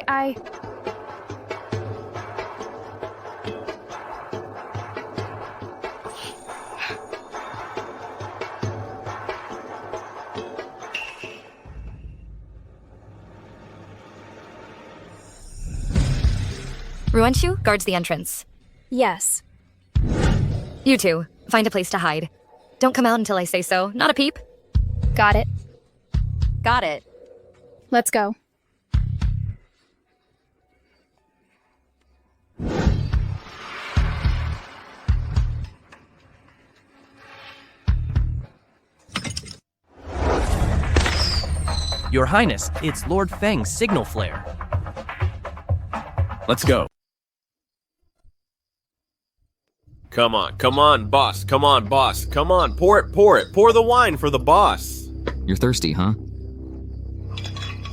I... Ruanchu guards the entrance. Yes. You two, find a place to hide. Don't come out until I say so. Not a peep. Got it. Got it. Let's go. Your Highness, it's Lord Feng's signal flare. Let's go. Come on, boss. Come on, boss. Come on, pour it. Pour the wine for the boss. You're thirsty, huh?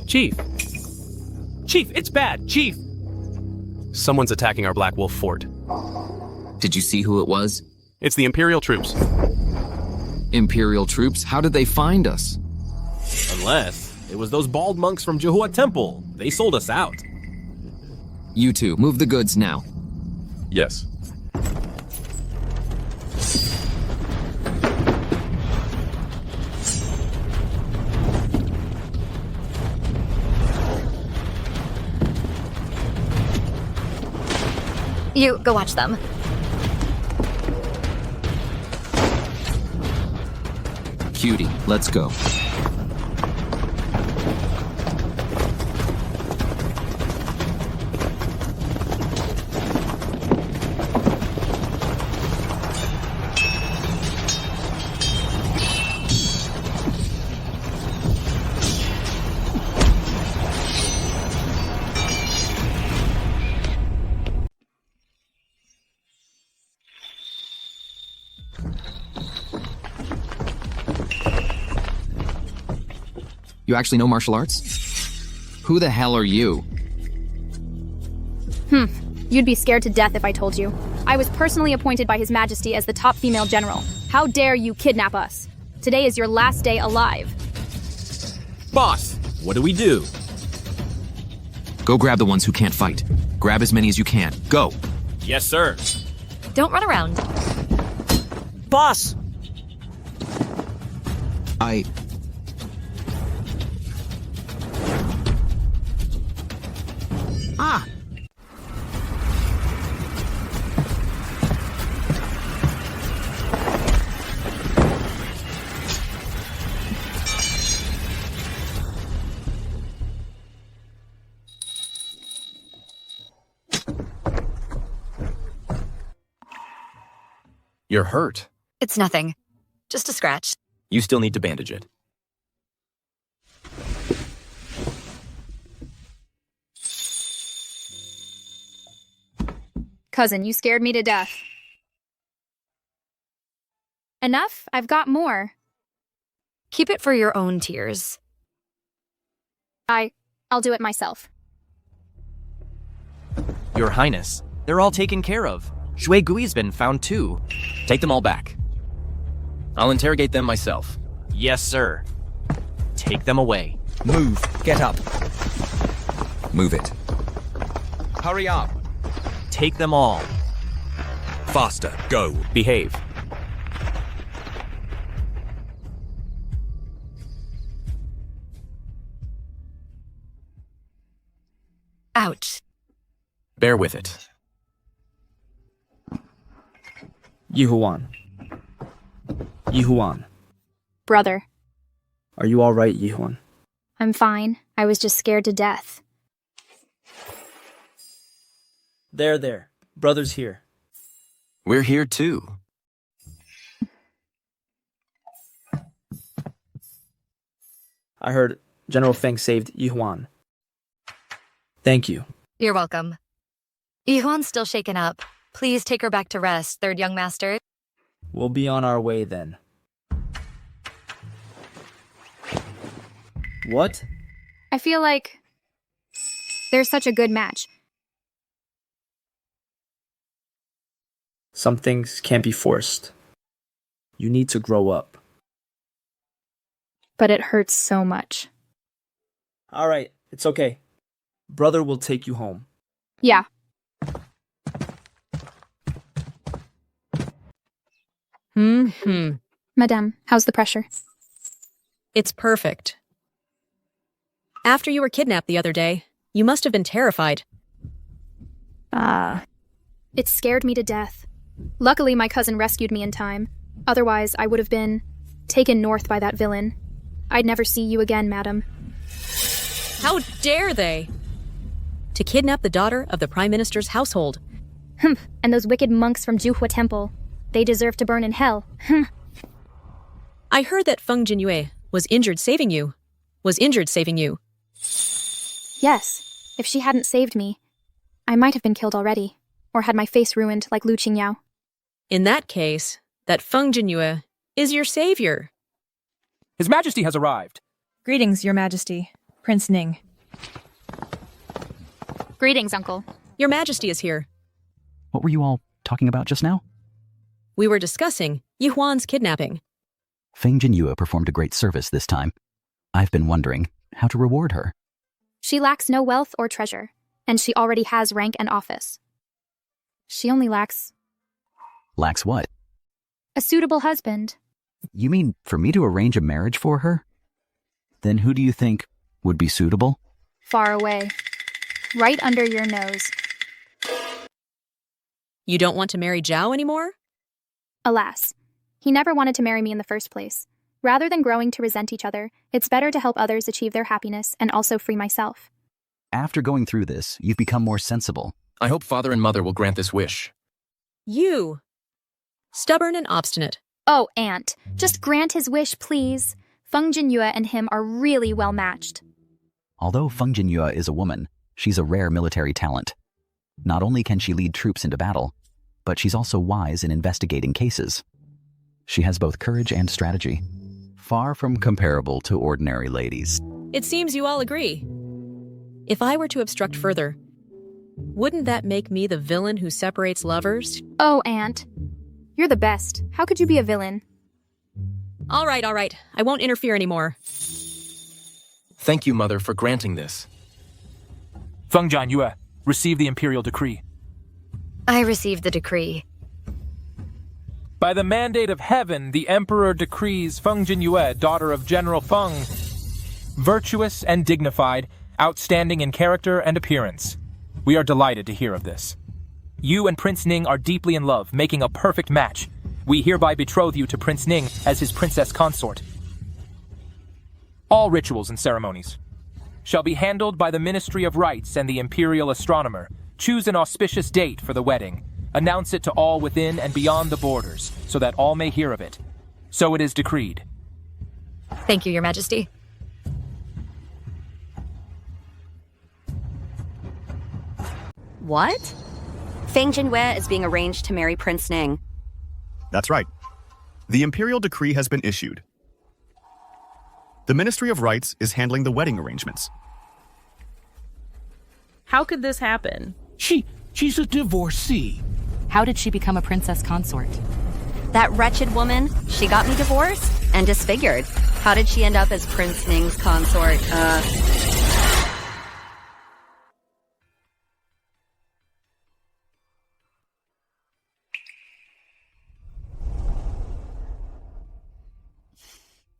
Chief, it's bad, Chief. Someone's attacking our Black Wolf fort. Did you see who it was? It's the Imperial troops. Imperial troops? How did they find us? Unless it was those bald monks from Jua Temple. They sold us out. You two, move the goods now. Yes. You go watch them. Cutie, let's go. You actually know martial arts? Who the hell are you? You'd be scared to death if I told you. I was personally appointed by His Majesty as the top female general. How dare you kidnap us? Today is your last day alive. Boss, what do we do? Go grab the ones who can't fight. Grab as many as you can. Go! Yes, sir. Don't run around. Boss! Ah! You're hurt. It's nothing. Just a scratch. You still need to bandage it. Cousin, you scared me to death. Enough? I've got more. Keep it for your own tears. I'll do it myself. Your Highness, they're all taken care of. Shui Gui's been found too. Take them all back. I'll interrogate them myself. Yes, sir. Take them away. Move. Get up. Move it. Hurry up. Take them all. Faster. Go. Behave. Ouch. Bear with it. Yihuan. Yihuan. Brother, Are you alright, Yihuan? I'm fine. I was just scared to death. There. Brother's here. We're here too. I heard General Feng saved Yihuan. Thank you. You're welcome. Yuan's still shaken up. Please take her back to rest, third young master. We'll be on our way then. What? I feel like they're such a good match. Some things can't be forced. You need to grow up. But it hurts so much. Alright, it's okay. Brother will take you home. Yeah. Madame, how's the pressure? It's perfect. After you were kidnapped the other day, you must have been terrified. It scared me to death. Luckily, my cousin rescued me in time. Otherwise, I would have been taken north by that villain. I'd never see you again, madam. How dare they? To kidnap the daughter of the Prime Minister's household. And those wicked monks from Jua Temple. They deserve to burn in hell. I heard that Feng Jinyue was injured saving you. Yes, if she hadn't saved me, I might have been killed already, or had my face ruined like Lu Qingyao. In that case, that Feng Jinyue is your savior. His Majesty has arrived. Greetings, Your Majesty. Prince Ning. Greetings, Uncle. Your Majesty is here. What were you all talking about just now? We were discussing Yuhuan's kidnapping. Feng Jinyue performed a great service this time. I've been wondering how to reward her. She lacks no wealth or treasure, and she already has rank and office. She only lacks... Lacks what? a suitable husband. You mean for me to arrange a marriage for her? Then who do you think would be suitable? Far away. Right under your nose. You don't want to marry Zhao anymore? Alas, he never wanted to marry me in the first place. Rather than growing to resent each other, it's better to help others achieve their happiness and also free myself. After going through this, you've become more sensible. I hope father and mother will grant this wish. You. Stubborn and obstinate. Oh, Aunt, just grant his wish, please. Feng Jinyue and him are really well matched. Although Feng Jinyue is a woman, she's a rare military talent. Not only can she lead troops into battle, but she's also wise in investigating cases. She has both courage and strategy, far from comparable to ordinary ladies. It seems you all agree. If I were to obstruct further, wouldn't that make me the villain who separates lovers? Oh, Aunt. You're the best. How could you be a villain? All right. I won't interfere anymore. Thank you, Mother, for granting this. Feng Jinyue, receive the Imperial decree. I received the decree. By the mandate of heaven, the Emperor decrees Feng Jinyue, daughter of General Feng, virtuous and dignified, outstanding in character and appearance. We are delighted to hear of this. You and Prince Ning are deeply in love, making a perfect match. We hereby betroth you to Prince Ning as his princess consort. All rituals and ceremonies shall be handled by the Ministry of Rites and the Imperial astronomer. Choose an auspicious date for the wedding. Announce it to all within and beyond the borders, so that all may hear of it. So it is decreed. Thank you, Your Majesty. What? Feng Jinyue is being arranged to marry Prince Ning. That's right. The Imperial decree has been issued. The Ministry of Rites is handling the wedding arrangements. How could this happen? She's a divorcee. How did she become a princess consort? That wretched woman, she got me divorced and disfigured. How did she end up as Prince Ning's consort?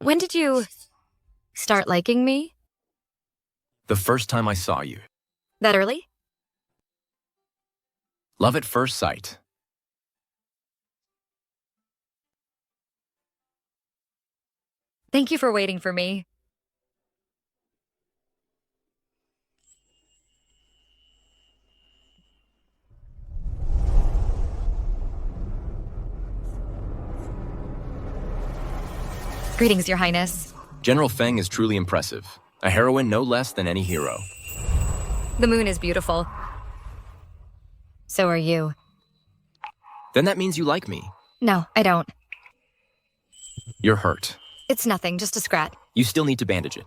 When did you start liking me? The first time I saw you. That early? Love at first sight. Thank you for waiting for me. Greetings, Your Highness. General Feng is truly impressive. A heroine no less than any hero. The moon is beautiful. So are you. Then that means you like me. No, I don't. You're hurt. It's nothing, just a scratch. You still need to bandage it.